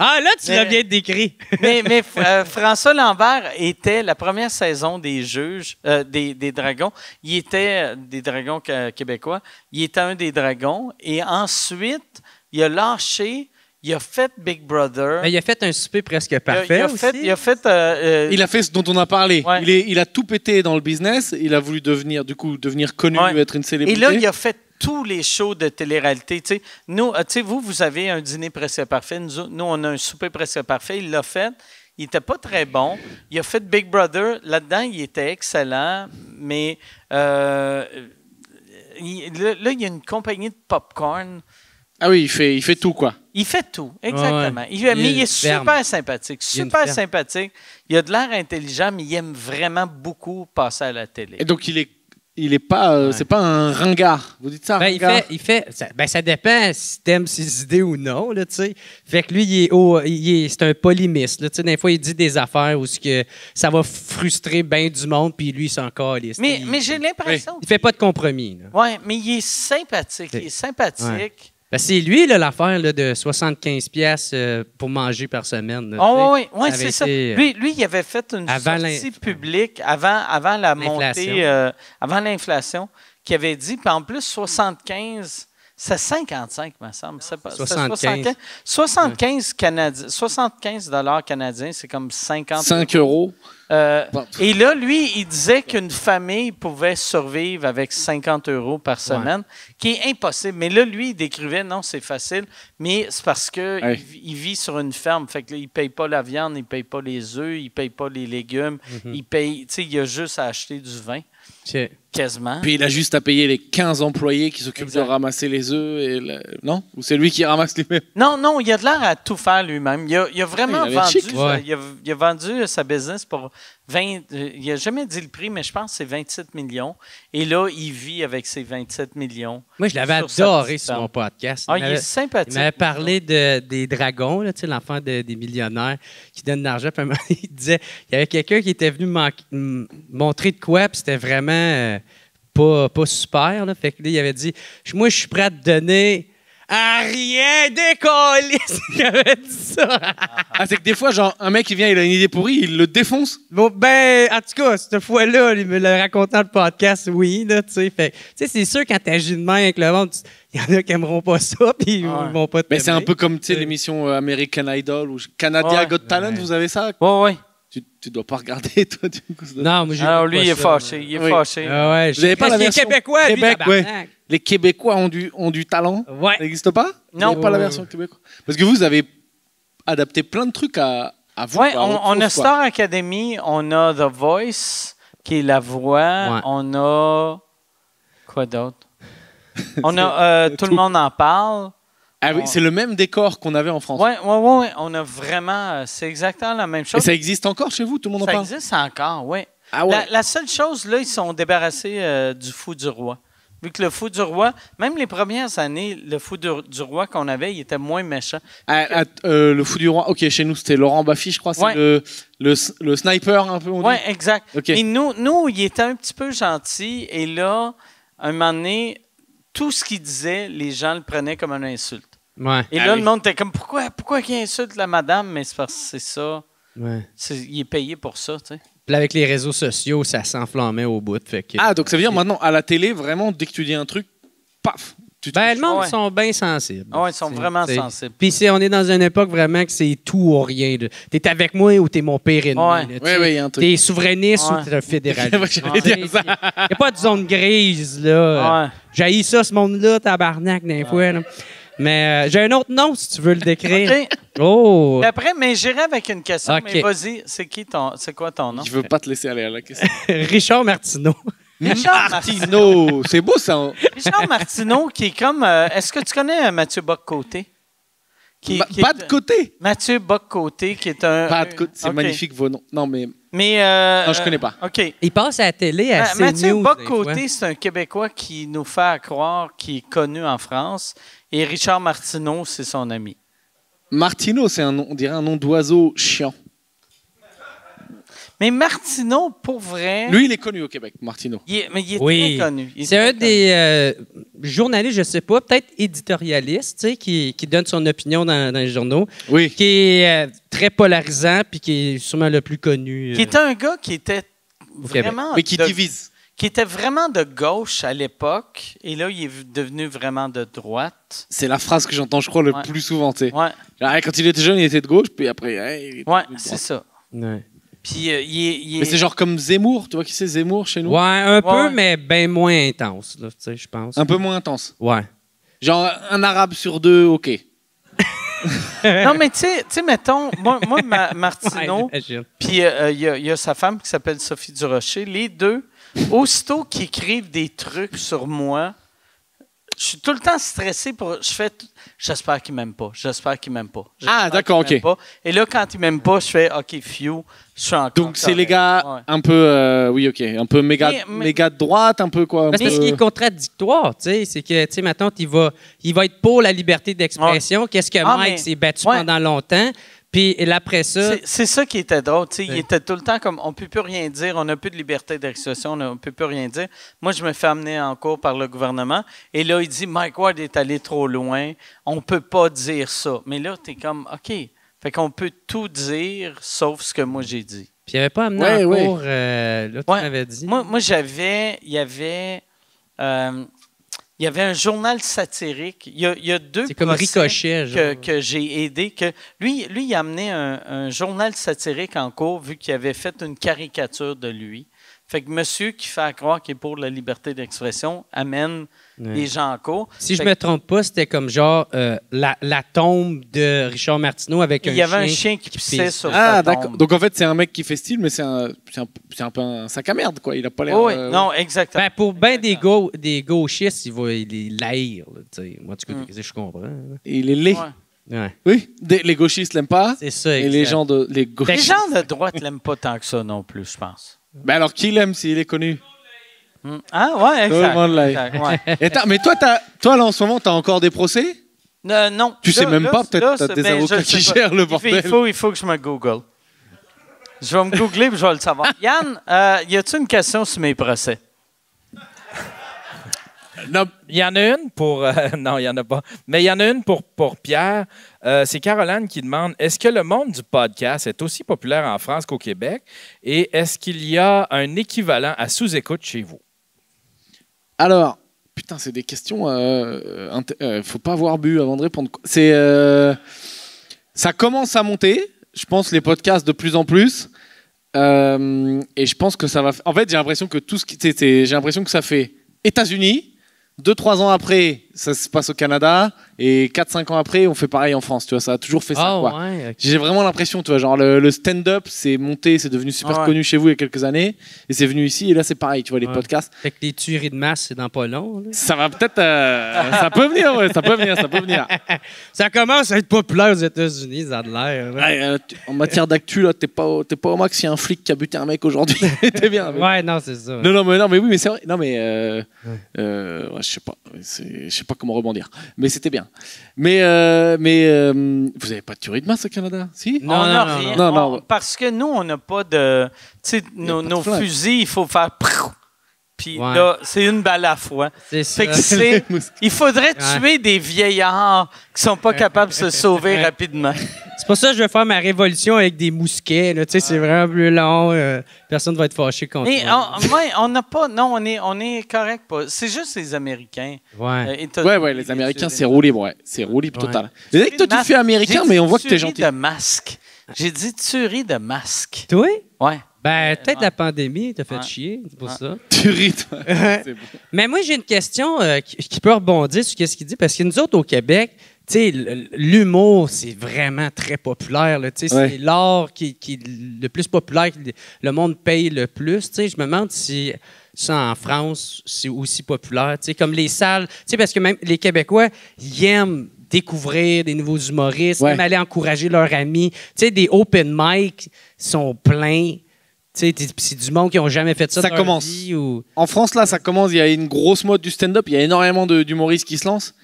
G: Ah, là, tu l'as
C: Mais-
G: bien décrit.
C: mais François Lambert était la première saison des juges, des dragons. Il était des dragons québécois. Il était un des dragons. Et ensuite, il a lâché, il a fait Big Brother.
G: Mais il a fait un souper presque parfait aussi.
C: Il a fait
F: Il a fait ce dont on a parlé.
C: Ouais.
F: Il a tout pété dans le business. Il a voulu devenir connu,
C: Ouais.
F: être une
C: Et
F: célébrité.
C: là, il a fait tous les shows de télé-réalité. Tu sais, nous, tu sais, vous avez un dîner presque parfait. Nous, on a un souper presque parfait. Il l'a fait. Il n'était pas très bon. Il a fait Big Brother. Là-dedans, il était excellent. Mais là, il y a une compagnie de popcorn.
F: Ah oui, il fait tout, quoi.
C: Il fait tout, exactement.
G: Ouais.
C: Mais il est
G: ferme.
C: super sympathique.
G: Il y a une
C: Super
G: ferme.
C: sympathique. Il a de l'air intelligent, mais il aime vraiment beaucoup passer à la télé.
F: Et donc, il est pas, c'est pas un ringard. Vous dites ça,
G: Ben,
F: ringard?
G: ça dépend si t'aimes ses idées ou non, là, tu sais. Fait que lui, c'est un polymiste, là, tu sais. Des fois, il dit des affaires où ça va frustrer bien du monde, puis lui, il s'en calisse.
C: Mais
G: il,
C: j'ai l'impression...
G: il fait pas de compromis, là.
C: Oui, mais il est sympathique. Il est sympathique.
G: Ouais. Ben, c'est lui, là, l'affaire là, de 75 pièces pour manger par semaine. Là,
C: Oh,
G: tu sais.
C: oui,
G: avait
C: c'est ça.
G: été,
C: Lui, il avait fait une
G: avant
C: sortie publique avant la montée, avant l'inflation, qui avait dit, puis en plus, 75, c'est 55, me semble. C'est pas,
G: 75.
C: 75 $ canadiens, c'est comme 50
F: 5 euros.
C: Et là, lui, il disait qu'une famille pouvait survivre avec 50 € par semaine, qui est impossible. Mais là, lui, il décrivait, non, c'est facile, mais c'est parce qu'il il vit sur une ferme. Fait que là, il ne paye pas la viande, il ne paye pas les œufs, il ne paye pas les légumes. Il paye, tu sais, il a juste à acheter du vin, quasiment.
F: Puis il a juste à payer les 15 employés qui s'occupent de ramasser les œufs. Non? Ou c'est lui qui ramasse lui-même?
C: Non, il a de l'air à tout faire lui-même. Il a vraiment
F: il avait
C: vendu,
F: chic.
C: il a vendu sa business pour 20... il n'a jamais dit le prix, mais je pense que c'est 27 millions. Et là, il vit avec ses 27 millions.
G: Moi, je l'avais
C: sur sa
G: adoré
C: petite
G: sur
C: ferme.
G: mon podcast.
C: Ah, il est sympathique.
G: Il m'avait parlé des dragons, là, tu sais, l'enfant des millionnaires qui donne de l'argent. Puis à un moment, il disait il y avait quelqu'un qui était venu montrer de quoi, puis c'était vraiment pas super. Là. Fait que là, il avait dit moi, je suis prêt à te donner à rien décoller. Il avait dit ça.
F: Ah, c'est que des fois, genre, un mec qui vient, il a une idée pourrie, il le défonce.
G: Bon, ben, en tout cas, cette fois-là, il me l'a raconté dans le podcast, oui, là, tu sais. Fait, tu sais, c'est sûr, quand t'agis de même avec le monde, il y en a qui aimeront pas ça, puis ils vont pas te
F: Mais c'est un peu comme, tu sais, l'émission American Idol ou Canada Got Talent, vous avez ça?
C: Oui.
F: Tu dois pas regarder, toi, du coup.
G: Non, moi, j'ai
C: Alors,
G: pas
C: lui, il est
G: ça,
C: fâché. Il est
F: Oui.
C: fâché.
G: Ah ouais,
F: Vous avez pas la
G: parce qu'il est
F: version
G: québécois,
F: Québec,
G: lui, tabarnak.
F: Les Québécois ont du talent.
G: Ouais.
F: Ça n'existe pas? Vous
C: Non.
F: n'avez pas la version québécoise? Parce que vous avez adapté plein de trucs à vous.
C: Oui,
F: à votre
C: on a
F: sauce, quoi.
C: Star Academy, on a The Voice, qui est la voix.
G: Ouais.
C: On a... Quoi d'autre? On a Tout le monde en parle.
F: Ah oui, c'est le même décor qu'on avait en France.
C: Oui. On a vraiment... C'est exactement la même
F: Et
C: chose.
F: ça existe encore chez vous? Tout le monde en
C: Ça
F: parle?
C: existe encore, oui.
F: Ah ouais.
C: La seule chose, là, ils sont débarrassés du fou du roi. Vu que le fou du roi, même les premières années, le fou du roi qu'on avait, il était moins méchant.
F: Le fou du roi. Ok, chez nous, c'était Laurent Baffy, je crois. C'est
C: Ouais.
F: le sniper, un peu, on dit.
C: Oui, exact.
F: Ok.
C: Et nous, il était un petit peu gentil. Et là, un moment donné, tout ce qu'il disait, les gens le prenaient comme une insulte.
G: Ouais.
C: Et là, le monde était comme, pourquoi qu'il insulte la madame? Mais c'est parce que c'est ça.
G: Ouais.
C: Il est payé pour ça, tu sais.
G: Puis là, avec les réseaux sociaux, ça s'enflammait au bout. Fait que,
F: Ah, donc ça veut dire maintenant, à la télé, vraiment, dès que tu dis un truc, paf!
G: ben, le monde,
C: Ouais.
G: ils sont bien sensibles.
C: Ah ouais, ils sont vraiment
G: T'sais.
C: sensibles.
G: Puis on est dans une époque vraiment que c'est tout ou rien. T'es avec moi ou t'es mon pire ennemi.
C: Ouais.
G: là, t'sais.
F: Oui, il y a un truc.
G: T'es souverainiste
C: Ouais.
G: ou t'es un fédéraliste.
F: J'allais dire ça.
G: Il n'y a pas de zone grise, là.
C: Ouais.
G: J'haïs ça, ce monde-là, tabarnak, d'un fois. Là. Mais j'ai un autre nom, si tu veux le décrire.
C: OK.
G: Oh!
C: Puis après, mais j'irai avec une question.
G: OK.
C: Mais vas-y, c'est quoi ton nom?
F: Je veux pas te laisser aller à la question.
G: Richard Martineau.
C: Richard Martineau.
F: Tino, c'est beau ça.
C: Richard Martineau, qui est comme... est-ce que tu connais Mathieu Bock-Côté?
F: Pas de côté.
C: Mathieu Bock-Côté, qui est un...
F: Pas de côté. C'est
C: OK.
F: magnifique vos noms. Non, mais
C: Mais...
F: non, je connais pas.
C: OK.
G: Il passe à la télé à CNews.
C: Mathieu
G: des fois.
C: Bock-Côté, c'est un Québécois qui nous fait croire qu'il est connu en France. Et Richard Martineau, c'est son ami.
F: Martineau, c'est on dirait un nom d'oiseau chiant.
C: Mais Martineau, pour vrai...
F: Lui, il est connu au Québec, Martineau.
C: Mais il est très connu.
G: C'est un des journalistes, je sais pas, peut-être éditorialiste, tu sais, qui donne son opinion dans les journaux.
F: Oui.
G: Qui est très polarisant, puis qui est sûrement le plus connu.
C: Qui était un gars qui était
G: Québec.
C: vraiment...
F: Mais qui divise.
C: Qui était vraiment de gauche à l'époque, et là, il est devenu vraiment de droite.
F: C'est la phrase que j'entends, je crois, le plus souvent, tu sais.
C: Ouais,
F: Quand il était jeune, il était de gauche, puis après, il était
C: ouais,
F: de
C: c'est
F: droite.
C: ça.
G: Ouais.
C: Puis il est...
F: Mais c'est genre comme Zemmour, tu vois qui c'est Zemmour chez nous?
G: Ouais, un peu,
C: Ouais.
G: mais bien moins intense, là, tu sais, je pense.
F: Un peu moins intense.
G: Ouais.
F: Genre un arabe sur deux, ok.
C: Non, mais tu sais, mettons, moi Martineau,
G: Ouais, j'imagine.
C: puis il y a sa femme qui s'appelle Sophie Durocher. Les deux, aussitôt qu'ils écrivent des trucs sur moi, je suis tout le temps stressé j'espère qu'il m'aime pas. J'espère qu'il m'aime pas.
F: Ah, d'accord,
C: qu'il m'aime
F: ok.
C: pas. Et là, quand il m'aime pas, je fais OK, phew, je suis encore.
F: Donc c'est les
C: correct.
F: gars
C: Ouais.
F: un peu, oui, ok, un peu méga de droite, un peu quoi.
G: Parce que ce qui est contradictoire, tu sais, c'est que, tu sais, maintenant, il va être pour la liberté d'expression. Qu'est-ce que Mike
C: mais-
G: s'est battu
C: ouais.
G: pendant longtemps. Puis après ça,
C: C'est ça qui était drôle. Tu sais, il
G: Oui.
C: était tout le temps comme on ne peut plus rien dire, on n'a plus de liberté d'expression, on ne peut plus rien dire. Moi, je me fais amener en cours par le gouvernement. Et là, il dit Mike Ward est allé trop loin, on ne peut pas dire ça. Mais là, tu es comme OK. Fait qu'on peut tout dire sauf ce que moi j'ai dit.
G: puis il n'avait pas amené en
F: Ouais.
G: cours, là, tu
C: Ouais.
G: m'avais dit.
C: Moi il y avait un journal satirique. Il y a deux
G: C'est comme
C: procès
G: Ricochet, genre.
C: que j'ai aidé. Lui, il a amené un journal satirique en cours vu qu'il avait fait une caricature de lui. Fait que monsieur qui fait croire qu'il est pour la liberté d'expression amène les gens en cours.
G: Si je
C: Fait
G: me trompe pas, c'était comme genre la tombe de Richard Martineau avec
C: il y avait un chien qui pissait
G: pisse.
C: sur
F: Ah
C: sa
F: d'accord.
C: tombe.
F: Donc en fait c'est un mec qui fait style, mais c'est un peu un sac à merde quoi. Il a pas l'air.
C: Oui, non, exactement.
G: Ben, pour bien des gauchistes, il l'haïr. Moi, tu connais, je comprends. Là.
F: Il est laid.
C: Ouais.
G: Ouais.
F: Oui. Les gauchistes l'aiment pas.
G: C'est ça,
F: Et
G: exact.
F: les gens les
C: Les
F: gauchistes.
C: gens de droite l'aiment pas tant que ça non plus, je pense.
F: Ben alors qui l'aime s'il est connu?
C: Ah ouais,
F: Tout le
C: exact.
F: monde l'aime.
C: Exact, ouais.
F: Et mais toi là en ce moment t'as encore des procès?
C: Non.
F: Tu sais même pas, peut-être t'as des avocats
C: je sais
F: qui
C: pas.
F: gèrent le bordel.
C: Il faut que je me google. Je vais me googler et je vais le savoir. Yann, y a-t-il une question sur mes procès?
D: Non, il y en a une pour... non, il n'y en a pas. Mais il y en a une pour Pierre. C'est Caroline qui demande, est-ce que le monde du podcast est aussi populaire en France qu'au Québec? Et est-ce qu'il y a un équivalent à sous-écoute chez vous?
F: Alors, putain, c'est des questions. Faut pas avoir bu avant de répondre. Ça commence à monter. Je pense les podcasts de plus en plus. Et je pense que ça va. En fait, j'ai l'impression que j'ai l'impression que ça fait États-Unis. 2-3 ans après, ça se passe au Canada. Et 4-5 ans après, on fait pareil en France. Tu vois, ça a toujours fait ça.
G: Ah,
F: Quoi.
G: ouais, ok.
F: J'ai vraiment l'impression, tu vois, genre le stand-up, c'est monté, c'est devenu super
C: Ouais.
F: connu chez vous il y a quelques années. Et c'est venu ici. Et là, c'est pareil. Tu vois, les
G: Ouais.
F: podcasts.
G: Fait que les tueries de masse, c'est dans pas long. Là.
F: Ça va peut-être. Ça peut venir, ouais, ça peut venir.
G: Ça commence à être populaire aux États-Unis, ça a de l'air. là.
F: Ouais, en matière d'actu, là, t'es pas au max. Il y a un flic qui a buté un mec aujourd'hui. T'es bien. Mais...
G: Ouais, non, c'est ça.
F: Non, mais oui, mais c'est vrai. Non, mais ouais, je sais pas. Je sais pas comment rebondir. Mais c'était bien. Mais vous avez pas de tuerie de masse au Canada, si?
G: Non,
C: on n'a
G: non,
C: rien.
F: non.
C: Parce que nous, on n'a pas de... Tu sais, nos
F: flingue.
C: fusils, il faut faire... Puis
G: Ouais.
C: là, c'est une balle à la fois.
G: C'est ça.
C: Fait que il faudrait tuer des vieillards qui sont pas capables de se sauver rapidement.
G: C'est pour ça que je vais faire ma révolution avec des mousquets. Là. Tu sais, c'est vraiment plus long. Personne ne va être fâché contre
C: Et
G: moi.
C: on n'a pas... Non, on est correct. C'est juste les Américains.
G: Ouais.
C: États-Unis,
F: Ouais, les Américains, c'est roue libre, ouais. C'est roue libre
G: Ouais.
F: total. C'est vrai que toi, tu te fais américain, mais on voit que t'es gentil.
C: de masque. J'ai dit tuerie de masque.
G: Toi?
C: Ouais.
G: Ben, peut-être
C: ouais.
G: la pandémie t'a fait
C: Ouais.
G: chier, c'est pour
C: Ouais.
G: ça.
F: Tuerie, toi. C'est bon.
G: Mais moi, j'ai une question qui peut rebondir sur ce qu'il dit, parce que nous autres, au Québec, tu sais, l'humour, c'est vraiment très populaire. Là, tu sais,
F: Ouais.
G: c'est l'art qui est le plus populaire, que le monde paye le plus. Tu sais, je me demande si ça, en France, c'est aussi populaire. Tu sais, comme les salles, tu sais, parce que même les Québécois, ils aiment découvrir des nouveaux humoristes,
F: Ouais.
G: même aller encourager leurs amis. Tu sais, des open mic sont pleins. Tu sais, c'est du monde qui n'ont jamais fait ça
F: Ça
G: dans leur
F: commence.
G: vie. Ou...
F: En France, là, ça commence. Il y a une grosse mode du stand-up. Il y a énormément d'humoristes qui se lancent.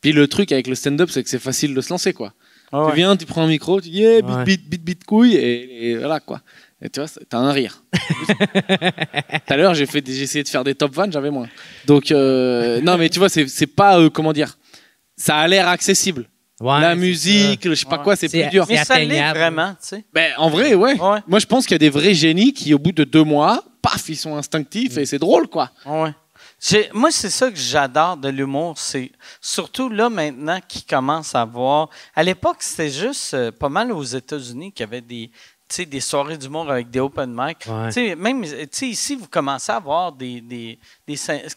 F: Puis le truc avec le stand-up, c'est que c'est facile de se lancer, quoi.
C: Ah ouais.
F: Tu viens, tu prends un micro, tu dis yeah, bit, couille, et voilà, quoi. Et tu vois, t'as un rire. Tout à l'heure, j'ai essayé de faire des top vannes, j'avais moins. Donc, non, mais tu vois, c'est pas, comment dire, ça a l'air accessible.
G: Ouais,
F: la musique, je sais pas quoi, c'est plus dur.
C: Mais ça l'est
G: atteignable.
C: vraiment, tu sais.
F: Ben, en vrai, ouais.
C: Ouais.
F: Moi, je pense qu'il y a des vrais génies qui, au bout de 2 mois, paf, ils sont instinctifs et c'est drôle, quoi.
C: Ouais. Moi, c'est ça que j'adore de l'humour. C'est surtout là, maintenant, qui commence à voir. À l'époque, c'était juste pas mal aux États-Unis qu'il y avait des soirées d'humour avec des open mic.
G: Ouais.
C: Même ici, vous commencez à avoir des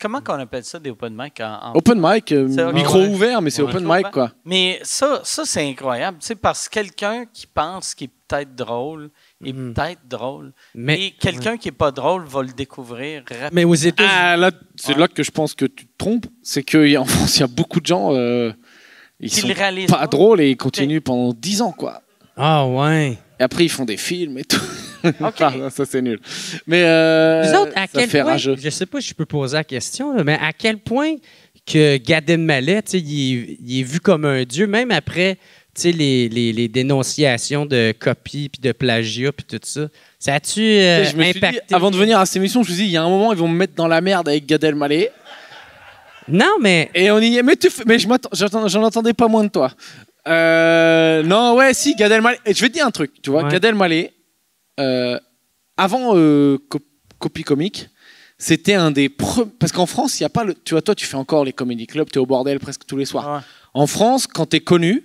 C: comment qu'on appelle ça, des open mic en
F: Open mic,
C: C'est-
F: micro
C: ouais.
F: ouvert, mais c'est
G: Ouais.
F: open mic, quoi.
C: Mais ça c'est incroyable. Parce que quelqu'un qui pense qu'il est peut-être drôle est peut-être drôle.
G: Mais-
C: Et quelqu'un qui n'est pas drôle va le découvrir rapidement.
G: Mais aux États-Unis.
F: Ah, là, c'est là que je pense que tu te trompes. C'est qu'en France, il y a beaucoup de gens, ils
C: Qui
F: sont
C: le réalisent
F: pas
C: pas.
F: drôles et ils continuent pendant 10 ans, quoi.
G: Ah, ouais.
F: Et après, ils font des films et tout.
C: OK.
F: Ah, ça, c'est nul. Mais
G: Vous autres, à
F: ça
G: quel
F: fait
G: point,
F: rageux.
G: je sais pas si je peux poser la question, là, mais à quel point que Gad Elmaleh, tu sais, il est vu comme un dieu, même après, tu sais, les dénonciations de copies puis de plagiat puis tout ça. Ça a-tu
F: Je me suis dit,
G: impacté?
F: avant de venir à cette émission, je me suis dit, il y a un moment, ils vont me mettre dans la merde avec Gad Elmaleh.
G: Non, mais...
F: Et on y est. Mais j'en entendais pas moins de toi. Non, ouais, si, Gad Elmaleh. Et je vais te dire un truc, tu vois.
G: Ouais.
F: Gad Elmaleh, avant Copy Comique, c'était un des premiers. Parce qu'en France, il n'y a pas le. Tu vois, toi, tu fais encore les comedy clubs, tu es au bordel presque tous les soirs.
C: Ouais.
F: En France, quand tu es connu,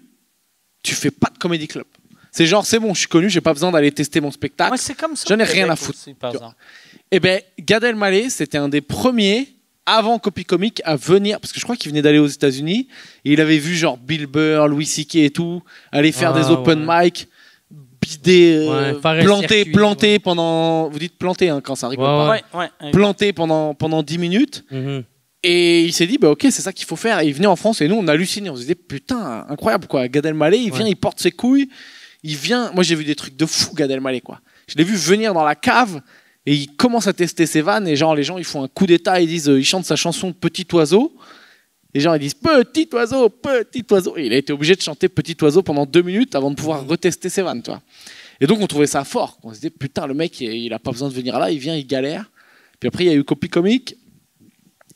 F: tu fais pas de comedy club. C'est genre, c'est bon, je suis connu, j'ai pas besoin d'aller tester mon spectacle.
C: Ouais, c'est comme ça.
F: J'en ai
C: au
F: rien à
C: Québec
F: foutre.
C: aussi, par
F: Tu vois.
C: exemple.
F: Eh bien, Gad Elmaleh, c'était un des premiers, avant Copy Comique, à venir, parce que je crois qu'il venait d'aller aux États-Unis, et il avait vu genre Bill Burr, Louis C.K. et tout, aller faire des open mic, bider,
G: Ouais, faire un circuit,
F: planter pendant... Vous dites planter hein, quand ça rigole
G: Ouais,
F: pas.
C: Ouais.
F: Planter pendant 10 minutes,
G: Mhm.
F: et il s'est dit, bah, ok, c'est ça qu'il faut faire. Et il venait en France, et nous, on hallucinait. On se disait, putain, incroyable, quoi. Gad Elmaleh, il vient, il porte ses couilles, il vient... Moi, j'ai vu des trucs de fou, Gad Elmaleh, quoi. Je l'ai vu venir dans la cave, et il commence à tester ses vannes, et genre, les gens, ils font un coup d'état, ils disent, ils chantent sa chanson Petit Oiseau. Les gens, ils disent Petit Oiseau, Petit Oiseau. Et il a été obligé de chanter Petit Oiseau pendant 2 minutes avant de pouvoir retester ses vannes, tu vois. Et donc, on trouvait ça fort. On se disait, putain, le mec, il a pas besoin de venir là, il vient, il galère. Puis après, il y a eu Copy Comique.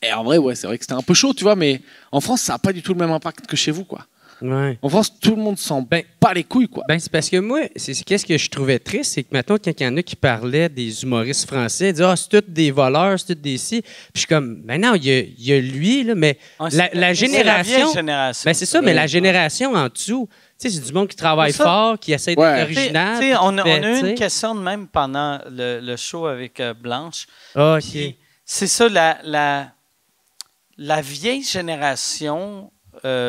F: Et en vrai, ouais, c'est vrai que c'était un peu chaud, tu vois, mais en France, ça n'a pas du tout le même impact que chez vous, quoi.
G: Ouais.
F: En France, tout le monde s'en
G: Ben-
F: pas les couilles, quoi.
G: Ben, c'est parce que moi, qu'est-ce que je trouvais triste, c'est que maintenant, quand il y en a qui parlaient des humoristes français, ils disaient, ah, c'est tous des voleurs, c'est tous des ci. Puis je suis comme, ben non, il y a lui, là, mais
C: Ouais,
G: la
C: c'est la
G: génération.
C: vieille génération.
G: Ben, c'est ça, mais la génération en dessous, tu sais, c'est du monde qui travaille
C: C'est ça.
G: fort, qui essaie d'être
F: Ouais.
G: original.
C: Tu sais, on a
G: puis qui fait,
C: eu
G: tu sais.
C: une question de même pendant le show avec Blanche.
G: Ah, OK.
C: Puis, c'est ça, la vieille génération,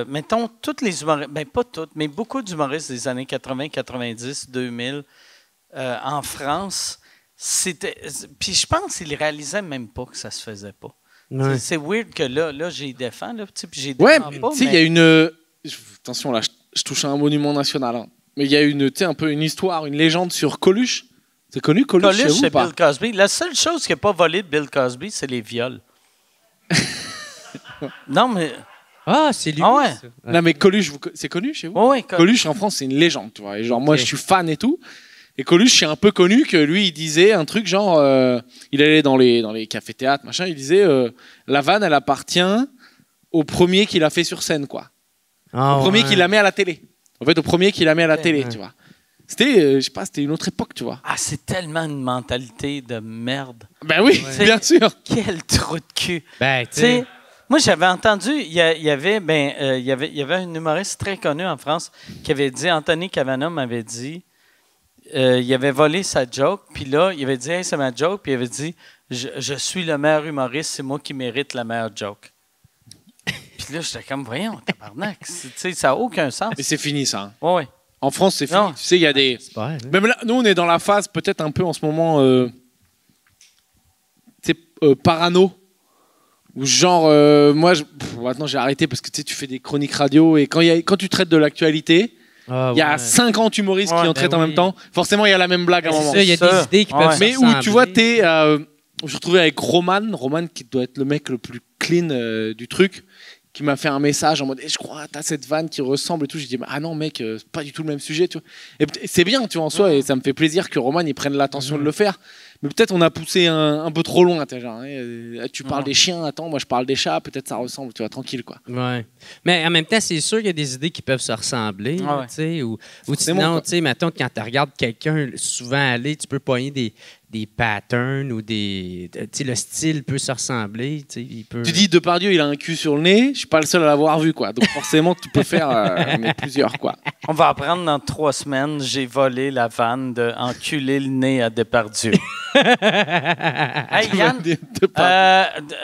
C: mettons, toutes les humoristes, ben pas toutes, mais beaucoup d'humoristes des années 80, 90, 2000 en France, c'était. Puis je pense qu'ils ne réalisaient même pas que ça se faisait pas.
G: Ouais.
C: C'est weird que là, j'ai défend, là, tu sais, puis j'ai
F: Ouais,
C: défends pas,
F: tu sais, il y a une. Attention, là, je touche à un monument national. Hein. Mais il y a un peu une histoire, une légende sur Coluche. C'est connu, Coluche, chez
C: Coluche,
F: vous,
C: c'est
F: ou pas?
C: Bill Cosby. La seule chose qui n'a pas volé de Bill Cosby, c'est les viols. Non, mais.
G: Ah, c'est lui.
C: Ah ouais.
G: ça.
F: Non, mais Coluche, c'est connu chez vous?
C: Ouais,
F: Coluche, en France, c'est une légende, tu vois. Et genre, moi,
G: Ok.
F: je suis fan et tout. Et Coluche, c'est un peu connu que lui, il disait un truc genre... il allait dans les cafés-théâtres, machin, il disait la vanne, elle appartient au premier qui l'a fait sur scène, quoi.
G: Ah,
F: Au premier
G: ouais.
F: qui la met à la télé. En fait, au premier qui la met à la
C: Ouais.
F: télé, tu vois. C'était, je sais pas, c'était une autre époque, tu vois.
C: Ah, c'est tellement une mentalité de merde.
F: Ben oui,
C: Ouais.
F: bien sûr.
C: Quel trou de cul.
G: Ben, tu
C: Tu sais,
G: sais.
C: moi, j'avais entendu, il y avait un humoriste très connu en France qui avait dit, Anthony Cavana m'avait dit, il avait volé sa joke, puis là, il avait dit, hey, c'est ma joke, puis il avait dit, je suis le meilleur humoriste, c'est moi qui mérite la meilleure joke. Puis là, j'étais comme, voyons, tabarnak, tu sais, ça n'a aucun sens.
F: Mais c'est fini, ça. Hein.
C: Ouais, ouais.
F: En France, c'est fini.
C: Non.
F: Tu sais, il y a des...
G: C'est pas, hein.
F: Même là, nous, on est dans la phase, peut-être un peu en ce moment, tu sais, parano. Ou genre, moi, maintenant j'ai arrêté parce que tu sais, tu fais des chroniques radio et quand tu traites de l'actualité,
G: Ah,
F: il y a
G: ouais.
F: 50 humoristes qui
C: Ouais,
F: en traitent
G: ben
F: en
G: oui.
F: même temps. Forcément, il y a la même blague à un
G: C'est
F: moment.
G: ça, il y a
C: Ça.
G: des idées qui
C: Ouais.
G: peuvent
F: Mais
G: se
F: où tu vois,
G: ressembler.
F: je me retrouvais avec Roman qui doit être le mec le plus clean du truc, qui m'a fait un message en mode je crois t'as cette vanne qui ressemble et tout. J'ai dit ah non mec, c'est pas du tout le même sujet, tu vois. Et c'est bien, tu vois, en soi, et ça me fait plaisir que Roman il prenne l'attention de le faire. Mais peut-être on a poussé un peu trop loin. Genre, tu parles des chiens, attends, moi je parle des chats, peut-être ça ressemble, tu vois, tranquille quoi.
G: Ouais. Mais en même temps, c'est sûr qu'il y a des idées qui peuvent se ressembler.
C: Ah ouais.
G: Tu sais, ou sinon, tu sais, mettons, quand tu regardes quelqu'un souvent aller, tu peux pogner des patterns ou des. Tu sais, le style peut se ressembler. Tu sais, il peut...
F: Tu dis Depardieu, il a un cul sur le nez, je suis pas le seul à l'avoir vu quoi. Donc forcément, tu peux faire mais plusieurs quoi.
C: On va apprendre dans 3 semaines, j'ai volé la vanne de enculer le nez à Depardieu. Hey, Yann,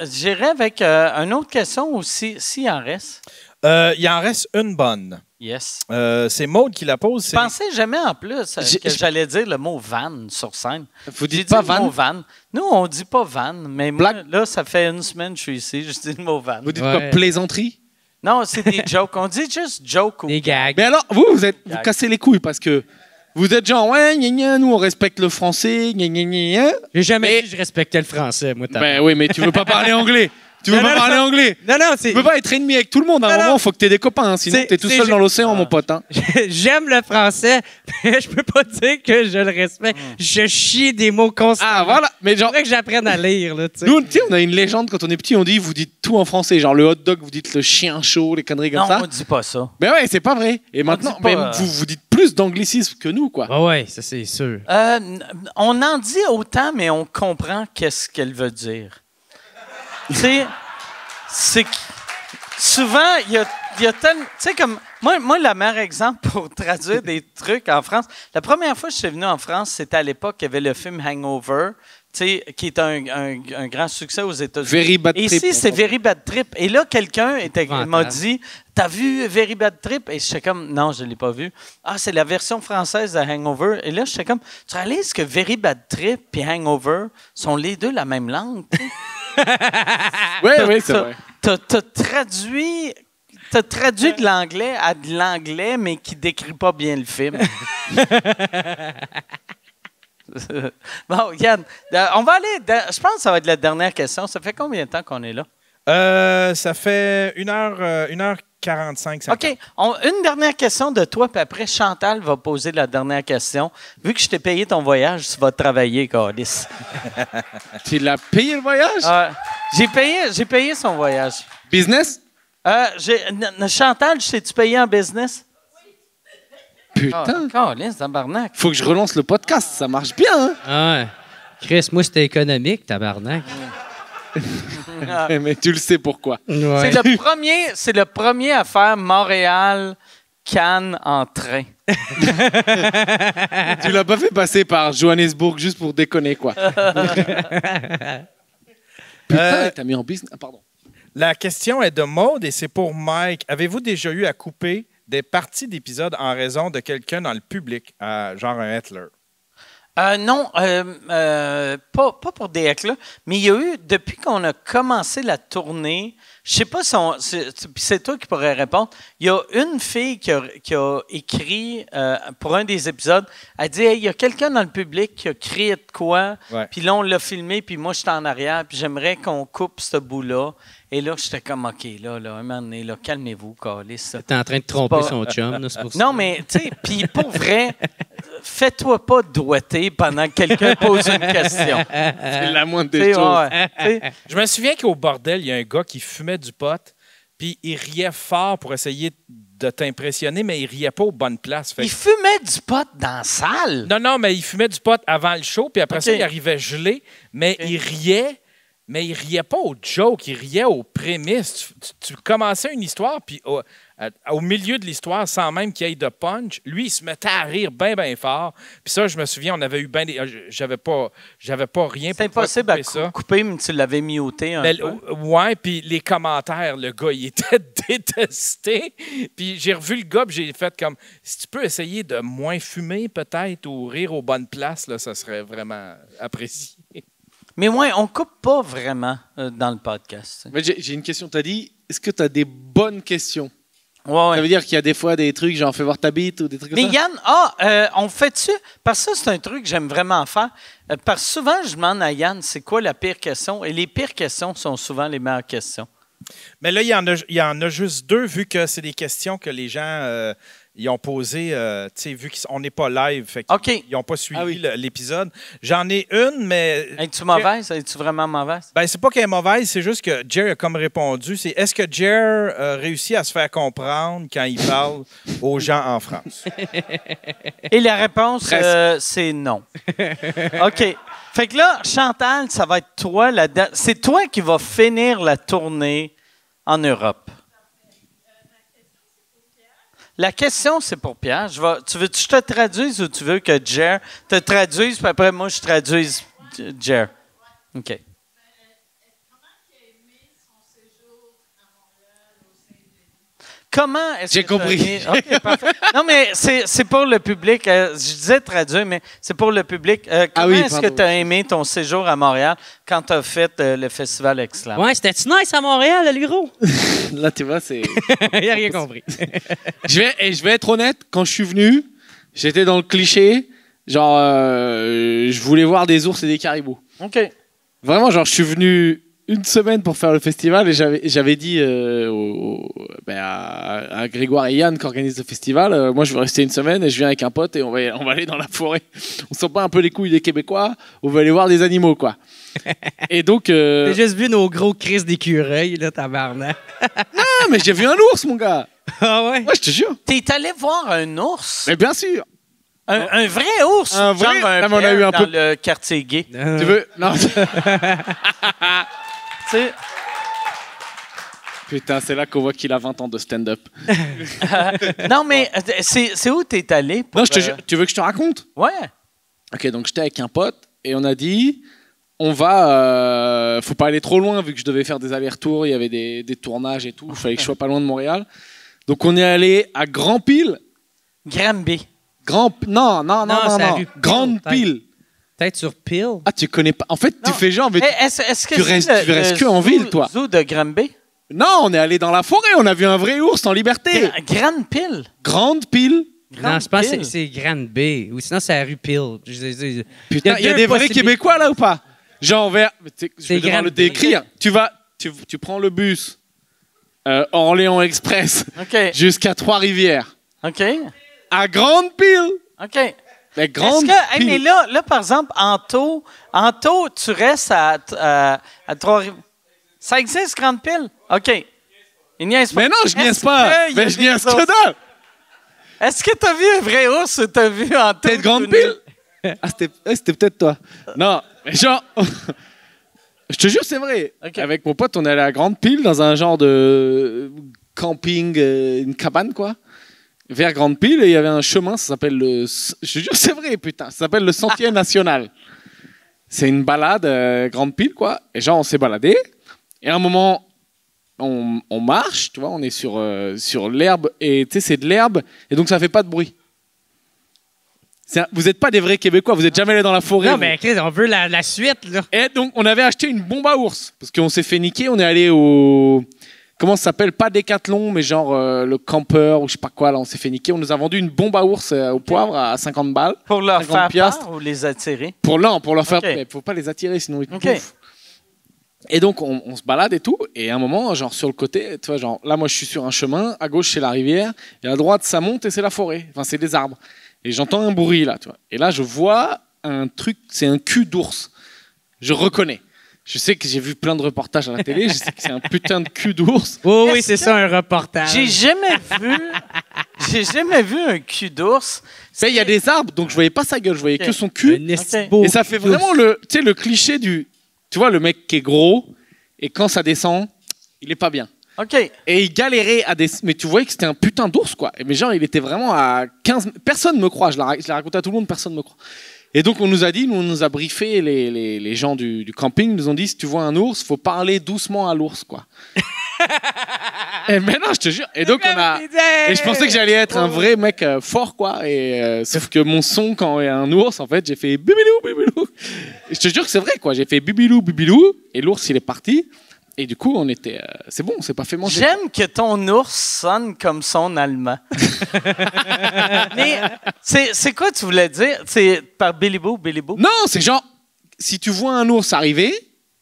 C: j'irai avec une autre question aussi, s'il en reste.
D: Il en reste une bonne.
C: Yes.
D: C'est Maude qui la pose.
C: Je pensais jamais en plus que j'allais dire le mot van sur scène.
F: Vous
C: J'ai
F: dites
C: dit
F: pas
C: le mot
F: van?
C: van. Nous, on dit pas van, mais moi, là, ça fait 1 semaine que je suis ici, je dis le mot van.
F: Vous dites quoi, plaisanterie?
C: Non, c'est des jokes. On dit juste joke.
G: Des gags.
F: Mais alors, vous cassez les couilles parce que vous êtes genre, ouais, gna gna, nous on respecte le français, gna gna gna.
G: J'ai jamais dit que je respectais le français, moi.
F: Ben oui, mais tu veux pas parler anglais. Tu veux pas parler anglais.
G: Non, c'est...
F: Tu peux pas être ennemi avec tout le monde. À un moment, il faut que tu aies des copains. Hein, sinon, tu es tout seul dans l'océan, mon pote. Hein.
G: J'aime le français, mais je peux pas dire que je le respecte. Je chie des mots constamment.
F: Ah, voilà. Mais genre,
G: faudrait que j'apprenne à lire. Là,
F: nous, tu sais, on a une légende quand on est petit. On dit, vous dites tout en français. Genre, le hot dog, vous dites le chien chaud, les conneries comme ça.
C: Non, on dit pas ça.
F: Ben ouais, c'est pas vrai. Et maintenant, vous dites plus d'anglicisme que nous, quoi.
G: Ah ouais, ça c'est sûr.
C: On en dit autant, mais on comprend qu'est-ce qu'elle veut dire. Tu sais, c'est que souvent, il y a tellement... Tu sais, comme... Moi, le meilleur exemple pour traduire des trucs en France, la première fois que je suis venu en France, c'était à l'époque qu'il y avait le film Hangover, tu sais, qui est un grand succès aux États-Unis.
F: Very Bad
C: Et
F: Trip.
C: ici, c'est Very Bad Trip. Et là, quelqu'un m'a dit, « T'as vu Very Bad Trip? » Et j'étais comme, « Non, je ne l'ai pas vu. »« Ah, c'est la version française de Hangover. » Et là, j'étais comme, « Tu réalises que Very Bad Trip et Hangover sont les deux la même langue? »
F: Oui, c'est vrai.
C: T'as traduit de l'anglais à de l'anglais, mais qui décrit pas bien le film. Bon, Yann, on va aller... Je pense que ça va être la dernière question. Ça fait combien de temps qu'on est là?
D: Ça fait 1h45.
C: OK. Une dernière question de toi, puis après, Chantal va poser la dernière question. Vu que je t'ai payé ton voyage, tu vas travailler, Carlis.
F: Tu l'as payé le voyage?
C: J'ai payé son voyage.
F: Business?
C: Chantal, t'es-tu payé en business?
F: Putain.
C: Carlis, tabarnak.
F: Faut que je relance le podcast, ça marche bien, hein?
G: Ah ouais. Chris, moi, c'était économique, tabarnak.
F: Mais tu le sais pourquoi.
G: Ouais.
C: C'est le premier à faire Montréal-Cannes en train.
F: Tu l'as pas fait passer par Johannesburg juste pour déconner, quoi. Putain, t'as mis en business. Ah, pardon.
D: La question est de Maude et c'est pour Mike. Avez-vous déjà eu à couper des parties d'épisodes en raison de quelqu'un dans le public, genre un Hitler?
C: Non, pas pour des heckles, mais il y a eu, depuis qu'on a commencé la tournée, je sais pas si c'est toi qui pourrais répondre, il y a une fille qui a écrit pour un des épisodes, elle dit hey, il y a quelqu'un dans le public qui a crié de quoi, puis là on l'a filmé, puis moi j'étais en arrière, puis j'aimerais qu'on coupe ce bout-là. Et là, j'étais comme, OK, là, un moment donné, là, calmez-vous, Carlis.
G: T'es en train de tromper son chum, là, c'est pour ça.
C: Non, mais, tu sais, puis pour vrai, fais-toi pas doigter pendant que quelqu'un pose une question.
F: C'est la moindre des choses.
D: Je me souviens qu'au bordel, il y a un gars qui fumait du pot, puis il riait fort pour essayer de t'impressionner, mais il riait pas aux bonnes places.
C: Il fumait du pot dans la salle?
D: Non, mais il fumait du pot avant le show, puis après ça, il arrivait gelé, mais il riait. Mais il riait pas aux jokes, il riait aux prémices. Tu commençais une histoire, puis au milieu de l'histoire, sans même qu'il y ait de punch, lui, il se mettait à rire bien, bien fort. Puis ça, je me souviens, on avait eu bien des... J'avais pas rien
C: pour impossible à couper, mais tu l'avais muté un peu.
D: Ouais, puis les commentaires, le gars, il était détesté. Puis j'ai revu le gars, puis j'ai fait comme... Si tu peux essayer de moins fumer, peut-être, ou rire aux bonnes places, là, ça serait vraiment apprécié.
C: Mais ouais, on coupe pas vraiment dans le podcast.
F: Mais j'ai une question. Tu as dit, est-ce que tu as des bonnes questions?
C: Ouais.
F: Ça veut dire qu'il y a des fois des trucs, genre fais voir ta bite ou des trucs comme ça?
C: Mais Yann, on fait-tu... Parce que ça, c'est un truc que j'aime vraiment faire. Parce que souvent, je demande à Yann, c'est quoi la pire question? Et les pires questions sont souvent les meilleures questions.
D: Mais là, il y en a juste 2, vu que c'est des questions que les gens ils ont posées, vu qu'on n'est pas live. Fait qu'ils n'ont pas suivi l'épisode. J'en ai une, mais...
C: Es-tu mauvaise? Es-tu vraiment mauvaise?
D: Ben, c'est pas qu'elle est mauvaise, c'est juste que Jer a comme répondu, c'est est-ce que Jer réussit à se faire comprendre quand il parle aux gens en France?
C: Et la réponse, c'est non. OK. Fait que là, Chantal, ça va être toi. C'est toi qui vas finir la tournée en Europe. La question, c'est pour Pierre. Tu veux que je te traduise ou tu veux que Jer te traduise, puis après, moi, je traduise Jer? OK. Comment est-ce
F: J'ai
C: que
F: compris.
C: OK, parfait. Non, mais c'est pour le public. Je disais traduire, mais c'est pour le public. Comment est-ce que tu as aimé ton séjour à Montréal quand tu as fait le Festival Exclam?
E: Ouais, c'était-tu nice à Montréal, le gros?
F: Là, tu vois, c'est...
G: Il a rien compris.
F: je vais être honnête, quand je suis venu, j'étais dans le cliché, genre, je voulais voir des ours et des caribous.
C: OK.
F: Vraiment, genre, je suis venu une semaine pour faire le festival et j'avais dit à Grégoire et Yann qui organisent le festival, moi je veux rester une semaine et je viens avec un pote et on va aller dans la forêt. On sent pas un peu les couilles des Québécois, on va aller voir des animaux, quoi. Et donc...
G: J'ai juste vu nos gros crises d'écureuils, là, tabarnak.
F: Non, mais j'ai vu un ours, mon gars.
G: Ah ouais?
F: Ouais, je te jure.
C: T'es allé voir un ours?
F: Mais bien sûr.
C: Un vrai ours?
F: Un vrai?
C: Genre un
F: Non, mais on a eu un
C: dans
F: peu...
C: le quartier gay.
F: Tu veux... Non.
C: T'sais,
F: Putain, c'est là qu'on voit qu'il a 20 ans de stand-up.
C: non, mais c'est où t'es allé? Pour,
F: Non, je te jure, tu veux que je te raconte?
C: Ouais.
F: Ok, donc j'étais avec un pote et on a dit, on va... faut pas aller trop loin vu que je devais faire des allers-retours, il y avait des tournages et tout, il fallait que je sois pas loin de Montréal. Donc on est allé à Grand-Pile.
C: Granby.
F: Non,
G: c'est la rue Peel,
F: Grande Pile.
G: Peut-être sur Peel.
F: Ah, tu connais pas. En fait,
C: Non.
F: tu fais genre, mais
C: Est-ce que
F: tu
C: c'est
F: restes que en ville, toi.
C: Zoo de Granby?
F: non, on est allé dans la forêt, on a vu un vrai ours en liberté.
C: Grande Pile.
F: Grande Pile.
G: Non, je pense que
C: Peel.
G: c'est Granby. Ou sinon, c'est la rue Peel.
F: Putain, il y a
G: deux
F: des vrais
G: possibilités.
F: Québécois là ou pas? Genre vers. Je
G: C'est
F: vais devoir
G: Grande
F: le
G: Pile.
F: décrire. Tu prends le bus Orléans Express
C: OK.
F: jusqu'à Trois-Rivières.
C: OK.
F: À Grande Pile.
C: OK.
F: La Grande
C: Est-ce que, hey,
F: Pile.
C: mais là, par exemple, en taux, tu restes à Trois-Rivières. Ça existe, Grande Pile? OK. Il niaise pas.
F: Mais non, je niaise
C: Est-ce
F: pas.
C: qu'il y a
F: Mais je
C: des
F: niaise
C: ours?
F: que dalle.
C: Est-ce que t'as vu un vrai ours ou t'as vu en taux?
F: T'es de Grande Pile? Ah, c'était peut-être toi. Non, mais genre. Je te jure, c'est vrai.
C: Ok.
F: Avec mon pote, on est allé à Grande Pile dans un genre de camping, une cabane, quoi. Vers Grande Pile, et il y avait un chemin, ça s'appelle le. Je te jure, c'est vrai, putain. Ça s'appelle le Sentier National. C'est une balade, Grande Pile, quoi. Et genre, on s'est baladé. Et à un moment, on marche, tu vois, on est sur l'herbe, et tu sais, c'est de l'herbe, et donc ça fait pas de bruit. Vous n'êtes pas des vrais Québécois, vous n'êtes jamais allés dans la forêt.
G: Non,
F: vous.
G: mais Chris, on veut la suite, là.
F: Et donc, on avait acheté une bombe à ours, parce qu'on s'est fait niquer, on est allé au... Comment ça s'appelle? Pas Décathlon, mais genre le campeur, ou je sais pas quoi, là, on s'est fait niquer. On nous a vendu une bombe à ours au poivre à 50 balles.
C: Pour leur
F: 50
C: faire
F: piastres.
C: peur ou les attirer?
F: Pour leur faire...
C: Ok.
F: Mais faut pas les attirer, sinon ils te
C: Ok.
F: bouffent. Et donc, on se balade et tout. Et à un moment, genre sur le côté, tu vois, genre là, moi, je suis sur un chemin. À gauche, c'est la rivière. Et à droite, ça monte et c'est la forêt. Enfin, c'est des arbres. Et j'entends un bruit, là, tu vois. Et là, je vois un truc, c'est un cul d'ours. Je reconnais. Je sais que j'ai vu plein de reportages à la télé. Je sais que c'est un putain de cul d'ours.
G: Oh, oui,
C: Est-ce
G: c'est
C: que-
G: ça, un reportage.
C: J'ai jamais vu un cul d'ours.
F: Tu sais, il y a des arbres, donc je voyais pas sa gueule. Je voyais
C: Ok.
F: que son cul.
G: Un esti
C: Ok.
G: beau
F: Et ça fait
G: cul d'ours.
F: vraiment le cliché du... Tu vois, le mec qui est gros, et quand ça descend, il est pas bien.
C: OK.
F: Et il galérait à des... Mais tu voyais que c'était un putain d'ours, quoi. Mais genre, il était vraiment à 15... Personne me croit, je l'ai raconté à tout le monde, personne me croit. Et donc, on nous a dit, on nous a briefé, les gens du camping, nous ont dit, si tu vois un ours, faut parler doucement à l'ours, quoi. Et maintenant, je te jure. Et donc, on a... Et je pensais que j'allais être un vrai mec fort, quoi. Et sauf que mon son, quand il y a un ours, en fait, j'ai fait bibilou, bibilou. Et je te jure que c'est vrai, quoi. J'ai fait bibilou, bibilou. Et l'ours, il est parti. Et du coup, on était. C'est bon, on s'est pas fait manger.
C: J'aime que ton ours sonne comme son allemand. Mais c'est quoi tu voulais dire? C'est par Billy Boo, Billy Boo?
F: Non, c'est genre, si tu vois un ours arriver,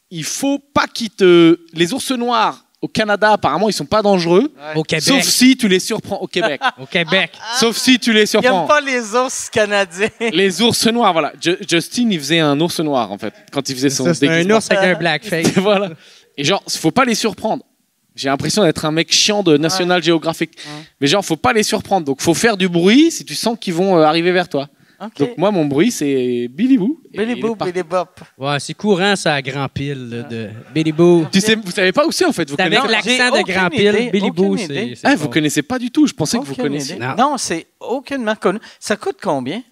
F: il faut pas qu'il te. Les ours noirs, au Canada, apparemment, ils sont pas dangereux.
G: Au Québec.
F: Sauf si tu les surprends au Québec.
G: Au Québec.
F: Sauf si tu les
C: Il
F: surprends.
C: n'aime pas les ours canadiens.
F: Les ours noirs, voilà. Justin, il faisait un ours noir, en fait, quand il faisait son
G: Ça, c'est un
F: déguisement.
G: ours avec un blackface.
F: Voilà. Et genre, faut pas les surprendre. J'ai l'impression d'être un mec chiant de National Geographic. Mais genre, faut pas les surprendre. Donc, faut faire du bruit si tu sens qu'ils vont arriver vers toi.
C: OK.
F: Donc, moi, mon bruit, c'est Billy Boo.
C: Billy
F: Et il
C: Boo,
F: est parti.
C: Billy Bop.
G: Ouais, c'est courant, ça, à Grand Pile, là, de Billy Boo.
F: Vous savez pas où c'est, en fait. Vous
G: C'est avec
F: connaissez...
C: J'ai
G: l'accent de
C: aucune
G: Grand Pile,
C: idée,
G: Billy
C: aucune
G: Boo,
C: idée.
G: c'est
F: Ah, vous
G: pas-
F: connaissez pas du tout. Je pensais que vous
C: Aucune
F: connaissiez.
C: idée.
G: Non.
C: Non, c'est aucunement connu. Ça coûte combien?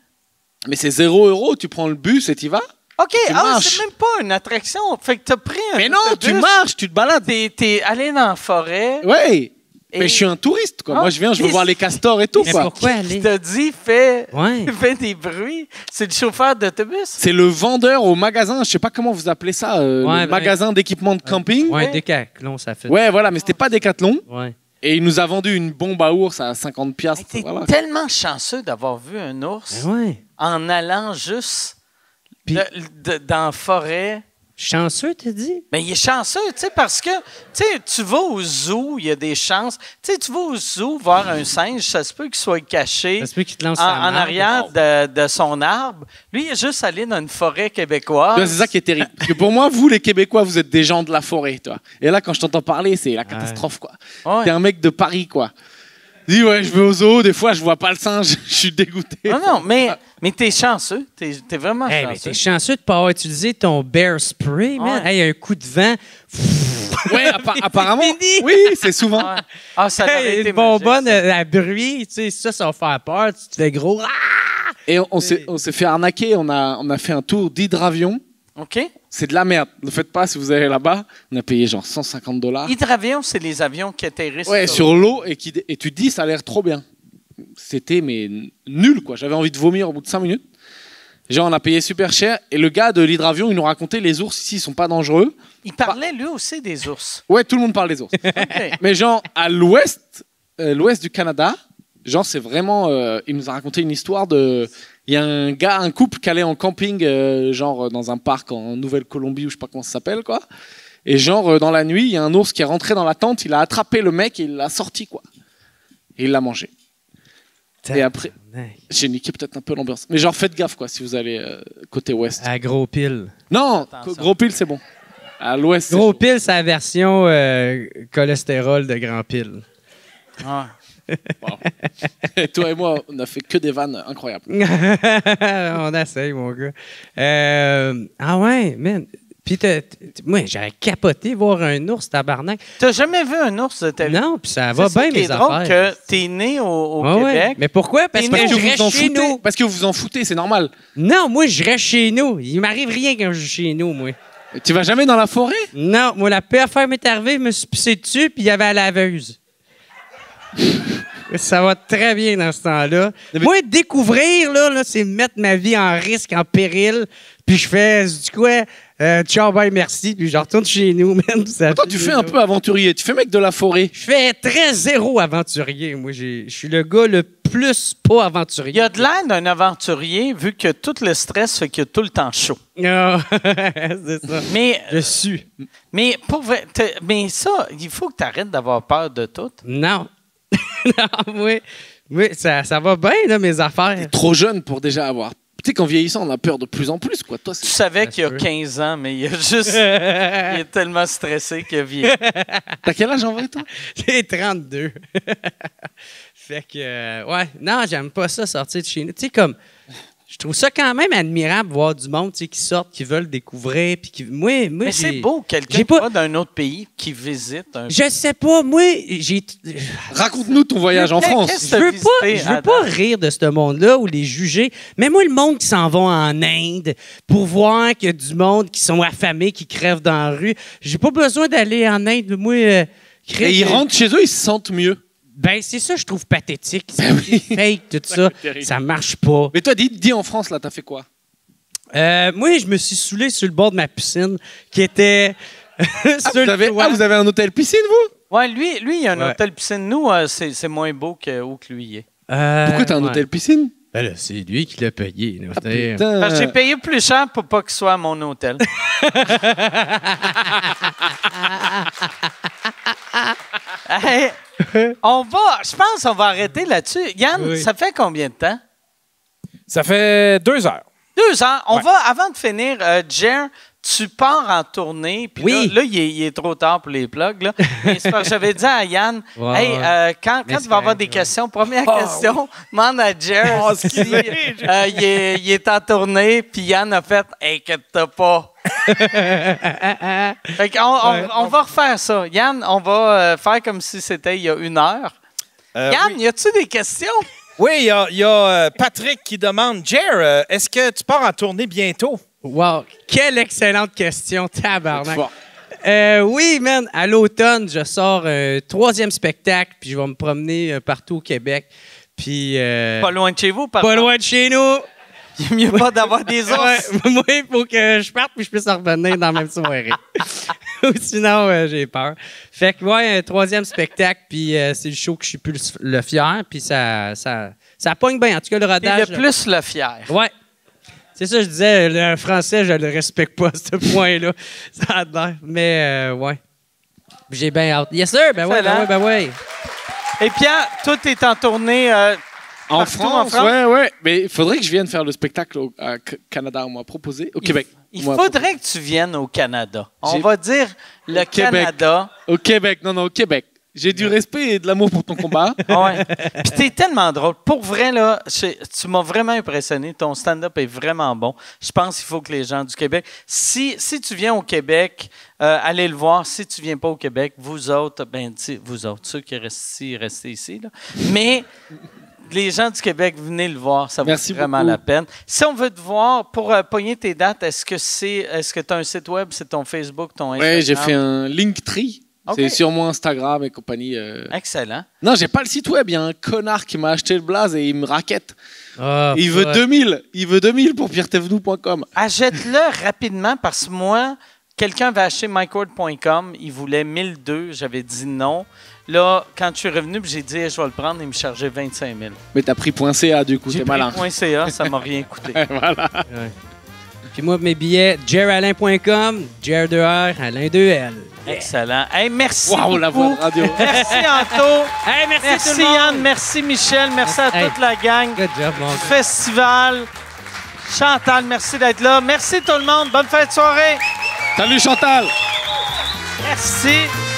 F: Mais c'est 0 €. Tu prends le bus et t'y vas.
C: OK,
F: Tu
C: ah,
F: marches.
C: c'est même pas une attraction. Fait que t'as pris un
F: Mais non, tu
C: autobus,
F: marches, tu te balades.
C: T'es allé dans la forêt.
F: Ouais.
C: Et-
F: Mais je suis un touriste, quoi.
C: Ah,
F: Moi, je viens, je veux
C: mais
F: voir les castors et tout,
G: Mais
F: quoi.
G: pourquoi
C: Il
G: aller?
C: t'a dit, fais
G: Ouais.
C: des bruits. C'est le chauffeur d'autobus.
F: C'est le vendeur au magasin, je sais pas comment vous appelez ça,
G: Ouais,
F: le
G: ben-
F: magasin d'équipement de camping.
G: Ouais, Décathlon, ça fait.
F: Ouais, voilà, mais c'était pas Decathlon.
G: Ouais.
F: Et il nous a vendu une bombe à ours à 50 piastres.
C: T'es
F: Voilà.
C: tellement chanceux d'avoir vu un ours
G: Ben ouais.
C: en allant juste
G: Puis-
C: dans la forêt.
G: Chanceux, t'as dit?
C: Mais il est chanceux, tu sais, parce que, tu sais, tu vas au zoo, il y a des chances. Tu sais, tu vas au zoo voir un singe, ça se peut qu'il soit caché
G: Ça se peut qu'il te lance
C: en,
G: sa
C: en
G: marde.
C: arrière de son arbre. Lui, il est juste allé dans une forêt québécoise.
F: Tu vois, c'est ça qui est terrible. Parce que pour moi, vous, les Québécois, vous êtes des gens de la forêt, toi. Et là, quand je t'entends parler, c'est la catastrophe, quoi.
C: Ouais.
F: T'es un mec de Paris, quoi. Dis, ouais, je vais au zoo, des fois, je vois pas le singe, je suis dégoûté.
C: Non, mais t'es chanceux. T'es vraiment
G: Hey, mais
C: chanceux.
G: t'es chanceux de pas avoir utilisé ton bear spray, man.
C: Ouais.
G: Hey, un coup de vent.
F: Ouais, apparemment.
G: fini.
F: Oui, c'est souvent.
C: Ouais. Ah, ça aurait
G: Hey,
C: été
G: une bonbonne
C: magique, ça.
G: à bruit, tu sais, ça va faire peur. Tu te fais gros. Ah!
F: Et on s'est fait arnaquer, on a fait un tour d'hydravion.
C: OK?
F: C'est de la merde. Ne le faites pas si vous allez là-bas. On a payé genre 150 $.
C: Hydravion, c'est les avions qui atterrissent.
F: Ouais, sur l'eau et tu te dis, ça a l'air trop bien. C'était mais nul, quoi. J'avais envie de vomir au bout de 5 minutes. Genre, on a payé super cher. Et le gars de l'hydravion, il nous racontait les ours ici, ils sont pas dangereux.
C: Il parlait, lui aussi, des ours.
F: Ouais, tout le monde parle des ours.
C: OK.
F: Mais genre, à l'ouest du Canada, genre, c'est vraiment... il nous a raconté une histoire de... Il y a un couple qui allait en camping, genre dans un parc en Nouvelle-Colombie, ou je sais pas comment ça s'appelle, quoi. Et genre, dans la nuit, il y a un ours qui est rentré dans la tente, il a attrapé le mec et il l'a sorti, quoi. Et il l'a mangé. Et après, j'ai niqué peut-être un peu l'ambiance. Mais genre, faites gaffe, quoi, si vous allez côté ouest.
G: À gros pile.
F: Non,
C: Attention.
F: Gros Pile, c'est bon. À l'ouest, c'est
G: Gros
F: chaud.
G: pile, c'est la version cholestérol de grand pile.
C: Ouais.
F: Et toi et moi, on a fait que des vannes incroyables.
G: On essaye, mon gars. Ah ouais, man. Puis moi, j'aurais capoté voir un ours, tabarnak.
C: T'as jamais vu un ours de ta vie?
G: Non, puis ça va
C: C'est ça
G: bien,
C: qui est
G: mes
C: drôle
G: affaires.
C: que t'es né au
G: Ouais, ouais.
C: Québec.
G: Mais pourquoi? Parce
C: T'es
G: que
C: né
G: je
C: au-
G: reste
F: vous en
G: chez
F: foutez,
G: nous.
F: parce que vous vous en foutez, c'est normal.
G: Non, moi, je reste chez nous. Il m'arrive rien quand je suis chez nous, moi.
F: Tu vas jamais dans la forêt?
G: Non, moi, la pire affaire m'est arrivée, je me suis pissé dessus, puis il y avait la laveuse. Ça va très bien dans ce temps-là.
F: Mais-
G: Moi, découvrir, là c'est mettre ma vie en risque, en péril. Puis je fais, du quoi, ciao, bye, merci. Puis je retourne chez nous, man.
F: Toi, tu fais un peu aventurier. Tu fais mec de la forêt.
G: Je fais très zéro aventurier. Moi, je suis le gars le plus pas aventurier.
C: Il y a de l'air d'un aventurier, vu que tout le stress fait qu'il y a tout le temps chaud.
G: Ah, c'est ça.
C: Mais,
G: Je suis.
C: mais, pour vrai, mais ça, il faut que tu arrêtes d'avoir peur de tout.
G: Non. Non, oui, ça va bien, là, mes affaires.
F: Trop jeune pour déjà avoir. Tu sais qu'en vieillissant, on a peur de plus en plus, quoi. Toi,
C: Tu
F: c'est...
C: savais
G: Ça
C: qu'il y a
G: se peut.
C: 15 ans, mais il a juste. Il est tellement stressé qu'il a vieilli.
F: T'as quel âge en vrai, toi?
G: J'ai 32. Fait que, ouais, non, j'aime pas ça sortir de chez nous. Tu sais, comme, je trouve ça quand même admirable voir du monde, tu sais, qui sortent, qui veulent découvrir. Puis qui, moi,
C: Mais c'est
G: j'ai-
C: beau, quelqu'un
G: j'ai
C: qui
G: pas-
C: va d'un autre pays, qui visite un.
G: Je sais pas, moi, j'ai.
F: Raconte-nous ton voyage en France.
C: Qu'est-ce
G: Je
C: que
G: veux
C: t'as
G: pas,
C: visité
G: je veux
C: à
G: pas
C: date?
G: rire de ce monde-là ou les juger. Mais moi, le monde qui s'en va en Inde pour voir qu'il y a du monde qui sont affamés, qui crèvent dans la rue, j'ai pas besoin d'aller en Inde. Moi,
F: Et
G: Chris,
F: ils rentrent chez eux, ils se sentent mieux.
G: ben, c'est ça, je trouve pathétique. C'est fake, tout ça.
F: terrible.
G: Ça marche pas.
F: Mais toi, dis en France, là, t'as fait quoi?
G: Moi, je me suis saoulé sur le bord de ma piscine qui était sur le toit.
F: Vous avez un hôtel piscine, vous?
C: Ouais, lui, il a un
G: Ouais.
C: hôtel piscine. Nous, c'est moins beau que où que lui il est.
F: Pourquoi t'as un
G: ouais.
F: hôtel piscine?
G: Ben là, c'est lui qui l'a payé. là.
F: Putain.
C: Parce que j'ai payé plus cher pour pas qu'il soit à mon hôtel. Hey, je pense qu'on va arrêter là-dessus. Yann, ça fait combien de temps?
D: Ça fait 2 heures.
C: 2 ans. Avant de finir, Jer, tu pars en tournée. Puis là, il est trop tard pour les plugs. Là. Mais c'est parce que j'avais dit à Yann, quand tu vas avoir des questions, première question, demande à Jer si il est en tournée. Puis Yann a fait, inquiète-toi pas. Fait on va refaire ça. Yann, on va faire comme si c'était il y a 1 heure. Yann, y a-tu des questions?
D: Oui, il y a Patrick qui demande, Jer, est-ce que tu pars en tournée bientôt?
G: Wow, quelle excellente question, tabarnak. Oui, man, à l'automne, je sors un 3e spectacle, puis je vais me promener partout au Québec. Puis,
C: pas loin de chez vous,
G: pas loin de chez nous.
C: Il est mieux pas d'avoir des os.
G: Moi, il faut que je parte puis je puisse revenir dans la même soirée. Ou sinon, j'ai peur. Fait que, un 3e spectacle, puis c'est le show que je suis plus le fier, puis ça pogne bien. En tout cas, le rodage...
C: T'es le plus le fier.
G: Ouais. C'est ça, je disais, le français, je le respecte pas, ce point-là. Ça a l'air. Mais, j'ai bien hâte. Yes, sir! Ben ouais.
C: Et Pierre, toi, t'es en tournée...
F: En France, ouais. Mais il faudrait que je vienne faire le spectacle au Canada. On m'a proposé. Au Québec.
C: Il faudrait que tu viennes au Canada. On va dire le Canada.
F: Au Québec. Non, au Québec. J'ai du respect et de l'amour pour ton combat.
C: Ouais. Puis t'es tellement drôle. Pour vrai, là, tu m'as vraiment impressionné. Ton stand-up est vraiment bon. Je pense qu'il faut que les gens du Québec... Si tu viens au Québec, allez le voir. Si tu viens pas au Québec, vous autres, ceux qui restent ici, restez ici. Là. Mais... Les gens du Québec, venez le voir, ça vaut vraiment la peine. Si on veut te voir, pour pogner tes dates, est-ce que tu as un site web, c'est ton Facebook, ton Instagram?
F: Oui, j'ai fait un Linktree. Okay. C'est sur mon Instagram et compagnie.
C: Excellent.
F: Non, j'ai pas le site web. Il y a un connard qui m'a acheté le blaze et il me raquette. Il veut 2000. Il veut 2000 pour pierretevnou.com.
C: Achète-le rapidement parce que moi, quelqu'un avait acheté micward.com. Il voulait 1002. J'avais dit non. Là, quand je suis revenu, j'ai dit je vais le prendre, il me chargeait 25 000.
F: Mais t'as pris .ca du coup,
C: t'es
F: malin.
C: J'ai pris .ca, ça m'a rien coûté.
F: Voilà.
G: Ouais. Puis moi, mes billets, jeralain.com, Jer2R, Alain2L.
C: Excellent. Hey, merci
F: beaucoup. La voix de radio.
C: Merci Anto.
G: Hey, merci tout le
C: Yann,
G: monde.
C: merci Michel, merci à toute la gang.
G: Good job, mon
C: du festival. Chantal, merci d'être là. Merci tout le monde. Bonne fin de soirée.
F: Salut Chantal.
C: Merci.